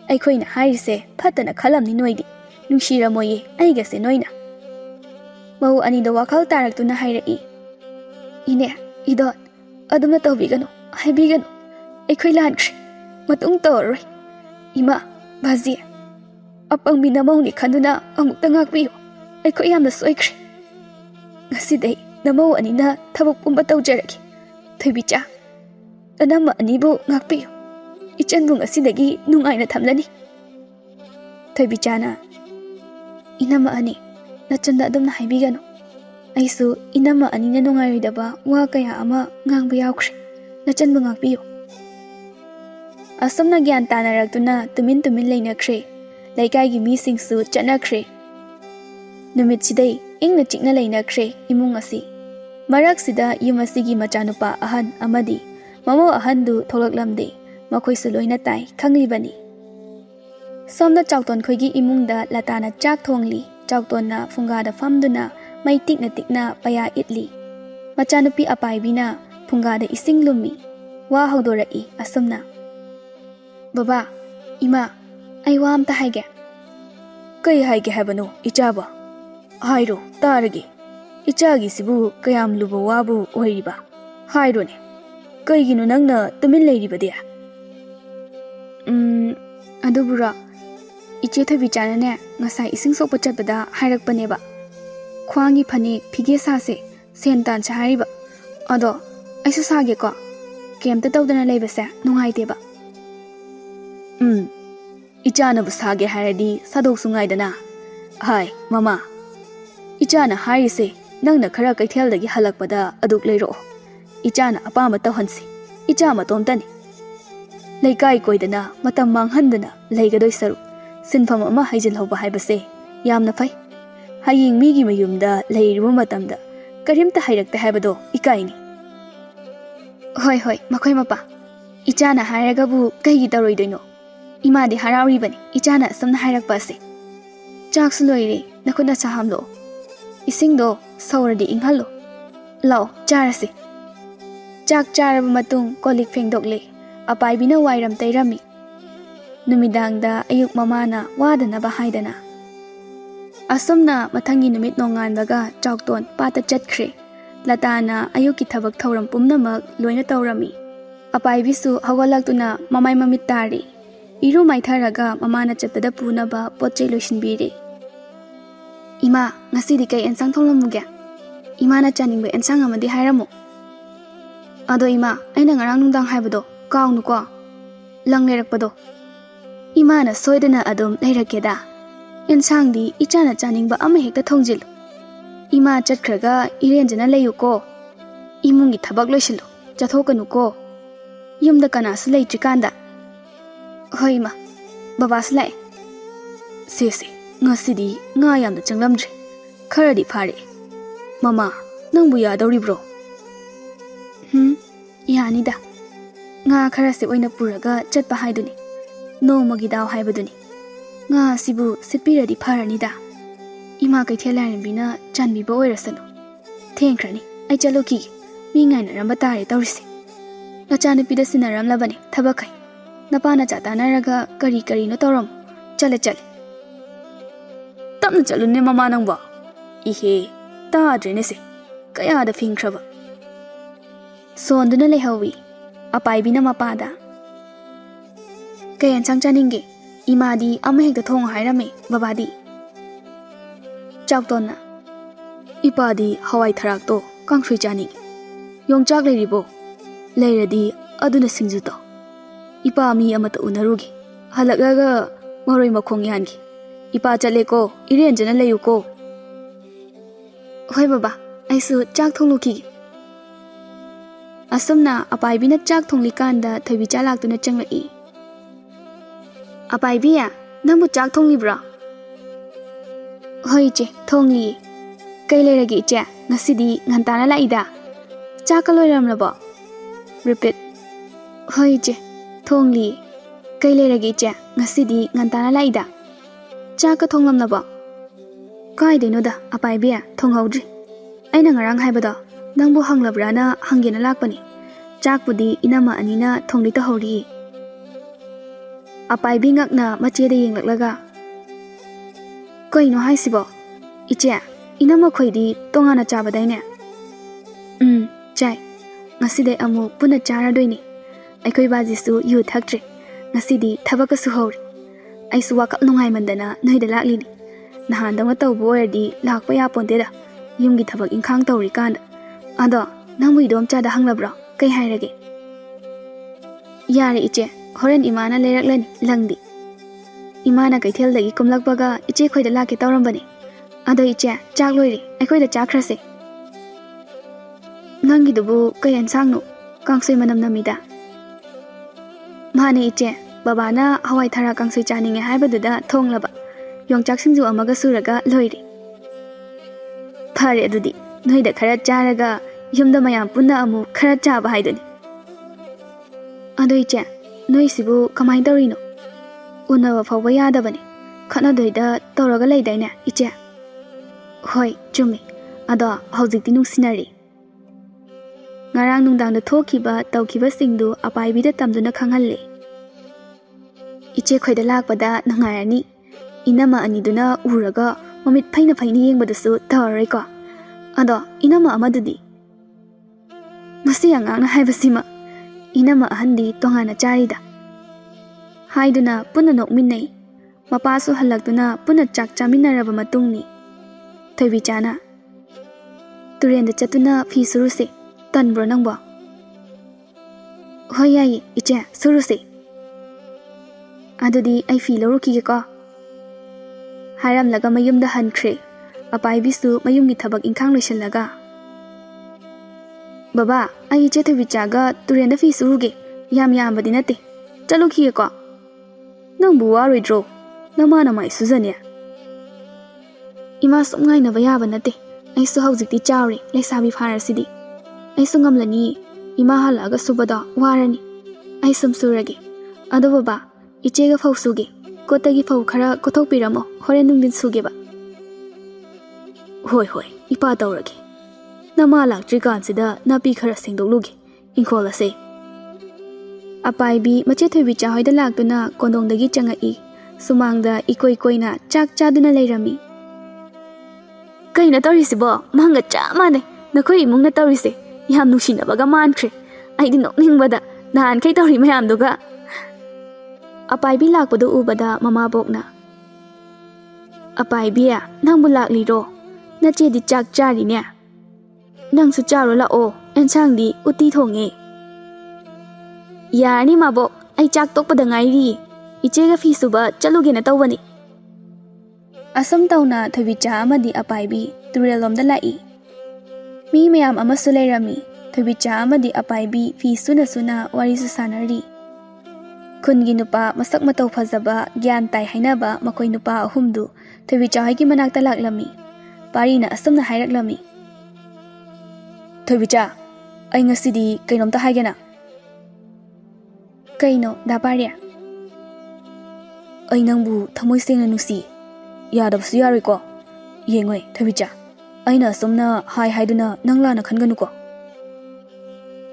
ꯑꯩꯈꯣꯏꯅ ꯍꯥꯏꯔꯤꯁꯦ ꯐꯠꯇꯅ ꯈꯜꯂꯝꯅꯤ ꯅꯣꯏꯗꯤ ꯅꯨꯡꯁꯤꯔꯝꯃꯣꯏꯌꯦ ꯑꯩꯒꯁꯦ ꯅꯣꯏꯅ ꯃꯧ ꯑꯅꯤꯗ ꯋꯥꯈꯜ ꯇꯥꯔꯛꯇꯨꯅ ꯍꯥꯏꯔꯛꯏ ꯏꯅꯦ ꯏꯗꯣꯟ ꯑꯗꯨꯝꯅ ꯇꯧꯕꯤꯒꯅꯨ ꯍꯥꯏꯕꯤꯒꯅꯨ ꯑꯩꯈꯣꯏ ꯂꯥꯟꯈ꯭ꯔꯦ ꯃꯇꯨꯡ ꯇꯧꯔꯔꯣꯏ ꯏꯃꯥ ꯕꯥꯖꯤ ꯑꯄꯪꯕꯤ ꯅꯃꯧꯅꯤ ꯈꯟꯗꯨꯅ ꯑꯃꯨꯛꯇ ꯉꯥꯛꯄꯤꯌꯨ ꯑꯩꯈꯣꯏ ꯌꯥꯝꯅ ꯁꯣꯏꯈ꯭ꯔꯦ ꯉꯁꯤꯗꯩ ꯅꯃꯧ ꯑꯅꯤꯅ ꯊꯕꯛ ꯄꯨꯝꯕ ꯇꯧꯖꯔꯒꯦ ꯊꯣꯏꯕꯤꯆꯥ ꯅꯅꯝꯃ ꯑꯅꯤꯕꯨ ꯉꯥꯛꯄꯤꯌꯨ ꯏꯆꯟꯕꯨ ꯉꯁꯤꯗꯒꯤ ꯅꯨꯡꯉꯥꯏꯅ ꯊꯝꯂꯅꯤ ꯊꯣꯏꯕꯤꯆꯥꯅ ꯏꯅꯝꯃ ꯑꯅꯤ ꯅꯆꯟꯗ ꯑꯗꯨꯝꯅ ꯍꯥꯏꯕꯤꯒꯅꯨ ꯑꯩꯁꯨ ꯏꯅꯝꯃ ꯑꯅꯤꯅ ꯅꯨꯡꯉꯥꯏꯔꯣꯏꯗꯕ ꯋꯥ ꯀꯌా ꯑꯃ ꯉꯥꯡꯕ ꯌꯥꯎꯈ꯭ꯔꯦ ꯅꯆꯟꯕꯨ ꯉꯥꯛꯄꯤꯌꯨ ꯑꯁꯨꯝꯅ ꯒ꯭ꯌꯥꯟ ꯇꯥꯅꯔꯛꯇꯨꯅ ꯇꯨꯃꯤꯟ ꯂꯩꯅꯈ꯭ꯔꯦ ꯂꯩꯀꯥꯏꯒꯤ ꯃꯤꯁꯤꯡꯁꯨ ꯆꯠꯅꯈ꯭ꯔꯦ ꯅꯨꯃꯤꯠꯁꯤꯗꯩ ꯏꯪꯅ ꯆꯤꯛꯅ ꯂꯩꯅꯈ꯭ꯔꯦ ꯏꯃꯨꯡ ꯑꯁꯤ ꯃꯔꯛꯁꯤꯗ ꯌꯨꯝ ꯑꯁꯤꯒꯤ ꯃꯆꯥꯅꯨꯄꯥ ꯑꯍꯟ ꯑꯃꯗꯤ ꯃꯃꯧ ꯑꯍꯟꯗꯨ ꯊꯣꯛꯂꯛꯂꯝꯗꯦ ꯃꯈꯣꯏꯁꯨ ꯂꯣꯏꯅ ꯇꯥꯏ ꯈꯪꯂꯤꯕꯅꯤ ꯁꯣꯝꯗ ꯆꯥꯎꯇꯣꯟ ꯈꯣꯏꯒꯤ ꯏꯃꯨꯡꯗ ꯂꯇꯥꯅ ꯆꯥꯛ ꯊꯣꯡꯂꯤ ꯆꯥꯎꯇꯣꯟꯅ ꯐꯨꯡꯒꯥꯗ ꯐꯝꯗꯨꯅ ꯃꯩ ꯇꯤꯛꯅ ꯄaya ꯏꯠꯂꯤ ꯃꯆꯥꯅꯨꯄꯤ ꯑꯄꯥꯏꯕꯤꯅ ꯐꯨꯡꯒꯥꯗ ꯏꯁꯤꯡ ꯂꯨꯝꯃꯤ ꯋꯥ ꯍꯧꯗꯣꯔꯛꯏ ꯑꯁꯨꯝꯅ ꯕꯕꯥ ꯏꯃꯥ ꯑꯩ ꯋꯥ ꯑꯝꯇ ꯍꯥꯏꯒꯦ ꯀꯩ ꯍꯥꯏꯒꯦ ꯍꯥꯏꯕꯅꯣ ꯏꯆꯥꯕ ꯍꯥꯏꯔꯣ ꯇꯥꯔꯒꯦ ꯏꯆꯥꯒꯤꯁꯤꯕꯨ ꯀꯌꯥꯝ ꯂꯨꯕ ꯋꯥꯕꯨ ꯑꯣꯏꯔꯤꯕ ꯍꯥꯏꯔꯣꯅꯦ ꯀꯩꯒꯤꯅꯣ ꯅꯪꯅ ꯇꯨꯃꯤꯟ ꯂꯩꯔꯤꯕꯗꯤ ꯑꯗꯨꯕꯨꯔꯣ ꯏꯆꯦ ꯊꯣꯏꯕꯤꯆꯥꯅꯅꯦ ꯉꯁꯥꯏ ꯏꯁꯤꯡ ꯁꯣꯛꯄ ꯆꯠꯄꯗ ꯍꯥꯏꯔꯛꯄꯅꯦꯕ ꯈ꯭ꯋꯥꯡꯒꯤ ꯐꯅꯦꯛ ꯐꯤꯒꯦ ꯁꯥꯁꯦ ꯁꯦꯟ ꯇꯥꯟꯁꯦ ꯍꯥꯏꯔꯤꯕ ꯑꯗꯣ ꯑꯩꯁꯨ ꯁꯥꯒꯦꯀꯣ ꯀꯩꯝꯇ ꯇꯧꯗꯅ ꯂꯩꯕꯁꯦ ꯅꯨꯡꯉꯥꯏꯇꯦꯕ ꯏꯆꯥꯅꯕꯨ ꯁꯥꯒꯦ ꯍꯥꯏꯔꯗꯤ ꯁꯥꯗꯣꯛꯁꯨ ꯉꯥꯏꯗꯅ ꯍꯥꯏ ꯃꯃꯥ ꯏꯆꯥꯅ ꯍꯥꯏꯔꯤꯁꯦ ꯅꯪꯅ ꯈꯔ ꯀꯩꯊꯦꯜꯗꯒꯤ ꯍꯜꯂꯛꯄꯗ ꯑꯗꯨꯛ ꯂꯩꯔꯛꯑꯣ ꯏꯆꯥꯅ ꯑꯄꯥꯝꯕ ꯇꯧꯍꯟꯁꯤ ꯏꯆꯥ ꯃꯇꯣꯝꯇꯅꯤ ꯂꯩꯀꯥꯏ ꯀꯣꯏꯗꯅ ꯃꯇꯝ ꯃꯥꯡꯍꯟꯗꯅ ꯂꯩꯒꯗꯣꯏ ꯁꯔꯨꯛ ꯁꯤꯟꯐꯝ ꯑꯃ ꯍꯩꯖꯤꯜꯍꯧꯕ ꯍꯥꯏꯕꯁꯦ ꯌꯥꯝꯅ ꯐꯩ ꯍꯌꯦꯡ ꯃꯤꯒꯤ ꯃꯌꯨꯝꯗ ꯂꯩꯔꯤꯕ ꯃꯇꯝꯗ ꯀꯔꯤꯝꯇ ꯍꯩꯔꯛꯇꯦ ꯍꯥꯏꯕꯗꯣ ꯏꯀꯥꯏꯅꯤ ꯍꯣꯏ ꯃꯈꯣꯏ ꯃꯄꯥ ꯏꯆꯥꯅ ꯍꯥꯏꯔꯒꯕꯨ ꯀꯩꯒꯤ ꯇꯧꯔꯣꯏꯗꯣꯏꯅꯣ ꯏꯃꯥꯗꯤ ꯍꯔꯥꯎꯔꯤꯕꯅꯤ ꯏꯆꯥꯅ ꯑꯁꯨꯝꯅ ꯍꯥꯏꯔꯛꯄ ꯑꯁꯤ ꯆꯥꯛꯁꯨ ꯂꯣꯏꯔꯦ ꯅꯈꯨꯠꯅ ꯆꯥꯍꯝꯂꯛꯑꯣ ꯏꯁꯤꯡꯗꯣ ꯁꯧꯔꯗꯤ ꯏꯪꯍꯜꯂꯣ ꯂꯥꯛꯑꯣ ꯆꯥꯔꯁꯤ ꯆꯥꯛ ꯆꯥꯔꯕ ꯃꯇꯨꯡ ꯀꯣꯜꯂꯤꯛ ꯐꯦꯡꯗꯣꯛꯂꯦ ꯑꯄꯥꯏꯕꯤꯅ ꯋꯥꯏꯔꯝ ꯇꯩꯔꯝꯃꯤ ꯅꯨꯃꯤꯗꯥꯡꯗ ꯑꯌꯨꯛ ꯃꯃꯥꯅ ꯋꯥꯗꯅꯕ ꯍꯥꯏꯗꯅ ꯑꯁꯨꯝꯅ ꯃꯊꯪꯒꯤ ꯅꯨꯃꯤꯠ ꯅꯣꯡꯉꯥꯟꯕꯒ ꯆꯥꯎꯇꯣꯟ ꯄꯥꯠꯇ ꯆꯠꯈ꯭ꯔꯦ ꯂꯇꯥꯅ ꯑꯌꯨꯛꯀꯤ ꯊꯕꯛ ꯊꯧꯔꯝ ꯄꯨꯝꯅꯃꯛ ꯂꯣꯏꯅ ꯇꯧꯔꯝꯃꯤ ꯑꯄꯥꯏꯕꯤꯁꯨ ꯍꯧꯒꯠꯂꯛꯇꯨꯅ ꯃꯃꯥꯏ ꯃꯃꯤꯠ ꯇꯥꯔꯤ ꯏꯔꯨ ꯃꯥꯏꯊꯔꯒ ꯃꯃꯥꯅ ꯆꯠꯄꯗ ꯄꯨꯅꯕ ꯄꯣꯠꯆꯩ ꯂꯣꯏꯁꯤꯟꯕꯤꯔꯤ ꯏꯃꯥ ꯉꯁꯤꯗꯤ ꯀꯩ ꯑꯦꯟꯁꯥꯡ ꯊꯣꯡꯂꯝꯃꯨꯒꯦ ꯏꯃꯥꯅ ꯆꯥꯅꯤꯡꯕ ꯑꯦꯟꯁꯥꯡ ꯑꯃꯗꯤ ꯍꯥꯏꯔꯝꯃꯨ ꯑꯗꯣ ꯏꯃꯥ ꯑꯩꯅ ꯉꯔꯥꯡ ꯅꯨꯡꯗꯥꯡ ꯍꯥꯏꯕꯗꯣ ꯀꯥꯎꯅꯨꯀꯣ ꯂꯪ ꯂꯩꯔꯛꯄꯗꯣ ꯏꯃꯥꯅ ꯁꯣꯏꯗꯅ ꯑꯗꯨꯝ ꯂꯩꯔꯛꯀꯦꯗ ꯑꯦꯟꯁꯥꯡꯗꯤ ꯏꯆꯥꯅ ꯆꯥꯅꯤꯡꯕ ꯑꯃ ꯍꯦꯛꯇ ꯊꯣꯡꯖꯤꯜꯂꯨ ꯏꯃꯥ ꯆꯠꯈ꯭ꯔꯒ ꯏꯔꯦꯟꯖꯅ ꯂꯩꯌꯨꯀꯣ ꯏꯃꯨꯡꯒꯤ ꯊꯕꯛ ꯂꯣꯏꯁꯤꯜꯂꯨ ꯆꯠꯊꯣꯛꯀꯅꯨꯀꯣ ꯌꯨꯝꯗ ꯀꯅꯥꯁꯨ ꯂꯩꯇ꯭ꯔꯤꯀꯥꯟꯗ ꯍꯣꯏ ꯏꯃꯥ ꯕꯕꯥꯁꯨ ꯂꯥꯛꯑꯦ ꯁꯦ ꯉꯁꯤꯗꯤ ꯉꯥ ꯌꯥꯝꯅ ꯆꯪꯂꯝꯗ꯭ꯔꯦ ꯈꯔꯗꯤ ꯐꯥꯔꯛꯑꯦ ꯃꯃꯥ ꯅꯪꯕꯨ ꯌꯥꯗꯧꯔꯤꯕ꯭ꯔꯣ ꯌꯥꯅꯤꯗ ꯉꯥ ꯈꯔꯁꯦ ꯑꯣꯏꯅ ꯄꯨꯔꯒ ꯆꯠꯄ ꯍꯥꯏꯗꯨꯅꯤ ꯅꯣꯡꯃꯒꯤ ꯗꯥꯎ ꯍꯥꯏꯕꯗꯨꯅꯤ Nga sibu sitpiradi pharanida. Ima kaithel lairambina chanbiba oirasanu. Thengkrani ai chaloki mi ngainaramba tare tawrisi. Nachanupida sinaramlabani thabakai. Napana chatanaraga kari no tawram. Chale. Tamna chalunne mama nangba. Ihe taadrene se. Kayada fingkraba. Sonduna lehawi. Apaibina mapada. Kayan sang chaninge. Imadi amahekta thong hairame babadi. Chawtonna. Ipadi hawai tharak to kangsui chani. Yongchak leiribo. Leiradi aduna singju to. Ipa mi amata unarugi. Halagaga maroi makhong yangi. Ipa chale ko iren jana leyu ko. Hoi baba, aisu chak thong luki. Asumna apaibina chak thong likanda thabi chalak tuna changlai. Apaibiya, nangbu chak thong libra? Hoi che, thong li. Kay leiragi che, ngasidi ngantana laida. Chak kaloiram labo. Repeat. Hoi che, thong li. Kay leiragi che, ngasidi ngantana laida. Chak ka thong lam labo. Kai de no da, apaibiya, thong haudri. Aina ngarang haibada, nangbu hang labrana hangena lakpani. Chak pudi inama anina thong lita hauri. Apaibi ngakna macheda yenglaklaga. Kaino haisibo? Iche, inama khoidi tongana chabadaine. Chai. Ngaside amu puna charadoini. Aikoi bajisu yu thaktre. Ngasidi thabakasu hauri. Aisu wakap nungai mandana noida laklini. Nahandama tawbo oirdi lakpa yaponteda. Yumgi thabak inkhang tawri kanda. Ado, nangbu idom chada hanglabra. Kay hairage. Yare iche. Horen imana leiraklani langdi. Imana kaitheldagi kumlakbaga iche khoida lake tawrambani. Ado iche chak loiri aikhoida chakrase. Nangi dubu kayan sangno kangsoi manam namida. Mane iche babana hawai thara kangsoi chaninge haibaduda thonglaba. Yongchak singju amaga suraga loiri. Phare adudi noida khara charaga yumda mayam punna amu khara chaba haiduni. Ado iche Noi sibu kamai dorino. Unawa fawba yadabani. Khana doida tawraga leidaine iche. Hoi, chumi. Ado haujikti nungsinari. Ngarang nungdangda thokiba tawkiba singdu apaibida tamduna khanghalle. Iche khoida lakpada nungayani. Inama aniduna uraga mamit phaina yengbadasu tawarai ko. Ado inama amadudi. Masi angangna haibasima. Inama ahandi tongana charida. Haiduna puna nokminai. Mapasu halaktuna puna chak chaminaraba matungni. Thoibi chana. Turenda chatuna fi suruse. Tanbro nangbo. Hoi yai iche suruse. Adudi ai fi loruki ko. Haram laga mayumda hankre. Apaibisu mayumgi thabak inkhang loishallaga. Baba, ai iche thoibi chaga turenda fi suruge. Yam badinate. Chaluki ko. Nangbu waridro. Namana mai suzanya. Ima sungai na bayaba nate. Ai su haujikti chawri leisabi pharasidi. Ai su ngamlani. Ima halaga subada warani. Ai sumsurage. Ado baba, ichega fau suge. Kotagi fau khara kothok piramo. Horen nungdin suge ba. Hoi, ipa tawrage. Nama laktri kansida napi khara sengdokluge. Inkhola se. Apaibi mache thoibi chahoida laktuna kondongdagi changai. Sumangda ikoi-koina chak chaduna leirami. Kaina tawrisibo manga chamane. Nakoi imungna tawrise. Yam nushinabaga mankre. Aidi nokningbada nahan kai tawri mayamduga. Apaibi lakpadu ubada mama bokna. Apaibiya nangbu lakliro. Nachedi chak charine. Nangsu charo lao ensangdi uti thonge. Yani mabok ai chak tokpada ngairi. Ichega fi suba chaluge na tawani. Asam tawna thoibicha amadi apaibi turelomda lai. Mi mayam amasu leirami. Thoibicha amadi apaibi fi suna warisu sanari. Kungi nupa masak mataw fazaba gyan tay hainaba makoy nupa ahumdu. Thoibicha haigi manakta laklami. Pari na asam na hayraklami. Thoibicha, ay ngasidi kainomta haigana. Kaino, daparya. ꯑꯩ ꯅꯪꯕꯨ ꯊꯃꯣꯏ ꯁꯦꯡꯅ ꯅꯨꯡꯁꯤ ꯌꯥꯗꯕꯁꯨ ꯌꯥꯔꯣꯏꯀꯣ ꯌꯦꯡꯉꯣꯏ ꯊꯣꯏꯕꯤꯆꯥ ꯑꯩꯅ ꯑꯁꯨꯝꯅ ꯍꯥꯏꯗꯨꯅ ꯅꯪ ꯂꯥꯟꯅ ꯈꯟꯒꯅꯨꯀꯣ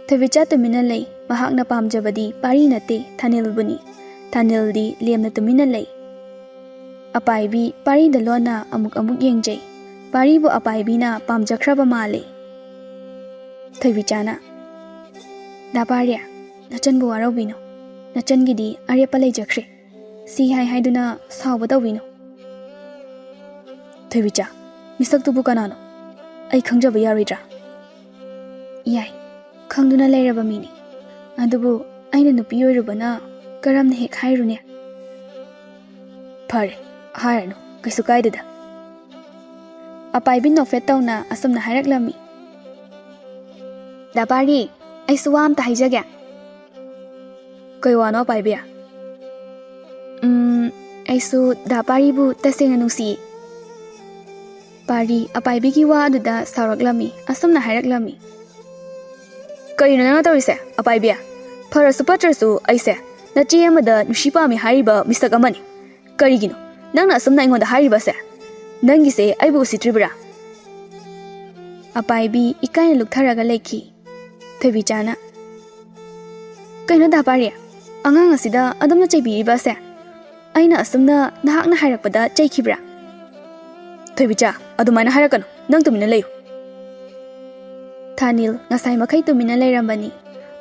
ꯊꯣꯏꯕꯤꯆꯥ ꯇꯨꯃꯤꯟꯅ ꯂꯩ ꯃꯍꯥꯛꯅ ꯄꯥꯝꯖꯕꯗꯤ ꯄꯥꯔꯤ ꯅꯠꯇꯦ ꯊꯥꯅꯤꯜꯕꯨꯅꯤ ꯊꯥꯅꯤꯜꯗꯤ ꯂꯦꯝꯅ ꯇꯨꯃꯤꯟꯅ ꯂꯩ ꯑꯄꯥꯏꯕꯤ ꯄꯥꯔꯤꯗ ꯂꯣꯟꯅ ꯑꯃꯨꯛ ꯌꯦꯡꯖꯩ ꯄꯥꯔꯤꯕꯨ ꯑꯄꯥꯏꯕꯤꯅ ꯄꯥꯝꯖꯈ꯭ꯔꯕ ꯃꯥꯜꯂꯤ ꯊꯣꯏꯕꯤꯆꯥꯅ ꯗꯥ ꯄꯥꯔꯤ ꯅꯆꯟꯕꯨ ꯋꯥꯔꯧꯕꯤꯅꯨ ꯅꯆꯟꯒꯤꯗꯤ ꯑꯔꯦꯞꯄ ꯂꯩꯖꯈ꯭ꯔꯦ ꯁꯤ ꯍꯥꯏꯗꯨꯅ ꯁꯥꯎꯕ ꯇꯧꯕꯤꯅꯨ ꯊꯣꯏꯕꯤꯆꯥ ꯃꯤꯁꯛꯇꯨꯕꯨ ꯀꯅꯥꯅꯣ ꯑꯩ ꯈꯪꯖꯕ ꯌꯥꯔꯣꯏꯗ꯭ꯔꯥ ꯌꯥꯏ ꯈꯪꯗꯨꯅ ꯂꯩꯔꯕ ꯃꯤꯅꯤ ꯑꯗꯨꯕꯨ ꯑꯩꯅ ꯅꯨꯄꯤ ꯑꯣꯏꯔꯨꯕꯅ ꯀꯔꯝꯅ ꯍꯦꯛ ꯍꯥꯏꯔꯨꯅꯦ ꯐꯔꯦ ꯍꯥꯏꯔꯅꯨ ꯀꯩꯁꯨ ꯀꯥꯏꯗꯦꯗ ꯑꯄꯥꯏꯕꯤ ꯅꯣꯛꯐꯦꯠ ꯇꯧꯅ ꯑꯁꯨꯝꯅ ꯍꯥꯏꯔꯛꯂꯝꯃꯤ ꯗꯥ ꯄꯥꯔꯤ ꯑꯩꯁꯨ ꯋꯥ ꯑꯝꯇ ꯍꯥꯏꯖꯒꯦ ꯀꯩ ꯋꯥꯅꯣ ꯑꯄꯥꯏꯕꯤ ꯑꯩꯁꯨ ꯗꯥ ꯄꯥꯔꯤꯕꯨ ꯇꯁꯦꯡꯅ ꯅꯨꯡꯁꯤꯌꯦ ꯄꯥꯔꯤ ꯑꯄꯥꯏꯕꯤꯒꯤ ꯋꯥ ꯑꯗꯨꯗ ꯁꯥꯎꯔꯛꯂꯝꯃꯤ ꯑꯁꯨꯝꯅ ꯍꯥꯏꯔꯛꯂꯝꯃꯤ ꯀꯔꯤꯅꯣ ꯅꯪꯅ ꯇꯧꯔꯤꯁꯦ ꯑꯄꯥꯏꯕꯤ ꯐꯔꯁꯨ ꯐꯠꯇ꯭ꯔꯁꯨ ꯑꯩꯁꯦ ꯅꯆꯦ ꯑꯃꯗ ꯅꯨꯡꯁꯤ ꯄꯥꯝꯃꯤ ꯍꯥꯏꯔꯤꯕ ꯃꯤꯁꯛ ꯑꯃꯅꯤ ꯀꯔꯤꯒꯤꯅꯣ ꯅꯪꯅ ꯑꯁꯨꯝꯅ ꯑꯩꯉꯣꯟꯗ ꯍꯥꯏꯔꯤꯕꯁꯦ ꯅꯪꯒꯤꯁꯦ ꯑꯩꯕꯨ ꯎꯁꯤꯠꯇ꯭ꯔꯤꯕ꯭ꯔꯥ ꯑꯄꯥꯏꯕꯤ ꯏꯀꯥꯏꯅ ꯂꯨꯛꯊꯔꯒ ꯂꯩꯈꯤ ꯊꯣꯏꯕꯤꯆꯥꯅ ꯀꯩꯅꯣ ꯗꯥ ꯄꯥꯔꯤ ꯑꯉꯥꯡ ꯑꯁꯤꯗ ꯑꯗꯨꯝꯅ ꯆꯩꯕꯤꯔꯤꯕꯁꯦ ꯑꯩꯅ ꯑꯁꯨꯝꯅ ꯅꯍꯥꯛꯅ ꯍꯥꯏꯔꯛꯄꯗ ꯆꯩꯈꯤꯕ꯭ꯔꯥ ꯊꯣꯏꯕꯤꯆꯥ ꯑꯗꯨꯃꯥꯏꯅ ꯍꯥꯏꯔꯛꯀꯅꯨ ꯅꯪ ꯇꯨꯃꯤꯟꯅ ꯂꯩꯌꯨ ꯊꯥꯅꯤꯜ ꯉꯁꯥꯏ ꯃꯈꯩ ꯇꯨꯃꯤꯟꯅ ꯂꯩꯔꯝꯕꯅꯤ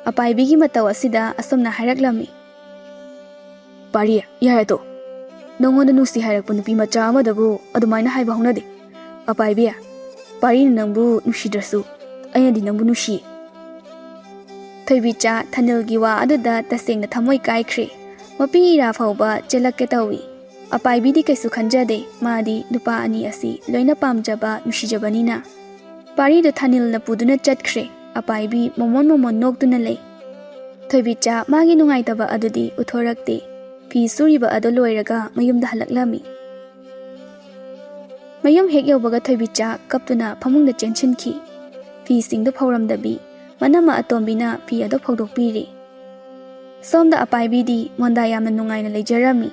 ꯑꯄꯥꯏꯕꯤꯒꯤ ꯃꯇꯧ ꯑꯁꯤꯗ ꯑꯁꯨꯝꯅ ꯍꯥꯏꯔꯛꯂꯝꯃꯤ ꯄꯥꯔꯤ ꯌꯥꯔꯦ ꯇꯣ ꯅꯉꯣꯟꯗ ꯅꯨꯡꯁꯤ ꯍꯥꯏꯔꯛꯄ ꯅꯨꯄꯤ ꯃꯆꯥ ꯑꯃꯗꯕꯨ ꯑꯗꯨꯃꯥꯏꯅ ꯍꯥꯏꯕ ꯍꯧꯅꯗꯦ ꯑꯄꯥꯏꯕꯤ ꯄꯥꯔꯤꯅ ꯅꯪꯕꯨ ꯅꯨꯡꯁꯤꯗ꯭ꯔꯁꯨ ꯑꯩꯅꯗꯤ ꯅꯪꯕꯨ ꯅꯨꯡꯁꯤꯌꯦ ꯊꯣꯏꯕꯤꯆꯥ ꯊꯥꯅꯤꯜꯒꯤ ꯋꯥ ꯑꯗꯨꯗ ꯇꯁꯦꯡꯅ ꯊꯃꯣꯏ ꯀꯥꯏꯈ꯭ꯔꯦ ꯃꯄꯤ ꯏꯔꯥ ꯐꯥꯎꯕ ꯆꯦꯜꯂꯛꯀꯦ ꯇꯧꯏ ꯑꯄꯥꯏꯕꯤꯗꯤ ꯀꯩꯁꯨ ꯈꯟꯖꯗꯦ ꯃꯥꯗꯤ ꯅꯨꯄꯥ ꯑꯅꯤ ꯑꯁꯤ ꯂꯣꯏꯅ ꯄꯥꯝꯖꯕ ꯅꯨꯡꯁꯤꯖꯕꯅꯤꯅ ꯄꯥꯔꯤꯗꯨ ꯊꯥꯅꯤꯜꯅ ꯄꯨꯗꯨꯅ ꯆꯠꯈ꯭ꯔꯦ ꯑꯄꯥꯏꯕꯤ ꯃꯣꯃꯣꯟ ꯅꯣꯛꯇꯨꯅ ꯂꯩ ꯊꯣꯏꯕꯤꯆꯥ ꯃꯥꯒꯤ ꯅꯨꯡꯉꯥꯏꯇꯕ ꯑꯗꯨꯗꯤ ꯎꯠꯊꯣꯔꯛꯇꯦ ꯐꯤ ꯁꯨꯔꯤꯕ ꯑꯗꯨ ꯂꯣꯏꯔꯒ ꯃꯌꯨꯝꯗ ꯍꯜꯂꯛꯂꯝꯃꯤ ꯃꯌꯨꯝ ꯍꯦꯛ ꯌꯧꯕꯒ ꯊꯣꯏꯕꯤꯆꯥ ꯀꯞꯇꯨꯅ ꯐꯃꯨꯡꯗ ꯆꯦꯟꯁꯤꯟꯈꯤ ꯐꯤꯁꯤꯡꯗꯨ ꯐꯧꯔꯝꯗꯕꯤ ꯃꯅꯝꯃ ꯑꯇꯣꯝꯕꯤꯅ ꯐꯤ ꯑꯗꯨ ꯐꯧꯗꯣꯛꯄꯤꯔꯤ ꯁꯣꯝꯗ ꯑꯄꯥꯏꯕꯤꯗꯤ ꯃꯣꯟꯗꯥ ꯌꯥꯝꯅ ꯅꯨꯡꯉꯥꯏꯅ ꯂꯩꯖꯔꯝꯃꯤ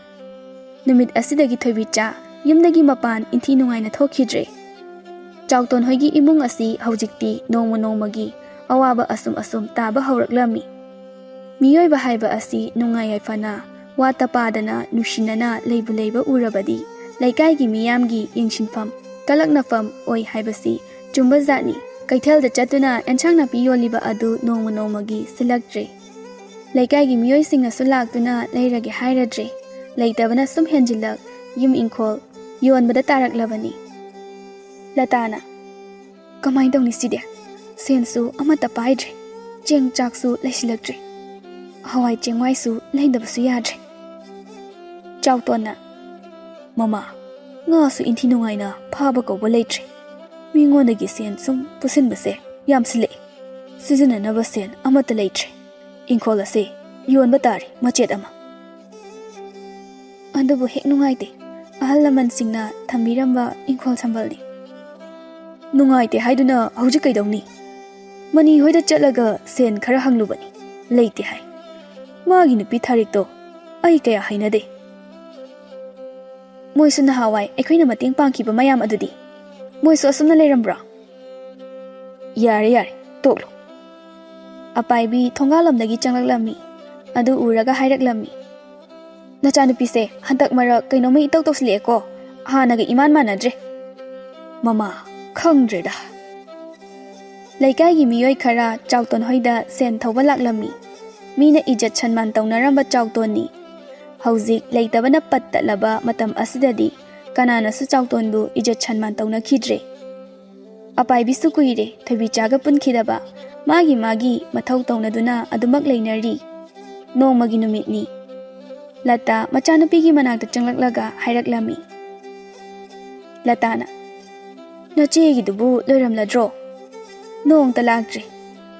ꯅꯨꯃꯤꯠ ꯑꯁꯤꯗꯒꯤ ꯊꯣꯏꯕꯤꯆꯥ ꯌꯨꯝꯗꯒꯤ ꯃꯄꯥꯟ ꯏꯟꯊꯤ ꯅꯨꯡꯉꯥꯏꯅ ꯊꯣꯛꯈꯤꯗ꯭ꯔꯦ ꯆꯥꯎꯇꯣꯟ ꯍꯣꯏꯒꯤ ꯏꯃꯨꯡ ꯑꯁꯤ ꯍꯧꯖꯤꯛꯇꯤ ꯅꯣꯡꯃꯒꯤ ꯑꯋꯥꯕ ꯑꯁꯨꯝ ꯇꯥꯕ ꯍꯧꯔꯛꯂꯝꯃꯤ ꯃꯤꯑꯣꯏꯕ ꯍꯥꯏꯕ ꯑꯁꯤ ꯅꯨꯡꯉꯥꯏ ꯌꯥꯏꯐꯅ ꯋꯥꯠꯇ ꯄꯥꯗꯅ ꯅꯨꯡꯁꯤꯅꯅ ꯂꯩꯕ ꯎꯔꯕꯗꯤ ꯂꯩꯀꯥꯏꯒꯤ ꯃꯤꯌꯥꯝꯒꯤ ꯌꯦꯡꯁꯤꯟꯐꯝ ꯀꯂꯛꯅꯐꯝ ꯑꯣꯏ ꯍꯥꯏꯕꯁꯤ ꯆꯨꯝꯕ ꯖꯥꯠꯅꯤ ꯀꯩꯊꯦꯜꯗ ꯆꯠꯇꯨꯅ ꯑꯦꯟꯁꯥꯡ ꯅꯥꯄꯤ ꯌꯣꯜꯂꯤꯕ ꯑꯗꯨ ꯅꯣꯡꯃꯒꯤ ꯁꯤꯜꯂꯛꯇ꯭ꯔꯦ ꯂꯩꯀꯥꯏꯒꯤ ꯃꯤꯑꯣꯏꯁꯤꯡꯅꯁꯨ ꯂꯥꯛꯇꯨꯅ ꯂꯩꯔꯒꯦ ꯍꯥꯏꯔꯗ꯭ꯔꯦ ꯂꯩꯇꯕꯅ ꯁꯨꯝ ꯍꯦꯟꯖꯤꯜꯂꯛ ꯌꯨꯝ ꯏꯪꯈꯣꯜ ꯌꯣꯟꯕꯗ ꯇꯥꯔꯛꯂꯕꯅꯤ ꯂꯇꯥꯅ ꯀꯃꯥꯏ ꯇꯧꯅꯤ ꯁꯤꯗꯤ ꯁꯦꯟꯁꯨ ꯑꯃꯠꯇ ꯄꯥꯏꯗ꯭ꯔꯦ ꯆꯦꯡ ꯆꯥꯛꯁꯨ ꯂꯩꯁꯤꯜꯂꯛꯇ꯭ꯔꯦ ꯍꯋꯥꯏ ꯆꯦꯡꯋꯥꯏꯁꯨ ꯂꯩꯗꯕꯁꯨ ꯌꯥꯗ꯭ꯔꯦ ꯆꯥꯎꯇꯣꯟꯅ ꯃꯃꯥ ꯉꯥꯁꯨ ꯏꯟꯊꯤ ꯅꯨꯡꯉꯥꯏꯅ ꯐꯥꯕ ꯀꯧꯕ ꯂꯩꯇ꯭ꯔꯦ ꯃꯤꯉꯣꯟꯗꯒꯤ ꯁꯦꯟ ꯁꯨꯝ ꯄꯨꯁꯤꯟꯕꯁꯦ ꯌꯥꯝꯁꯤꯜꯂꯛꯑꯦ ꯁꯤꯖꯤꯟꯅꯅꯕ ꯁꯦꯟ ꯑꯃꯠꯇ ꯂꯩꯇ꯭ꯔꯦ ꯏꯪꯈꯣꯜ ꯑꯁꯤ ꯌꯣꯟꯕ ꯇꯥꯔꯦ ꯃꯆꯦꯠ ꯑꯃ ꯑꯗꯨꯕꯨ ꯍꯦꯛ ꯅꯨꯡꯉꯥꯏꯇꯦ ꯑꯍꯜ ꯂꯃꯟꯁꯤꯡꯅ ꯊꯝꯕꯤꯔꯝꯕ ꯏꯪꯈꯣꯜ ꯁꯝꯕꯜꯅꯤ ꯅꯨꯡꯉꯥꯏꯇꯦ ꯍꯥꯏꯗꯨꯅ ꯍꯧꯖꯤꯛ ꯀꯩꯗꯧꯅꯤ ꯃꯅꯤ ꯍꯣꯏꯗ ꯆꯠꯂꯒ ꯁꯦꯟ ꯈꯔ ꯍꯪꯂꯨꯕꯅꯤ ꯂꯩꯇꯦ ꯍꯥꯏ ꯃꯥꯒꯤ ꯅꯨꯄꯤ ꯊꯥꯔꯤꯛꯇꯣ ꯑꯩ ꯀꯌꯥ ꯍꯩꯅꯗꯦ ꯃꯣꯏꯁꯨ ꯅꯍꯥꯋꯥꯏ ꯑꯩꯈꯣꯏꯅ ꯃꯇꯦꯡ ꯄꯥꯡꯈꯤꯕ ꯃꯌꯥꯝ ꯑꯗꯨꯗꯤ ꯃꯣꯏꯁꯨ ꯑꯁꯨꯝꯅ ꯂꯩꯔꯝꯕ꯭ꯔꯣ ꯌꯥꯔꯦ ꯇꯣꯛꯂꯣ ꯑꯄꯥꯏꯕꯤ ꯊꯣꯡꯒꯥꯜꯂꯣꯝꯗꯒꯤ ꯆꯪꯂꯛꯂꯝꯃꯤ ꯑꯗꯨ ꯎꯔꯒ ꯍꯥꯏꯔꯛꯂꯝꯃꯤ ꯅꯆꯥꯅꯨꯄꯤꯁꯦ ꯍꯟꯗꯛ ꯃꯔꯛ ꯀꯩꯅꯣꯝꯃ ꯏꯇꯧ ꯇꯧꯁꯤꯜꯂꯛꯑꯦꯀꯣ ꯍꯥꯟꯅꯒ ꯏꯃꯥꯟ ꯃꯥꯟꯅꯗ꯭ꯔꯦ ꯃꯃꯥ ꯈꯪꯗ꯭ꯔꯦꯗ ꯂꯩꯀꯥꯏꯒꯤ ꯃꯤꯑꯣꯏ ꯈꯔ ꯆꯥꯎꯇꯣꯟ ꯍꯣꯏꯗ ꯁꯦꯟ ꯊꯧꯕ ꯂꯥꯛꯂꯝꯃꯤ ꯃꯤꯅ ꯏꯖꯠ ꯁꯟꯃꯥꯟ ꯇꯧꯅꯔꯝꯕ ꯆꯥꯎꯇꯣꯟꯅꯤ ꯍꯧꯖꯤꯛ ꯂꯩꯇꯕꯅ ꯄꯠ ꯇꯠꯂꯕ ꯃꯇꯝ ꯑꯁꯤꯗꯗꯤ ꯀꯅꯥꯅꯁꯨ ꯆꯥꯎꯇꯣꯟꯕꯨ ꯏꯖꯠ ꯁꯟꯃꯥꯟ ꯇꯧꯅꯈꯤꯗ꯭ꯔꯦ ꯑꯄꯥꯏꯕꯤꯁꯨ ꯀꯨꯏꯔꯦ ꯊꯣꯏꯕꯤꯆꯥꯒ ꯄꯨꯟꯈꯤꯗꯕ ꯃꯥꯒꯤ ꯃꯊꯧ ꯇꯧꯅꯗꯨꯅ ꯑꯗꯨꯃꯛ ꯂꯩꯅꯔꯤ ꯅꯣꯡꯃꯒꯤ ꯅꯨꯃꯤꯠꯅꯤ ꯂꯇꯥ ꯃꯆꯥꯅꯨꯄꯤꯒꯤ ꯃꯅꯥꯛꯇ ꯆꯪꯂꯛꯂꯒ ꯍꯥꯏꯔꯛꯂꯝꯃꯤ ꯂꯇꯥꯅ ꯅꯆꯦꯒꯤꯗꯨꯕꯨ ꯂꯣꯏꯔꯝꯂꯗ꯭ꯔꯣ ꯅꯣꯡꯇ ꯂꯥꯛꯇ꯭ꯔꯤ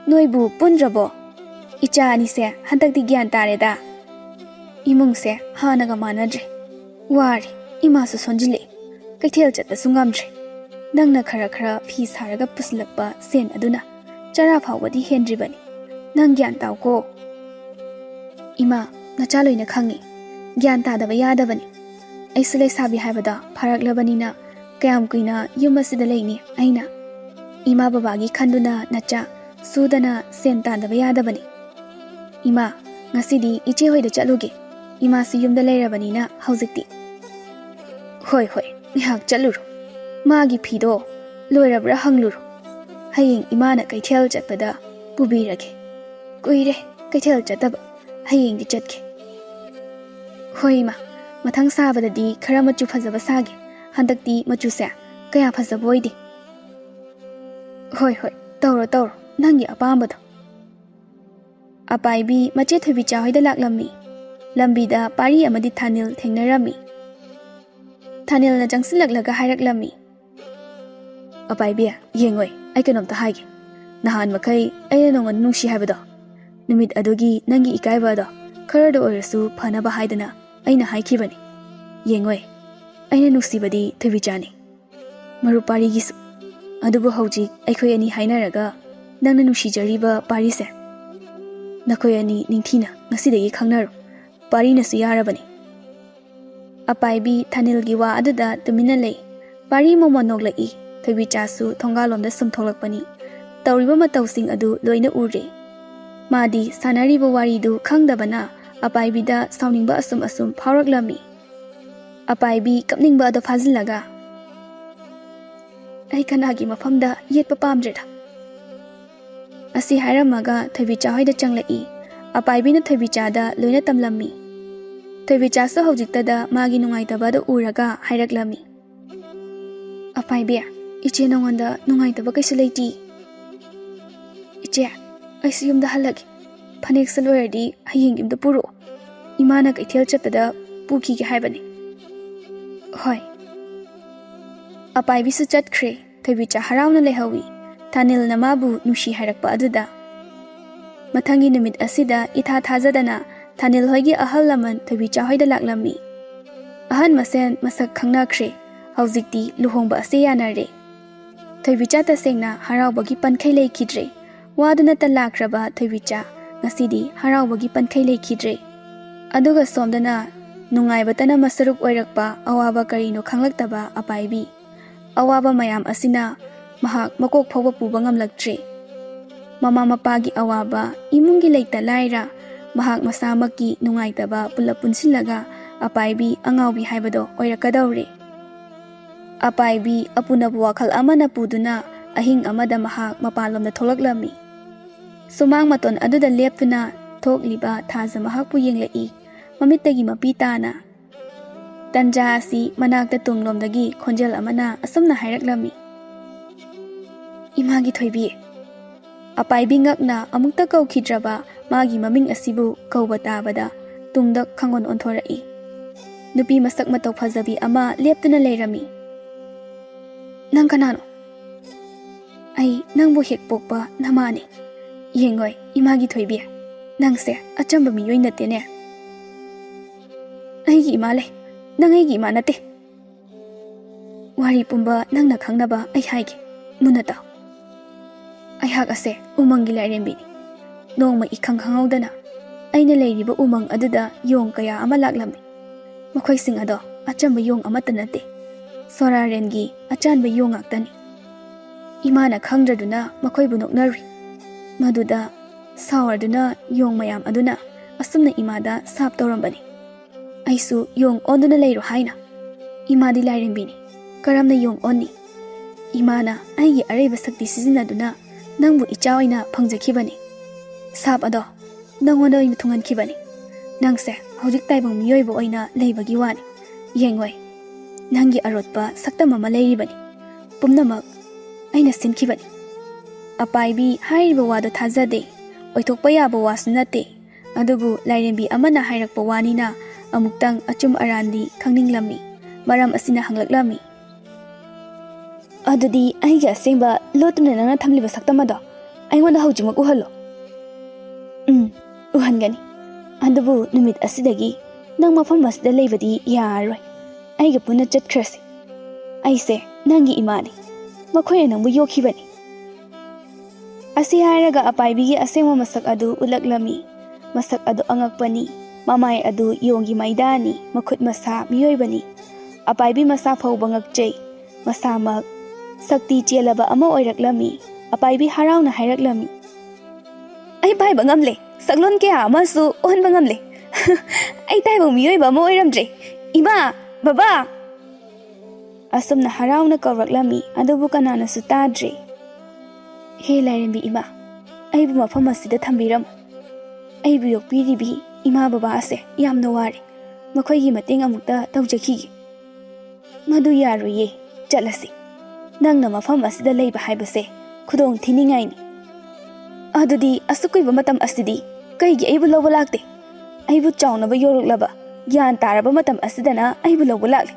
ꯅꯣꯏꯕꯨ ꯄꯨꯟꯗ꯭ꯔꯕꯣ ꯏꯆꯥ ꯑꯅꯤꯁꯦ ꯍꯟꯗꯛꯇꯤ ꯒ꯭ꯌꯥꯟ ꯇꯥꯔꯦꯗ ꯏꯃꯨꯡꯁꯦ ꯍꯥꯟꯅꯒ ꯃꯥꯟꯅꯗ꯭ꯔꯦ ꯋꯥꯔꯦ ꯏꯃꯥꯁꯨ ꯁꯣꯟꯖꯤꯜꯂꯛꯑꯦ ꯀꯩꯊꯦꯜ ꯆꯠꯄꯁꯨ ꯉꯝꯗ꯭ꯔꯦ ꯅꯪꯅ ꯈꯔ ꯐꯤ ꯁꯥꯔꯒ ꯄꯨꯁꯤꯜꯂꯛꯄ ꯁꯦꯟ ꯑꯗꯨꯅ ꯆꯔꯥ ꯐꯥꯎꯕꯗꯤ ꯍꯦꯟꯗ꯭ꯔꯤꯕꯅꯤ ꯅꯪ ꯒ꯭ꯌꯥꯟ ꯇꯥꯎꯀꯣ ꯏꯃꯥ ꯅꯆꯥ ꯂꯣꯏꯅ ꯈꯪꯉꯤ ꯒ꯭ꯌꯥꯟ ꯇꯥꯗꯕ ꯌꯥꯗꯕꯅꯤ ꯑꯩꯁꯨ ꯂꯩꯁꯥꯕꯤ ꯍꯥꯏꯕꯗꯣ ꯐꯥꯔꯛꯂꯕꯅꯤꯅ ꯀꯌꯥꯝ ꯀꯨꯏꯅ ꯌꯨꯝ ꯑꯁꯤꯗ ꯂꯩꯅꯤ ꯑꯩꯅ ꯏꯃꯥ ꯕꯕꯥꯒꯤ ꯈꯟꯗꯨꯅ ꯅꯆꯥ ꯁꯨꯗꯅ ꯁꯦꯟ ꯇꯥꯟꯗꯕ ꯌꯥꯗꯕꯅꯤ ꯏꯃꯥ ꯉꯁꯤꯗꯤ ꯏꯆꯦ ꯍꯣꯏꯗ ꯆꯠꯂꯨꯒꯦ ꯏꯃꯥꯁꯨ ꯌꯨꯝꯗ ꯂꯩꯔꯕꯅꯤꯅ ꯍꯧꯖꯤꯛꯇꯤ ꯍꯣꯏ ꯉꯥꯏꯍꯥꯛ ꯆꯠꯂꯨꯔꯣ ꯃꯥꯒꯤ ꯐꯤꯗꯣ ꯂꯣꯏꯔꯕ꯭ꯔꯥ ꯍꯪꯂꯨꯔꯣ ꯍꯌꯦꯡ ꯏꯃꯥꯅ ꯀꯩꯊꯦꯜ ꯆꯠꯄꯗ ꯄꯨꯕꯤꯔꯒꯦ ꯀꯨꯏꯔꯦ ꯀꯩꯊꯦꯜ ꯆꯠꯇꯕ ꯍꯌꯦꯡꯗꯤ ꯆꯠꯀꯦ ꯍꯣꯏ ꯏꯃꯥ ꯃꯊꯪ ꯁꯥꯕꯗꯗꯤ ꯈꯔ ꯃꯆꯨ ꯐꯖꯕ ꯁꯥꯒꯦ ꯍꯟꯗꯛꯇꯤ ꯃꯆꯨꯁꯦ ꯀꯌꯥ ꯐꯖꯕ ꯑꯣꯏꯗꯦ ꯍꯣꯏ ꯇꯧꯔꯣ ꯅꯪꯒꯤ ꯑꯄꯥꯝꯕꯗꯣ ꯑꯄꯥꯏꯕꯤ ꯃꯆꯦ ꯊꯣꯏꯕꯤꯆꯥ ꯍꯣꯏꯗ ꯂꯥꯛꯂꯝꯃꯤ ꯂꯝꯕꯤꯗ ꯄꯥꯔꯤ ꯑꯃꯗꯤ ꯊꯥꯅꯤꯜ ꯊꯦꯡꯅꯔꯝꯃꯤ ꯊꯥꯅꯤꯜꯅ ꯆꯪꯁꯤꯜꯂꯛꯂꯒ ꯍꯥꯏꯔꯛꯂꯝꯃꯤ ꯑꯄꯥꯏꯕꯤ ꯌꯦꯡꯉꯣꯏ ꯑꯩ ꯀꯩꯅꯣꯝꯇ ꯍꯥꯏꯒꯦ ꯅꯍꯥꯟ ꯃꯈꯩ ꯑꯩꯅ ꯅꯉꯣꯟꯗ ꯅꯨꯡꯁꯤ ꯍꯥꯏꯕꯗꯣ ꯅꯨꯃꯤꯠ ꯑꯗꯨꯒꯤ ꯅꯪꯒꯤ ꯏꯀꯥꯏꯕ ꯑꯗꯣ ꯈꯔꯗ ꯑꯣꯏꯔꯁꯨ ꯐꯅꯕ ꯍꯥꯏꯗꯅ ꯑꯩꯅ ꯍꯥꯏꯈꯤꯕꯅꯤ ꯌꯦꯡꯉꯣꯏ ꯑꯩꯅ ꯅꯨꯡꯁꯤꯕꯗꯤ ꯊꯣꯏꯕꯤꯆꯥꯅꯤ ꯃꯔꯨꯞ ꯄꯥꯔꯤꯒꯤꯁꯨ ꯑꯗꯨꯕꯨ ꯍꯧꯖꯤꯛ ꯑꯩꯈꯣꯏ ꯑꯅꯤ ꯍꯥꯏꯅꯔꯒ ꯅꯪꯅ ꯅꯨꯡꯁꯤꯖꯔꯤꯕ ꯄꯥꯔꯤꯁꯦ ꯅꯈꯣꯏ ꯑꯅꯤ ꯅꯤꯡꯊꯤꯅ ꯉꯁꯤꯗꯒꯤ ꯈꯪꯅꯔꯣ ꯄꯥꯔꯤꯅꯁꯨ ꯌꯥꯔꯕꯅꯤ ꯑꯄꯥꯏꯕꯤ ꯊꯥꯅꯤꯜꯒꯤ ꯋꯥ ꯑꯗꯨꯗ ꯇꯨꯃꯤꯟꯅ ꯂꯩ ꯄꯥꯔꯤ ꯃꯣꯃꯣꯟ ꯅꯣꯛꯂꯛꯏ ꯊꯣꯏꯕꯤꯆꯥꯁꯨ ꯊꯣꯡꯒꯥꯜꯂꯣꯝꯗ ꯁꯨꯝ ꯊꯣꯛꯂꯛꯄꯅꯤ ꯇꯧꯔꯤꯕ ꯃꯇꯧꯁꯤꯡ ꯑꯗꯨ ꯂꯣꯏꯅ ꯎꯔꯦ ꯃꯥꯗꯤ ꯁꯥꯟꯅꯔꯤꯕ ꯋꯥꯔꯤꯗꯨ ꯈꯪꯗꯕꯅ ꯑꯄꯥꯏꯕꯤꯗ ꯁꯥꯎꯅꯤꯡꯕ ꯑꯁꯨꯝ ꯐꯥꯎꯔꯛꯂꯝꯃꯤ ꯑꯄꯥꯏꯕꯤ ꯀꯞꯅꯤꯡꯕ ꯑꯗꯣ ꯐꯥꯖꯤꯜꯂꯒ ꯑꯩ ꯀꯅꯥꯒꯤ ꯃꯐꯝꯗ ꯌꯦꯠꯄ ꯄꯥꯝꯗ꯭ꯔꯦꯗ ꯑꯁꯤ ꯍꯥꯏꯔꯝꯃꯒ ꯊꯣꯏꯕꯤꯆꯥ ꯍꯣꯏꯗ ꯆꯪꯂꯛꯏ ꯑꯄꯥꯏꯕꯤꯅ ꯊꯣꯏꯕꯤꯆꯥꯗ ꯂꯣꯏꯅ ꯇꯝꯂꯝꯃꯤ ꯊꯣꯏꯕꯤꯆꯥꯁꯨ ꯍꯧꯖꯤꯛꯇꯗ ꯃꯥꯒꯤ ꯅꯨꯡꯉꯥꯏꯇꯕꯗ ꯎꯔꯒ ꯍꯥꯏꯔꯛꯂꯝꯃꯤ ꯑꯄꯥꯏꯕꯤ ꯏꯆꯦ ꯅꯉꯣꯟꯗ ꯅꯨꯡꯉꯥꯏꯇꯕ ꯀꯩꯁꯨ ꯂꯩꯇꯤ ꯏꯆꯦ ꯑꯩꯁꯨ ꯌꯨꯝꯗ ꯍꯜꯂꯒꯦ ꯐꯅꯦꯛꯁꯦ ꯂꯣꯏꯔꯗꯤ ꯍꯌꯦꯡ ꯌꯨꯝꯗ ꯄꯨꯔꯛꯑꯣ ꯏꯃꯥꯅ ꯀꯩꯊꯦꯜ ꯆꯠꯄꯗ ꯄꯨꯈꯤꯒꯦ ꯍꯥꯏꯕꯅꯤ ꯍꯣꯏ ꯑꯄꯥꯏꯕꯤꯁꯨ ꯆꯠꯈ꯭ꯔꯦ ꯊꯣꯏꯕꯤꯆꯥ ꯍꯔꯥꯎꯅ ꯂꯩꯍꯧꯏ ꯊꯥꯅꯤꯜꯅ ꯃꯥꯕꯨ ꯅꯨꯡꯁꯤ ꯍꯥꯏꯔꯛꯄ ꯑꯗꯨꯗ ꯃꯊꯪꯒꯤ ꯅꯨꯃꯤꯠ ꯑꯁꯤꯗ ꯏꯊꯥ ꯊꯥꯖꯗꯅ ꯊꯥꯅꯤꯜ ꯍꯣꯏꯒꯤ ꯑꯍꯜ ꯂꯃꯟ ꯊꯣꯏꯕꯤꯆꯥ ꯍꯣꯏꯗ ꯂꯥꯛꯂꯝꯃꯤ ꯑꯍꯟ ꯃꯁꯦꯟ ꯃꯁꯛ ꯈꯪꯅꯈ꯭ꯔꯦ ꯍꯧꯖꯤꯛꯇꯤ ꯂꯨꯍꯣꯡꯕ ꯑꯁꯤ ꯌꯥꯅꯔꯦ ꯊꯣꯏꯕꯤꯆꯥ ꯇꯁꯦꯡꯅ ꯍꯔꯥꯎꯕꯒꯤ ꯄꯟꯈꯩ ꯂꯩꯈꯤꯗ꯭ꯔꯦ ꯋꯥꯗꯨꯅꯇ ꯂꯥꯛꯈ꯭ꯔꯕ ꯊꯣꯏꯕꯤꯆꯥ ꯉꯁꯤꯗꯤ ꯍꯔꯥꯎꯕꯒꯤ ꯄꯟꯈꯩ ꯂꯩꯈꯤꯗ꯭ꯔꯦ ꯑꯗꯨꯒ ꯁꯣꯝꯗꯅ ꯅꯨꯡꯉꯥꯏꯕꯇꯅ ꯃꯁꯔꯨꯛ ꯑꯣꯏꯔꯛꯄ ꯑꯋꯥꯕ ꯀꯔꯤꯅꯣ ꯈꯪꯂꯛꯇꯕ ꯑꯄꯥꯏꯕꯤ ꯑꯋꯥꯕ ꯃꯌꯥꯝ ꯑꯁꯤꯅ ꯃꯍꯥꯛ ꯃꯀꯣꯛ ꯐꯥꯎꯕ ꯄꯨꯕ ꯉꯝꯂꯛꯇ꯭ꯔꯦ ꯃꯃꯥ ꯃꯄꯥꯒꯤ ꯑꯋꯥꯕ ꯏꯃꯨꯡꯒꯤ ꯂꯩꯇ ꯂꯥꯏꯔ ꯃꯍꯥꯛ ꯃꯁꯥꯃꯛꯀꯤ ꯅꯨꯡꯉꯥꯏꯇꯕ ꯄꯨꯜꯂꯞ ꯄꯨꯟꯁꯤꯜꯂꯒ ꯑꯄꯥꯏꯕꯤ ꯑꯉꯥꯎꯕꯤ ꯍꯥꯏꯕꯗꯣ ꯑꯣꯏꯔꯛꯀꯗꯧꯔꯦ ꯑꯄꯥꯏꯕꯤ ꯑꯄꯨꯅꯕ ꯋꯥꯈꯜ ꯑꯃꯅ ꯄꯨꯗꯨꯅ ꯑꯍꯤꯡ ꯑꯃꯗ ꯃꯍꯥꯛ ꯃꯄꯥꯟꯂꯣꯝꯗ ꯊꯣꯛꯂꯛꯂꯝꯃꯤ ꯁꯨꯃꯥꯡ ꯃꯇꯣꯟ ꯑꯗꯨꯗ ꯂꯦꯞꯇꯨꯅ ꯊꯣꯛꯂꯤꯕ ꯊꯥꯖ ꯃꯍꯥꯛꯄꯨ ꯌꯦꯡꯂꯛꯏ ꯃꯃꯤꯠꯇꯒꯤ ꯃꯄꯤ ꯇꯥꯅ ꯇꯟꯖꯥ ꯑꯁꯤ ꯃꯅꯥꯛꯇ ꯇꯨꯡꯂꯣꯝꯗꯒꯤ ꯈꯣꯟꯖꯦꯜ ꯑꯃꯅ ꯑꯁꯨꯝꯅ ꯍꯥꯏꯔꯛꯂꯝꯃꯤ ꯏꯃꯥꯒꯤ ꯊꯣꯏꯕꯤ ꯑꯄꯥꯏꯕꯤ ꯉꯛꯅ ꯑꯃꯨꯛꯇ ꯀꯧꯈꯤꯗ꯭ꯔꯕ ꯃꯥꯒꯤ ꯃꯃꯤꯡ ꯑꯁꯤꯕꯨ ꯀꯧꯕ ꯇꯥꯕꯗ ꯇꯨꯡꯗ ꯈꯪꯑꯣꯟ ꯑꯣꯟꯊꯣꯔꯛꯏ ꯅꯨꯄꯤ ꯃꯁꯛ ꯃꯇꯧ ꯐꯖꯕꯤ ꯑꯃ ꯂꯦꯞꯇꯨꯅ ꯂꯩꯔꯝꯃꯤ ꯅꯪ ꯀꯅꯥꯅꯣ ꯑꯩ ꯅꯪꯕꯨ ꯍꯦꯛ ꯄꯣꯛꯄ ꯅꯃꯥꯅꯤ ꯌꯦꯡꯉꯣꯏ ꯏꯃꯥꯒꯤ ꯊꯣꯏꯕꯤ ꯅꯪꯁꯦ ꯑꯆꯝꯕ ꯃꯤꯑꯣꯏ ꯅꯠꯇꯦꯅꯦ ꯑꯩꯒꯤ ꯏꯃꯥ ꯂꯩ ꯅꯪ ꯑꯩꯒꯤ ꯏꯃꯥ ꯅꯠꯇꯦ ꯋꯥꯔꯤ ꯄꯨꯝꯕ ꯅꯪꯅ ꯈꯪꯅꯕ ꯑꯩ ꯍꯥꯏꯒꯦ ꯃꯨꯟꯅ ꯇꯥꯎ ꯑꯩꯍꯥꯛ ꯑꯁꯦ ꯎꯃꯪꯒꯤ ꯂꯥꯏꯔꯦꯝꯕꯤꯅꯤ ꯅꯣꯡꯃ ꯏꯈꯪ ꯈꯪꯍꯧꯗꯅ ꯑꯩꯅ ꯂꯩꯔꯤꯕ ꯎꯃꯪ ꯑꯗꯨꯗ ꯌꯣꯡ ꯀꯌꯥ ꯑꯃ ꯂꯥꯛꯂꯝꯃꯤ ꯃꯈꯣꯏꯁꯤꯡ ꯑꯗꯣ ꯑꯆꯝꯕ ꯌꯣꯡ ꯑꯃꯠꯇ ꯅꯠꯇꯦ ꯁꯣꯔꯥꯔꯦꯟꯒꯤ ꯑꯆꯥꯟꯕ ꯌꯣꯡ ꯉꯥꯛꯇꯅꯤ ꯏꯃꯥꯅ ꯈꯪꯗ꯭ꯔꯗꯨꯅ ꯃꯈꯣꯏꯕꯨ ꯅꯣꯛꯅꯔꯨꯏ ꯃꯗꯨꯗ ꯁꯥꯎꯔꯗꯨꯅ ꯌꯣꯡ ꯃꯌꯥꯝ ꯑꯗꯨꯅ ꯑꯁꯨꯝꯅ ꯏꯃꯥꯗ ꯁꯥꯞ ꯇꯧꯔꯝꯕꯅꯤ ꯑꯩꯁꯨ ꯌꯣꯡ ꯑꯣꯟꯗꯨꯅ ꯂꯩꯔꯣ ꯍꯥꯏꯅ ꯏꯃꯥꯗꯤ ꯂꯥꯏꯔꯦꯝꯕꯤꯅꯤ ꯀꯔꯝꯅ ꯌꯣꯡ ꯑꯣꯟꯅꯤ ꯏꯃꯥꯅ ꯑꯩꯒꯤ ꯑꯔꯩꯕ ꯁꯛꯇꯤ ꯁꯤꯖꯤꯟꯅꯗꯨꯅ ꯅꯪꯕꯨ ꯏꯆꯥ ꯑꯣꯏꯅ ꯐꯪꯖꯈꯤꯕꯅꯤ ꯁꯥꯞ ꯑꯗꯣ ꯅꯪꯉꯣꯟꯗ ꯑꯣꯏꯅ ꯊꯨꯡꯍꯟꯈꯤꯕꯅꯤ ꯅꯪꯁꯦ ꯍꯧꯖꯤꯛ ꯇꯥꯏꯕꯪ ꯃꯤꯑꯣꯏꯕ ꯑꯣꯏꯅ ꯂꯩꯕꯒꯤ ꯋꯥꯅꯤ ꯌꯦꯡꯉꯣꯏ ꯅꯪꯒꯤ ꯑꯔꯣꯠꯄ ꯁꯛꯇꯝ ꯑꯃ ꯂꯩꯔꯤꯕꯅꯤ ꯄꯨꯝꯅꯃꯛ ꯑꯩꯅ ꯁꯤꯟꯈꯤꯕꯅꯤ ꯑꯄꯥꯏꯕꯤ ꯍꯥꯏꯔꯤꯕ ꯋꯥꯗꯣ ꯊꯥꯖꯗꯦ ꯑꯣꯏꯊꯣꯛꯄ ꯌꯥꯕ ꯋꯥꯁꯨ ꯅꯠꯇꯦ ꯑꯗꯨꯕꯨ ꯂꯥꯏꯔꯦꯝꯕꯤ ꯑꯃꯅ ꯍꯥꯏꯔꯛꯄ ꯋꯥꯅꯤꯅ ꯑꯃꯨꯛꯇꯪ ꯑꯆꯨꯝ ꯑꯔꯥꯟꯗꯤ ꯈꯪꯅꯤꯡꯂꯝꯃꯤ ꯃꯔꯝ ꯑꯁꯤꯅ ꯍꯪꯂꯛꯂꯝꯃꯤ ꯑꯗꯨꯗꯤ ꯑꯩꯒꯤ ꯑꯁꯦꯡꯕ ꯂꯣꯠꯇꯨꯅ ꯅꯪꯅ ꯊꯝꯂꯤꯕ ꯁꯛꯇꯝ ꯑꯗꯣ ꯑꯩꯉꯣꯟꯗ ꯍꯧꯖꯤꯛꯃꯛ ꯎꯍꯜꯂꯣ ꯎꯍꯟꯒꯅꯤ ꯑꯗꯨꯕꯨ ꯅꯨꯃꯤꯠ ꯑꯁꯤꯗꯒꯤ ꯅꯪ ꯃꯐꯝ ꯑꯁꯤꯗ ꯂꯩꯕꯗꯤ ꯌꯥꯔꯔꯣꯏ ꯑꯩꯒ ꯄꯨꯟꯅ ꯆꯠꯈ꯭ꯔꯁꯤ ꯑꯩꯁꯦ ꯅꯪꯒꯤ ꯏꯃꯥꯅꯤ ꯃꯈꯣꯏꯅ ꯅꯪꯕꯨ ꯌꯣꯛꯈꯤꯕꯅꯤ ꯑꯁꯤ ꯍꯥꯏꯔꯒ ꯑꯄꯥꯏꯕꯤꯒꯤ ꯑꯁꯦꯡꯕ ꯃꯁꯛ ꯑꯗꯨ ꯎꯠꯂꯛꯂꯝꯃꯤ ꯃꯁꯛ ꯑꯗꯨ ꯑꯉꯛꯄꯅꯤ ꯃꯃꯥꯏ ꯑꯗꯨ ꯌꯣꯡꯒꯤ ꯃꯩꯗꯥꯅꯤ ꯃꯈꯨꯠ ꯃꯁꯥ ꯃꯤꯑꯣꯏꯕꯅꯤ apaibi masa phauba ngakjei masamak sakti chelaba ama oiraklami apaibi harauna hairaklami ai paiba ngamle saglon kya amasu onba ngamle ai taibu miyoiba ama oiramdre ima baba asumna harauna kawraklami adubu kananasu tadre he lairembi ima aibu mafam asida thambiram aibu yokpiribi ima baba ase yamna wari makhoi mateng amukta tawjakhigi madu yaroye chalasi nangna mafam asida leiba haibase khudong thiningai ni adudi asukuiba matam asidi kaigi aibu loba lakte aibu chawnaba yoroklaba gyan taraba matam asidana aibu loba lakle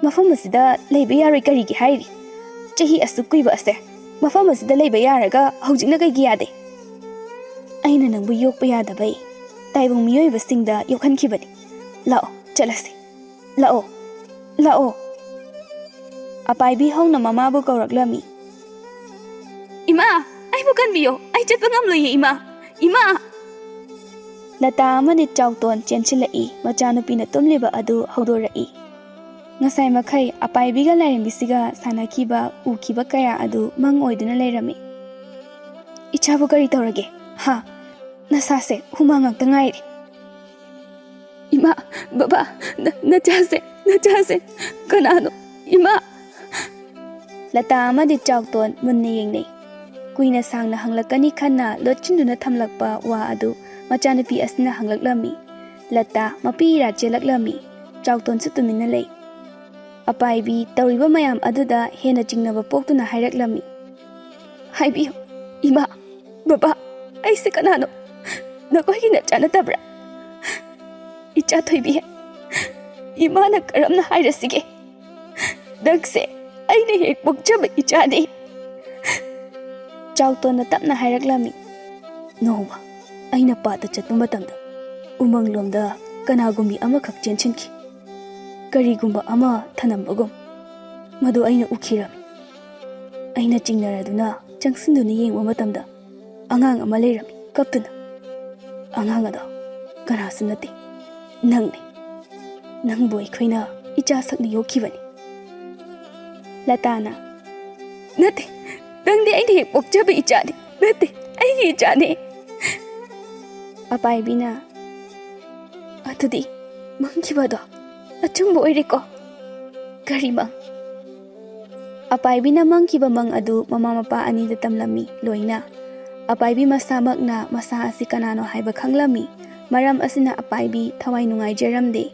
mafam asida leiba yaroi karigi hairi chahi asukuiba ase mafam asida leiba yaraga haujikna kaigi yade aina nangbu yokpa yadabai taibung miyoiba singda yokhankhibani lao chalasi lao apaibi hauna mamabu kawraklami ima aibu kanbiyo ai chatpa ngamloye ima lata amani chawton chenchilai machanupina tumliba adu haudorai ngasai makhai apaibiga lairembisiga sanakhiba ukhiba kaya adu mang oiduna leirami ichabu kari tawrage ha nasase humang ngakta ngairi ima baba nachase kanano ima lata amadi chawton munne yengnei kuina sangna hanglakani khanna lotchinduna thamlakpa wa adu machanupi asna hanglaklami lata mapira chelaklami chawton sutumina lei apaibi tawriba mayam aduda hena jingnaba poktuna hairaklami haibiyo ima baba aise kanano nakoigi na chanatabra icha thoibi ima na karamna hairasige dakse aine hek pokchaba ichade chawton tapna hairaklami noba aina pata chatpa matamda umanglomda kanagumbi amakhak chenchinki karigumba ama thanambagum madu aina ukhirami aina chingnaraduna changsinduna yengwa matamda angang ama leirami kaptuna angang ado kanasu nate nangbu aikhoina icha sakna yokhibani latana nate nangdi aina hek pokchaba ichade nate aigi ichade apaibina atudi mangkibado achumbo oireko karima apaibina mangkiba mang adu mama mapa ani da tamlami loina apaibi masamakna masa asi kanano haiba khanglami maram asina apaibi thawai nungai jeramde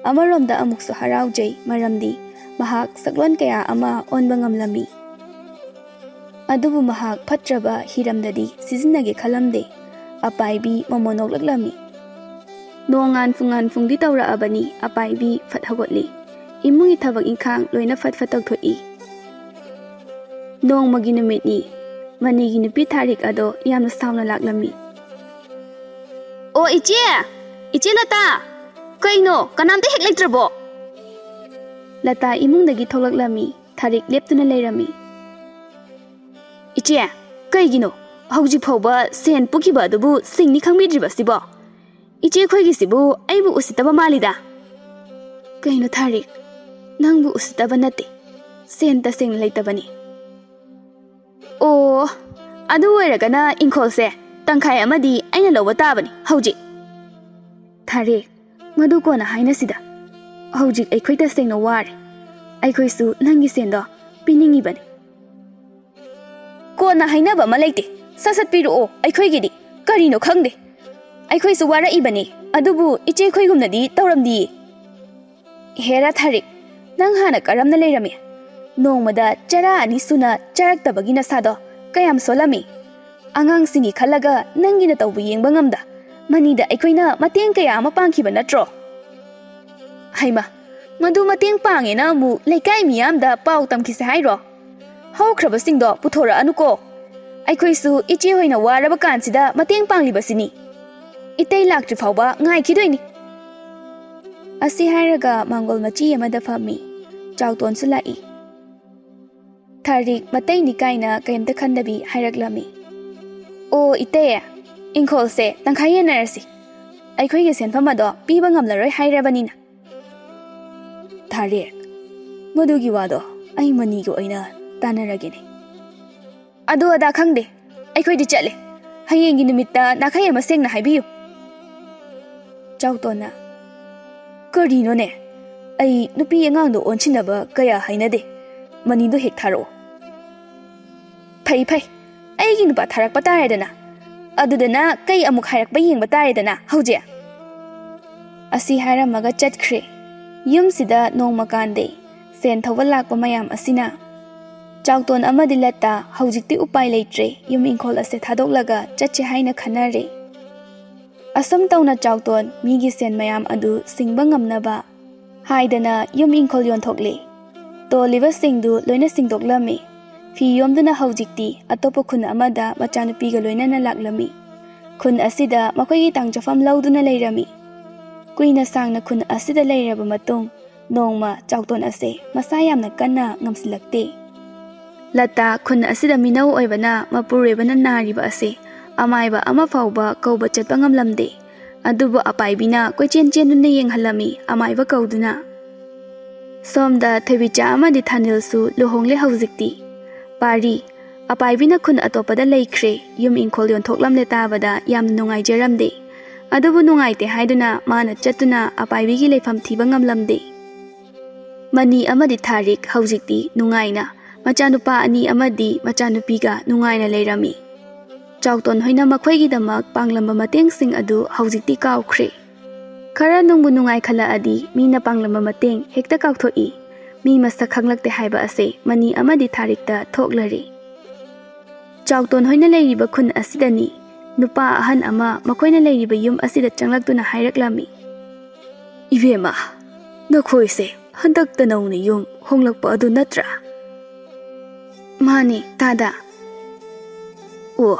amaromda amuksu haraujai maramdi mahak saklon kaya ama onba ngamlami adubu mahak phatraba hiramdadi sizinage khalamde apaibi mamonoklaklami nongan fungdi tawra abani apaibi fathagotli imungi thabak inkhang loina fatfatak thoi nong magi numitni manigi nupi tharik ado yamna sauna laklami o iche lata kaino kanamte hek lektrabo lata imungdagi tholaklami tharik leptuna leirami iche kaigino hauji phauba sen pukiba adubu singni khangmidriba sibo iche khoigi sibu aibu usitaba malida kaino tharik nangbu usitaba nate sen ta sing leitabani o adu oiragana inkhol-se tangkhai amadi aina loba tabani hauji tharik madu kona haina sida hauji aikhoi ta sengna ware aikhoi su nangi sendo piningi bani kona haina ba malaite sasat piru o aikhoi gidi karino khangde aikhoi su wara ibani adubu iche khoi gumnadi tawramdi hera tharik nang hana karamna leirami nongmada chara ani suna charaktabagi nasado kayam solami angang singi khalaga nangina tawbu yengba ngamda manida aikhoina mateng kaya ama pangkhiba natro haima madu mateng pange na mu leikai miyamda pau tamkhise hairo haukraba singdo puthora anuko aikhoi su iche hoina waraba kansida mateng pangliba sini itei laktri phauba ngai khidoini asi hairaga mangol machi amada phami chawton su lai tharik matei ni kaina kaimta khandabi hairaklami o ite ingkhol se tangkhai narasi aikhoi ge senpham ado piba ngamlaroi hairabanina tharik ꯃꯗꯨꯒꯤ ꯋꯥꯗꯣ ꯑꯩ ꯃꯅꯤꯒ ꯑꯣꯏꯅ ꯇꯥꯟꯅꯔꯒꯦꯅꯦ꯫ ꯑꯗꯨ ꯑꯗꯥ ꯈꯪꯗꯦ, ꯑꯩꯈꯣꯏꯗꯤ ꯆꯠꯂꯦ꯫ ꯍꯌꯦꯡꯒꯤ ꯅꯨꯃꯤꯠꯇ ꯅꯥꯈꯩ ꯑꯃ ꯁꯦꯡꯅ ꯍꯥꯏꯕꯤꯌꯨ꯫ ꯆꯥꯎꯇꯣꯟꯅ ꯀꯔꯤꯅꯣꯅꯦ, ꯑꯩ ꯅꯨꯄꯤ ꯑꯉꯥꯡꯗꯣ ꯑꯣꯟꯁꯤꯟꯅꯕ ꯀꯌꯥ ꯍꯩꯅꯗꯦ, ꯃꯅꯤꯗꯣ ꯍꯦꯛ ꯊꯥꯔꯛꯑꯣ꯫ ꯐꯩ ꯐꯩ, ꯑꯩꯒꯤ ꯅꯨꯄꯥ ꯊꯥꯔꯛꯄ ꯇꯥꯔꯦꯗꯅ, ꯑꯗꯨꯗꯅ ꯀꯩ ꯑꯃꯨꯛ ꯍꯥꯏꯔꯛꯄ ꯌꯦꯡꯕ ꯇꯥꯔꯦꯗꯅ ꯍꯧꯖꯤꯛ꯫ ꯑꯁꯤ ꯍꯥꯏꯔꯝꯃꯒ ꯆꯠꯈ꯭ꯔꯦ꯫ ꯌꯨꯝꯁꯤꯗ ꯅꯣꯡꯃ ꯀꯥꯟꯗꯦ ꯁꯦꯟ ꯊꯧꯕ ꯂꯥꯛꯄ ꯃꯌꯥꯝ ꯑꯁꯤꯅ ꯆꯥꯎꯇꯣꯟ ꯑꯃꯗꯤ ꯂꯇꯥ ꯍꯧꯖꯤꯛꯇꯤ ꯎꯄꯥꯏ ꯂꯩꯇ꯭ꯔꯦ, ꯌꯨꯝ ꯏꯪꯈꯣꯜ ꯑꯁꯦ ꯊꯥꯗꯣꯛꯂꯒ ꯆꯠꯁꯦ ꯍꯥꯏꯅ ꯈꯟꯅꯔꯦ꯫ ꯑꯁꯨꯝ ꯇꯧꯅ ꯆꯥꯎꯇꯣꯟ ꯃꯤꯒꯤ ꯁꯦꯟ ꯃꯌꯥꯝ ꯑꯗꯨ ꯁꯤꯡꯕ ꯉꯝꯅꯕ ꯍꯥꯏꯗꯅ ꯌꯨꯝ ꯏꯪꯈꯣꯜ ꯌꯣꯟꯊꯣꯛꯂꯦ꯫ ꯇꯣꯜꯂꯤꯕꯁꯤꯡꯗꯨ ꯂꯣꯏꯅ ꯁꯤꯡꯗꯣꯛꯂꯝꯃꯤ꯫ ꯐꯤ ꯌꯣꯝꯗꯨꯅ ꯍꯧꯖꯤꯛꯇꯤ ꯑꯇꯣꯞꯄ ꯈꯨꯟ ꯑꯃꯗ ꯃꯆꯥꯅꯨꯄꯤꯒ ꯂꯣꯏꯅꯅ ꯂꯥꯛꯂꯝꯃꯤ꯫ ꯈꯨꯟ ꯑꯁꯤꯗ ꯃꯈꯣꯏꯒꯤ ꯇꯥꯡꯖꯐꯝ ꯂꯧꯗꯨꯅ ꯂꯩꯔꯝꯃꯤ꯫ ꯀꯨꯏꯅ ꯁꯥꯡꯅ ꯈꯨꯟ ꯑꯁꯤꯗ ꯂꯩꯔꯕ ꯃꯇꯨꯡ ꯅꯣꯡꯃ ꯆꯥꯎꯇꯣꯟ ꯑꯁꯦ ꯃꯁꯥ ꯌꯥꯝꯅ ꯀꯟꯅ ꯉꯝꯁꯤꯜꯂꯛꯇꯦ꯫ ꯂꯇꯥ ꯈꯨꯟ ꯑꯁꯤꯗ ꯃꯤꯅꯧ ꯑꯣꯏꯕꯅ ꯃꯄꯨꯔꯣꯏꯕꯅ ꯅꯥꯔꯤꯕ ꯑꯁꯦ ꯑꯃꯥꯏꯕ ꯑꯃ ꯐꯥꯎꯕ ꯀꯧꯕ ꯆꯠꯄ ꯉꯝꯂꯝꯗꯦ꯫ ꯑꯗꯨꯕꯨ ꯑꯄꯥꯏꯕꯤꯅ ꯀꯣꯏꯆꯦꯟ ꯆꯦꯟꯗꯨꯅ ꯌꯦꯡꯍꯜꯂꯝꯃꯤ ꯑꯃꯥꯏꯕ ꯀꯧꯗꯨꯅ꯫ ꯁꯣꯝꯗ ꯊꯣꯏꯕꯤꯆꯥ ꯑꯃꯗꯤ ꯊꯥꯅꯤꯜꯁꯨ ꯂꯨꯍꯣꯡꯂꯦ ꯍꯧꯖꯤꯛꯇꯤ꯫ ꯄꯥꯔꯤ, ꯑꯄꯥꯏꯕꯤꯅ ꯈꯨꯟ ꯑꯇꯣꯞꯄꯗ ꯂꯩꯈ꯭ꯔꯦ, ꯌꯨꯝ ꯏꯪꯈꯣꯜ ꯌꯣꯟꯊꯣꯛꯂꯝꯂꯦ ꯇꯥꯕꯗ ꯌꯥꯝꯅ ꯅꯨꯡꯉꯥꯏꯖꯔꯝꯗꯦ꯫ ꯑꯗꯨꯕꯨ ꯅꯨꯡꯉꯥꯏꯇꯦ ꯍꯥꯏꯗꯨꯅ ꯃꯥꯅ ꯆꯠꯇꯨꯅ ꯑꯄꯥꯏꯕꯤꯒꯤ ꯂꯩꯐꯝ ꯊꯤꯕ ꯉꯝꯂꯝꯗꯦ꯫ ꯃꯅꯤ ꯑꯃꯗꯤ ꯊꯥꯔꯤꯛ ꯍꯧꯖꯤꯛꯇꯤ ꯅꯨꯡꯉꯥꯏꯅ ꯃꯆꯥꯅꯨꯄꯥ ꯑꯅꯤ ꯑꯃꯗꯤ ꯃꯆꯥꯅꯨꯄꯤꯒ ꯅꯨꯡꯉꯥꯏꯅ ꯂꯩꯔꯝꯃꯤ꯫ ꯆꯥꯎꯇꯣꯟ ꯍꯣꯏꯅ ꯃꯈꯣꯏꯒꯤꯗꯃꯛ ꯄꯥꯡꯂꯝꯕ ꯃꯇꯦꯡꯁꯤꯡ ꯑꯗꯨ ꯍꯧꯖꯤꯛꯇꯤ ꯀꯥꯎꯈ꯭ꯔꯦ꯫ ꯈꯔ ꯅꯨꯡꯕꯨ ꯅꯨꯡꯉꯥꯏꯈꯠꯂꯛꯑꯗꯤ ꯃꯤꯅ ꯄꯥꯡꯂꯝꯕ ꯃꯇꯦꯡ ꯍꯦꯛꯇ ꯀꯥꯎꯊꯣꯛꯏ꯫ ꯃꯤ ꯃꯁꯛ ꯈꯪꯂꯛꯇꯦ ꯍꯥꯏꯕ ꯑꯁꯦ ꯃꯅꯤ ꯑꯃꯗꯤ ꯊꯥꯔꯤꯛꯇ ꯊꯣꯛꯂꯔꯦ꯫ ꯆꯥꯎꯇꯣꯟ ꯍꯣꯏꯅ ꯂꯩꯔꯤꯕ ꯈꯨꯟ ꯑꯁꯤꯗꯅꯤ ꯅꯨꯄꯥ ꯑꯍꯟ ꯑꯃ ꯃꯈꯣꯏꯅ ꯂꯩꯔꯤꯕ ꯌꯨꯝ ꯑꯁꯤꯗ ꯆꯪꯂꯛꯇꯨꯅ ꯍꯥꯏꯔꯛꯂꯝꯃꯤ꯫ ꯏꯕꯦꯝꯃ, ꯅꯈꯣꯏꯁꯦ ꯍꯟꯗꯛꯇ ꯅꯧꯅ ꯌꯨꯝ ꯍꯣꯡꯂꯛꯄ ꯑꯗꯨ ꯅꯠꯇ꯭ꯔꯥ? ꯃꯥꯅꯤ ꯗꯥꯗꯥ꯫ ꯑꯣ,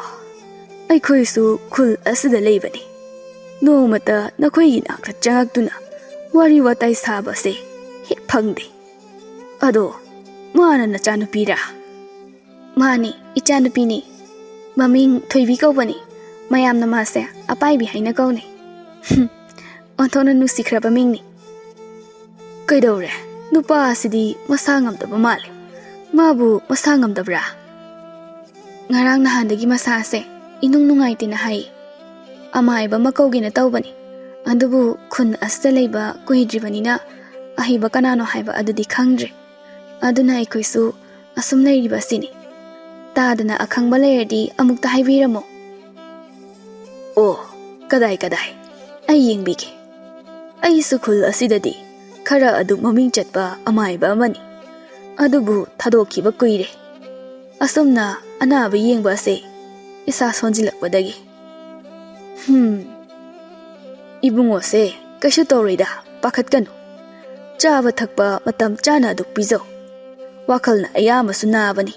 ꯑꯩꯈꯣꯏꯁꯨ ꯈꯨꯜ ꯑꯁꯤꯗ ꯂꯩꯕꯅꯤ꯫ ꯅꯣꯡꯃꯇ ꯅꯈꯣꯏꯒꯤ ꯅꯥꯛꯇ ꯆꯪꯉꯛꯇꯨꯅ ꯋꯥꯔꯤ ꯋꯥꯇꯥꯏ ꯁꯥꯕꯁꯦ ꯍꯦꯛ ꯐꯪꯗꯦ꯫ ꯑꯗꯣ ꯃꯥꯅ ꯅꯆꯥꯅꯨꯄꯤꯔꯥ? ꯃꯥꯅꯤ, ꯏꯆꯥꯅꯨꯄꯤꯅꯤ꯫ ꯃꯃꯤꯡ ꯊꯣꯏꯕꯤ ꯀꯧꯕꯅꯤ꯫ ꯃꯌꯥꯝꯅ ꯃꯥꯁꯦ ꯑꯄꯥꯏꯕꯤ ꯍꯥꯏꯅ ꯀꯧꯅꯩ꯫ ꯑꯣꯟꯊꯣꯛꯅ ꯅꯨꯡꯁꯤꯈ꯭ꯔꯕ ꯃꯤꯡꯅꯤ꯫ ꯀꯩꯗꯧꯔꯦ, ꯅꯨꯄꯥ ꯑꯁꯤꯗꯤ ꯃꯁꯥ ꯉꯝꯗꯕ ꯃꯥꯜꯂꯦ꯫ ꯃꯥꯕꯨ ꯃꯁꯥ ꯉꯝꯗꯕ꯭ꯔꯥ? ꯉꯔꯥꯡ ꯅꯍꯥꯟꯗꯒꯤ ꯃꯁꯥꯁꯦ ꯏꯅꯨꯡ ꯅꯨꯡꯉꯥꯏꯇꯦꯅ ꯍꯥꯏ꯫ ꯑꯃꯥꯏꯕ ꯑꯃ ꯀꯧꯒꯦꯅ ꯇꯧꯕꯅꯤ, ꯑꯗꯨꯕꯨ ꯈꯨꯟ ꯑꯁꯤꯗ ꯂꯩꯕ ꯀꯨꯏꯗ꯭ꯔꯤꯕꯅꯤꯅ ꯑꯍꯩꯕ ꯀꯅꯥꯅꯣ ꯍꯥꯏꯕ ꯑꯗꯨꯗꯤ ꯈꯪꯗ꯭ꯔꯦ꯫ ꯑꯗꯨꯅ ꯑꯩꯈꯣꯏꯁꯨ ꯑꯁꯨꯝ ꯂꯩꯔꯤꯕ ꯑꯁꯤꯅꯤ꯫ ꯇꯥꯗꯅ ꯑꯈꯪꯕ ꯂꯩꯔꯗꯤ ꯑꯃꯨꯛꯇ ꯍꯥꯏꯕꯤꯔꯝꯃꯣ꯫ ꯑꯣ, ꯀꯗꯥꯏ ꯀꯗꯥꯏ, ꯑꯩ ꯌꯦꯡꯕꯤꯒꯦ꯫ ꯑꯩꯁꯨ ꯈꯨꯜ ꯑꯁꯤꯗꯗꯤ ꯈꯔ ꯑꯗꯨꯝ ꯃꯃꯤꯡ ꯆꯠꯄ ꯑꯃꯥꯏꯕ ꯑꯃꯅꯤ, ꯑꯗꯨꯕꯨ ꯊꯥꯗꯣꯛꯈꯤꯕ ꯀꯨꯏꯔꯦ꯫ ꯑꯁꯨꯝꯅ ꯑꯅꯥꯕ ꯌꯦꯡꯕ ꯑꯁꯦ ꯏꯁꯥ ꯁꯣꯟꯖꯤꯜꯂꯛꯄꯗꯒꯤ꯫ ꯏꯕꯨꯡꯉꯣꯁꯦ ꯀꯩꯁꯨ ꯇꯧꯔꯣꯏꯗ, ꯄꯥꯈꯠꯀꯅꯨ꯫ ꯆꯥꯕ ꯊꯛꯄ ꯃꯇꯝ ꯆꯥꯅ ꯑꯗꯨꯝ ꯄꯤꯖꯧ꯫ ꯋꯥꯈꯜꯅ ꯑꯌꯥꯝꯕꯁꯨ ꯅꯥꯕꯅꯤ,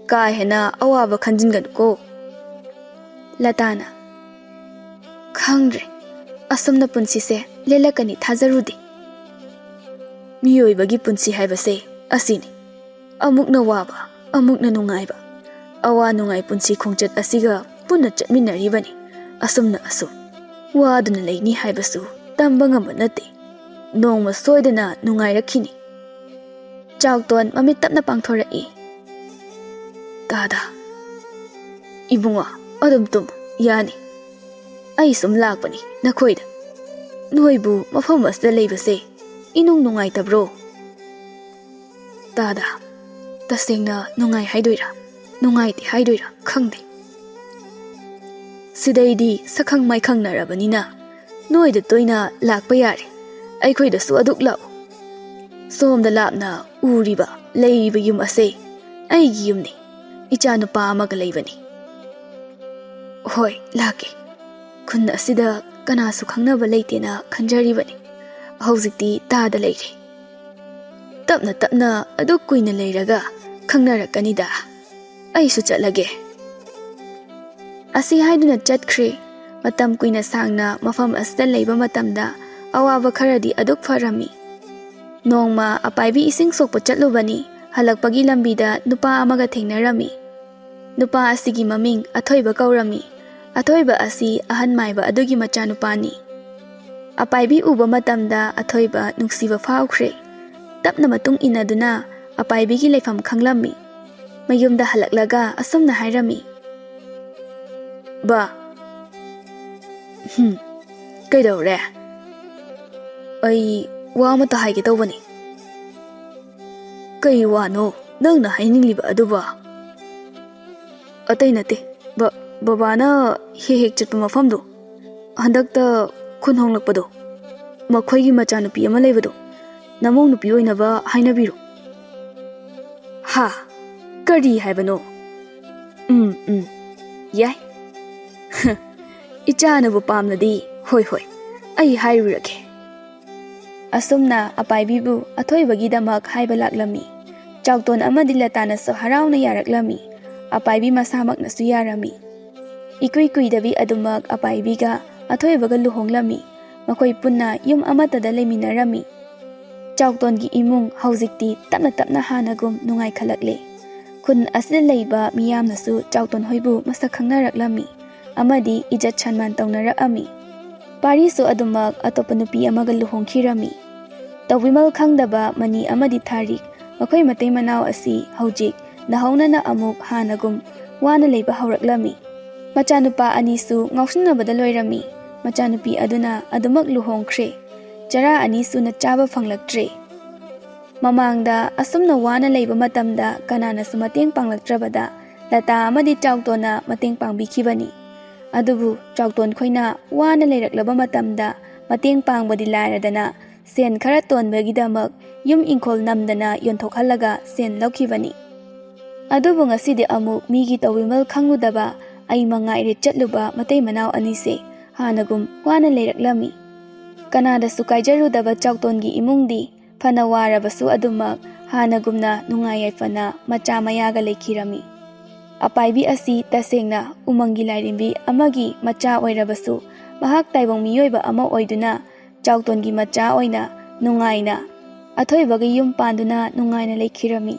ꯀꯥ ꯍꯦꯟꯅ ꯑꯋꯥꯕ ꯈꯟꯖꯤꯟꯒꯅꯨꯀꯣ꯫ ꯂꯇꯥꯅ ꯈꯪꯗ꯭ꯔꯦ, ꯑꯁꯨꯝꯅ ꯄꯨꯟꯁꯤꯁꯦ ꯂꯦꯜꯂꯛꯀꯅꯤ ꯊꯥꯖꯔꯨꯗꯦ꯫ ꯃꯤꯑꯣꯏꯕꯒꯤ ꯄꯨꯟꯁꯤ ꯍꯥꯏꯕꯁꯦ ꯑꯁꯤꯅꯤ, ꯑꯃꯨꯛꯅ ꯋꯥꯕ ꯑꯃꯨꯛꯅ ꯅꯨꯡꯉꯥꯏꯕ, ꯑꯋꯥ ꯅꯨꯡꯉꯥꯏ ꯄꯨꯟꯁꯤ ꯈꯣꯡꯆꯠ ꯑꯁꯤꯒ ꯄꯨꯟꯅ ꯆꯠꯃꯤꯟꯅꯔꯤꯕꯅꯤ꯫ ꯑꯁꯨꯝꯅ ꯑꯁꯨꯝ ꯋꯥꯗꯨꯅ ꯂꯩꯅꯤ ꯍꯥꯏꯕꯁꯨ ꯇꯝꯕ ꯉꯝꯕ ꯅꯠꯇꯦ꯫ ꯅꯣꯡꯃ ꯁꯣꯏꯗꯅ ꯅꯨꯡꯉꯥꯏꯔꯛꯈꯤꯅꯤ꯫ ꯆꯥꯎꯇꯣꯟ ꯃꯃꯤꯠ ꯇꯞꯅ ꯄꯥꯡꯊꯣꯔꯛꯏ꯫ ꯗꯥꯗꯥ, ꯏꯕꯨꯡꯉꯣ ꯑꯗꯨꯝ ꯇꯨꯝꯃꯨ, ꯌꯥꯅꯤ꯫ ꯑꯩ ꯁꯨꯝ ꯂꯥꯛꯄꯅꯤ ꯅꯈꯣꯏꯗ꯫ ꯅꯣꯏꯕꯨ ꯃꯐꯝ ꯑꯁꯤꯗ ꯂꯩꯕꯁꯦ ꯏꯅꯨꯡ ꯅꯨꯡꯉꯥꯏꯇꯕ꯭ꯔꯣ? ꯗꯥꯗꯥ, ꯇꯁꯦꯡꯅ ꯅꯨꯡꯉꯥꯏ ꯍꯥꯏꯗꯣꯏꯔꯥ ꯅꯨꯡꯉꯥꯏꯇꯦ ꯍꯥꯏꯗꯣꯏꯔꯥ ꯈꯪꯗꯦ꯫ ꯁꯤꯗꯩꯗꯤ ꯁꯛꯈꯪ ꯃꯥꯏꯈꯪꯅꯔꯕꯅꯤꯅ ꯅꯣꯏꯗ ꯇꯣꯏꯅ ꯂꯥꯛꯄ ꯌꯥꯔꯦ, ꯑꯩꯈꯣꯏꯗꯁꯨ ꯑꯗꯨꯛ ꯂꯥꯛꯎ꯫ ꯁꯣꯝꯗ ꯂꯥꯞꯅ ꯎꯔꯤꯕ ꯂꯩꯔꯤꯕ ꯌꯨꯝ ꯑꯁꯦ ꯑꯩꯒꯤ ꯌꯨꯝꯅꯤ, ꯏꯆꯥ ꯅꯨꯄꯥ ꯑꯃꯒ ꯂꯩꯕꯅꯤ꯫ ꯍꯣꯏ ꯂꯥꯛꯀꯦ꯫ ꯈꯨꯟ ꯑꯁꯤꯗ ꯀꯅꯥꯁꯨ ꯈꯪꯅꯕ ꯂꯩꯇꯦꯅ ꯈꯟꯖꯔꯤꯕꯅꯤ, ꯍꯧꯖꯤꯛꯇꯤ ꯇꯥꯗ ꯂꯩꯔꯦ꯫ ꯇꯞꯅ ꯇꯞꯅ ꯑꯗꯨꯛ ꯀꯨꯏꯅ ꯂꯩꯔꯒ ꯈꯪꯅꯔꯛꯀꯅꯤꯗ꯫ ꯑꯩꯁꯨ ꯆꯠꯂꯒꯦ꯫ ꯑꯁꯤ ꯍꯥꯏꯗꯨꯅ ꯆꯠꯈ꯭ꯔꯦ꯫ ꯃꯇꯝ ꯀꯨꯏꯅ ꯁꯥꯡꯅ ꯃꯐꯝ ꯑꯁꯤꯗ ꯂꯩꯕ ꯃꯇꯝꯗ ꯑꯋꯥꯕ ꯈꯔꯗꯤ ꯑꯗꯨꯛ ꯐꯔꯝꯃꯤ꯫ ꯅꯣꯡꯃ ꯑꯄꯥꯏꯕꯤ ꯏꯁꯤꯡ ꯁꯣꯛꯄ ꯆꯠꯂꯨꯕꯅꯤ꯫ ꯍꯜꯂꯛꯄꯒꯤ ꯂꯝꯕꯤꯗ ꯅꯨꯄꯥ ꯑꯃꯒ ꯊꯦꯡꯅꯔꯝꯃꯤ꯫ ꯅꯨꯄꯥ ꯑꯁꯤꯒꯤ ꯃꯃꯤꯡ ꯑꯊꯣꯏꯕ ꯀꯧꯔꯝꯃꯤ꯫ ꯑꯊꯣꯏꯕ ꯑꯁꯤ ꯑꯍꯟ ꯃꯥꯏꯕ ꯑꯗꯨꯒꯤ ꯃꯆꯥꯅꯨꯄꯥꯅꯤ꯫ ꯑꯄꯥꯏꯕꯤ ꯎꯕ ꯃꯇꯝꯗ ꯑꯊꯣꯏꯕ ꯅꯨꯡꯁꯤꯕ ꯐꯥꯎꯈ꯭ꯔꯦ꯫ ꯇꯞꯅ ꯃꯇꯨꯡ ꯏꯟꯅꯗꯨꯅ ꯑꯄꯥꯏꯕꯤꯒꯤ ꯂꯩꯐꯝ ꯈꯪꯂꯝꯃꯤ꯫ ꯃꯌꯨꯝꯗ ꯍꯜꯂꯛꯂꯒ ꯑꯁꯨꯝꯅ ꯍꯥꯏꯔꯝꯃꯤ, "ꯕꯥ, ꯀꯩꯗꯧꯔꯦ? ꯑꯩ ꯋꯥ ꯑꯃꯇ ꯍꯥꯏꯒꯦ ꯇꯧꯕꯅꯤ." "ꯀꯩ ꯋꯥꯅꯣ ꯅꯪꯅ ꯍꯥꯏꯅꯤꯡꯂꯤꯕ ꯑꯗꯨꯕꯣ?" "ꯑꯇꯩ ꯅꯠꯇꯦ, ꯕꯕꯥꯅ ꯍꯦꯛ ꯆꯠꯄ ꯃꯐꯝꯗꯣ, ꯍꯟꯗꯛꯇ ꯈꯨꯟ ꯍꯣꯡꯂꯛꯄꯗꯣ, ꯃꯈꯣꯏꯒꯤ ꯃꯆꯥꯅꯨꯄꯤ ꯑꯃ ꯂꯩꯕꯗꯣ, ꯅꯃꯧ ꯅꯨꯄꯤ ꯑꯣꯏꯅꯕ ꯍꯥꯏꯅꯕꯤꯔꯣ." "ꯍꯥ? ꯀꯔꯤ ꯍꯥꯏꯕꯅꯣ?" "ꯌꯥꯏ. ꯏꯆꯥꯅꯕꯨ ꯄꯥꯝꯂꯗꯤ ꯍꯣꯏ, ꯑꯩ ꯍꯥꯏꯔꯨꯔꯒꯦ." ꯑꯁꯨꯝꯅ ꯑꯄꯥꯏꯕꯤꯕꯨ ꯑꯊꯣꯏꯕꯒꯤꯗꯃꯛ ꯍꯥꯏꯕ ꯂꯥꯛꯂꯝꯃꯤ꯫ ꯆꯥꯎꯇꯣꯟ ꯑꯃꯗꯤ ꯂꯇꯥꯅꯁꯨ ꯍꯔꯥꯎꯅ ꯌꯥꯔꯛꯂꯝꯃꯤ꯫ ꯑꯄꯥꯏꯕꯤ ꯃꯁꯥꯃꯛꯅꯁꯨ ꯌꯥꯔꯝꯃꯤ꯫ ꯏꯀꯨꯏ ꯀꯨꯏꯗꯕꯤ ꯑꯗꯨꯃꯛ ꯑꯄꯥꯏꯕꯤꯒ ꯑꯊꯣꯏꯕꯒ ꯂꯨꯍꯣꯡꯂꯝꯃꯤ꯫ ꯃꯈꯣꯏ ꯄꯨꯟꯅ ꯌꯨꯝ ꯑꯃꯠꯇꯗ ꯂꯩꯃꯤꯟꯅꯔꯝꯃꯤ꯫ ꯆꯥꯎꯇꯣꯟꯒꯤ ꯏꯃꯨꯡ ꯍꯧꯖꯤꯛꯇꯤ ꯇꯞꯅ ꯇꯞꯅ ꯍꯥꯟꯅꯒꯨꯝ ꯅꯨꯡꯉꯥꯏꯈꯠꯂꯛꯂꯦ꯫ ꯈꯨꯟ ꯑꯁꯤꯗ ꯂꯩꯕ ꯃꯤꯌꯥꯝꯅꯁꯨ ꯆꯥꯎꯇꯣꯟ ꯍꯣꯏꯕꯨ ꯃꯁꯛ ꯈꯪꯅꯔꯛꯂꯝꯃꯤ ꯑꯃꯗꯤ ꯏꯖꯠ ꯁꯟꯃꯥꯟ ꯇꯧꯅꯔꯛꯑꯝꯃꯤ꯫ ꯄꯥꯔꯤꯁꯨ ꯑꯗꯨꯃꯛ ꯑꯇꯣꯞꯄ ꯅꯨꯄꯤ ꯑꯃꯒ ꯂꯨꯍꯣꯡꯈꯤꯔꯝꯃꯤ꯫ ꯇꯧꯕꯤꯃꯜ ꯈꯪꯗꯕ ꯃꯅꯤ ꯑꯃꯗꯤ ꯊꯥꯔꯤꯛ, ꯃꯈꯣꯏ ꯃꯇꯩ ꯃꯅꯥꯎ ꯑꯁꯤ ꯍꯧꯖꯤꯛ ꯅꯍꯧꯅꯅ ꯑꯃꯨꯛ ꯍꯥꯟꯅꯒꯨꯝ ꯋꯥꯅ ꯂꯩꯕ ꯍꯧꯔꯛꯂꯝꯃꯤ꯫ ꯃꯆꯥꯅꯨꯄꯥ ꯑꯅꯤꯁꯨ ꯉꯥꯎꯁꯤꯟꯅꯕꯗ ꯂꯣꯏꯔꯝꯃꯤ꯫ ꯃꯆꯥꯅꯨꯄꯤ ꯑꯗꯨꯅ ꯑꯗꯨꯃꯛ ꯂꯨꯍꯣꯡꯈ꯭ꯔꯦ꯫ ꯆꯔꯥ ꯑꯅꯤ ꯁꯨꯅ ꯆꯥꯕ ꯐꯪꯂꯛꯇ꯭ꯔꯦ꯫ ꯃꯃꯥꯡꯗ ꯑꯁꯨꯝꯅ ꯋꯥꯅ ꯂꯩꯕ ꯃꯇꯝꯗ ꯀꯅꯥꯅꯁꯨ ꯃꯇꯦꯡ ꯄꯥꯡꯂꯛꯇ꯭ꯔꯕꯗ ꯂꯇꯥ ꯑꯃꯗꯤ ꯆꯥꯎꯇꯣꯟꯅ ꯃꯇꯦꯡ ꯄꯥꯡꯕꯤꯈꯤꯕꯅꯤ꯫ ꯑꯗꯨꯕꯨ ꯆꯥꯎꯇꯣꯟ ꯈꯣꯏꯅ ꯋꯥꯅ ꯂꯩꯔꯛꯂꯕ ꯃꯇꯝꯗ ꯃꯇꯦꯡ ꯄꯥꯡꯕꯗꯤ ꯂꯥꯏꯔꯗꯅ ꯁꯦꯟ ꯈꯔ ꯇꯣꯟꯕꯒꯤꯗꯃꯛ ꯌꯨꯝ ꯏꯪꯈꯣꯜ ꯅꯝꯗꯅ ꯌꯣꯟꯊꯣꯛꯍꯜꯂꯒ ꯁꯦꯟ ꯂꯧꯈꯤꯕꯅꯤ꯫ ꯑꯗꯨꯕꯨ ꯉꯁꯤꯗꯤ ꯑꯃꯨꯛ ꯃꯤꯒꯤ ꯇꯧꯕꯤꯃꯜ ꯈꯪꯂꯨꯗꯕ ꯑꯩ ꯃꯉꯥꯏꯔꯦ ꯆꯠꯂꯨꯕ ꯃꯇꯩ ꯃꯅꯥꯎ ꯑꯅꯤꯁꯦ ꯍꯥꯟꯅꯒꯨꯝ ꯋꯥꯅ ꯂꯩꯔꯛꯂꯝꯃꯤ꯫ ꯀꯅꯥꯗꯁꯨ ꯀꯥꯏꯖꯔꯨꯗꯕ ꯆꯥꯎꯇꯣꯟꯒꯤ ꯏꯃꯨꯡꯗꯤ ꯐꯅ ꯋꯥꯔꯕꯁꯨ ꯑꯗꯨꯃꯛ ꯍꯥꯟꯅꯒꯨꯝꯅ ꯅꯨꯡꯉꯥꯏ ꯌꯥꯏꯐꯅ ꯃꯆꯥ ꯃꯌꯥꯒ ꯂꯩꯈꯤꯔꯝꯃꯤ꯫ ꯑꯄꯥꯏꯕꯤ ꯑꯁꯤ ꯇꯁꯦꯡꯅ ꯎꯃꯪꯒꯤ ꯂꯥꯏꯔꯦꯝꯕꯤ ꯑꯃꯒꯤ ꯃꯆꯥ ꯑꯣꯏꯔꯕꯁꯨ ꯃꯍꯥꯛ ꯇꯥꯏꯕꯪ ꯃꯤꯑꯣꯏꯕ ꯑꯃ ꯑꯣꯏꯗꯨꯅ ꯆꯥꯎꯇꯣꯟꯒꯤ ꯃꯆꯥ ꯑꯣꯏꯅ ꯅꯨꯡꯉꯥꯏꯅ ꯑꯊꯣꯏꯕꯒ ꯌꯨꯝ ꯄꯥꯟꯗꯨꯅ ꯅꯨꯡꯉꯥꯏꯅ ꯂꯩꯈꯤꯔꯝꯃꯤ꯫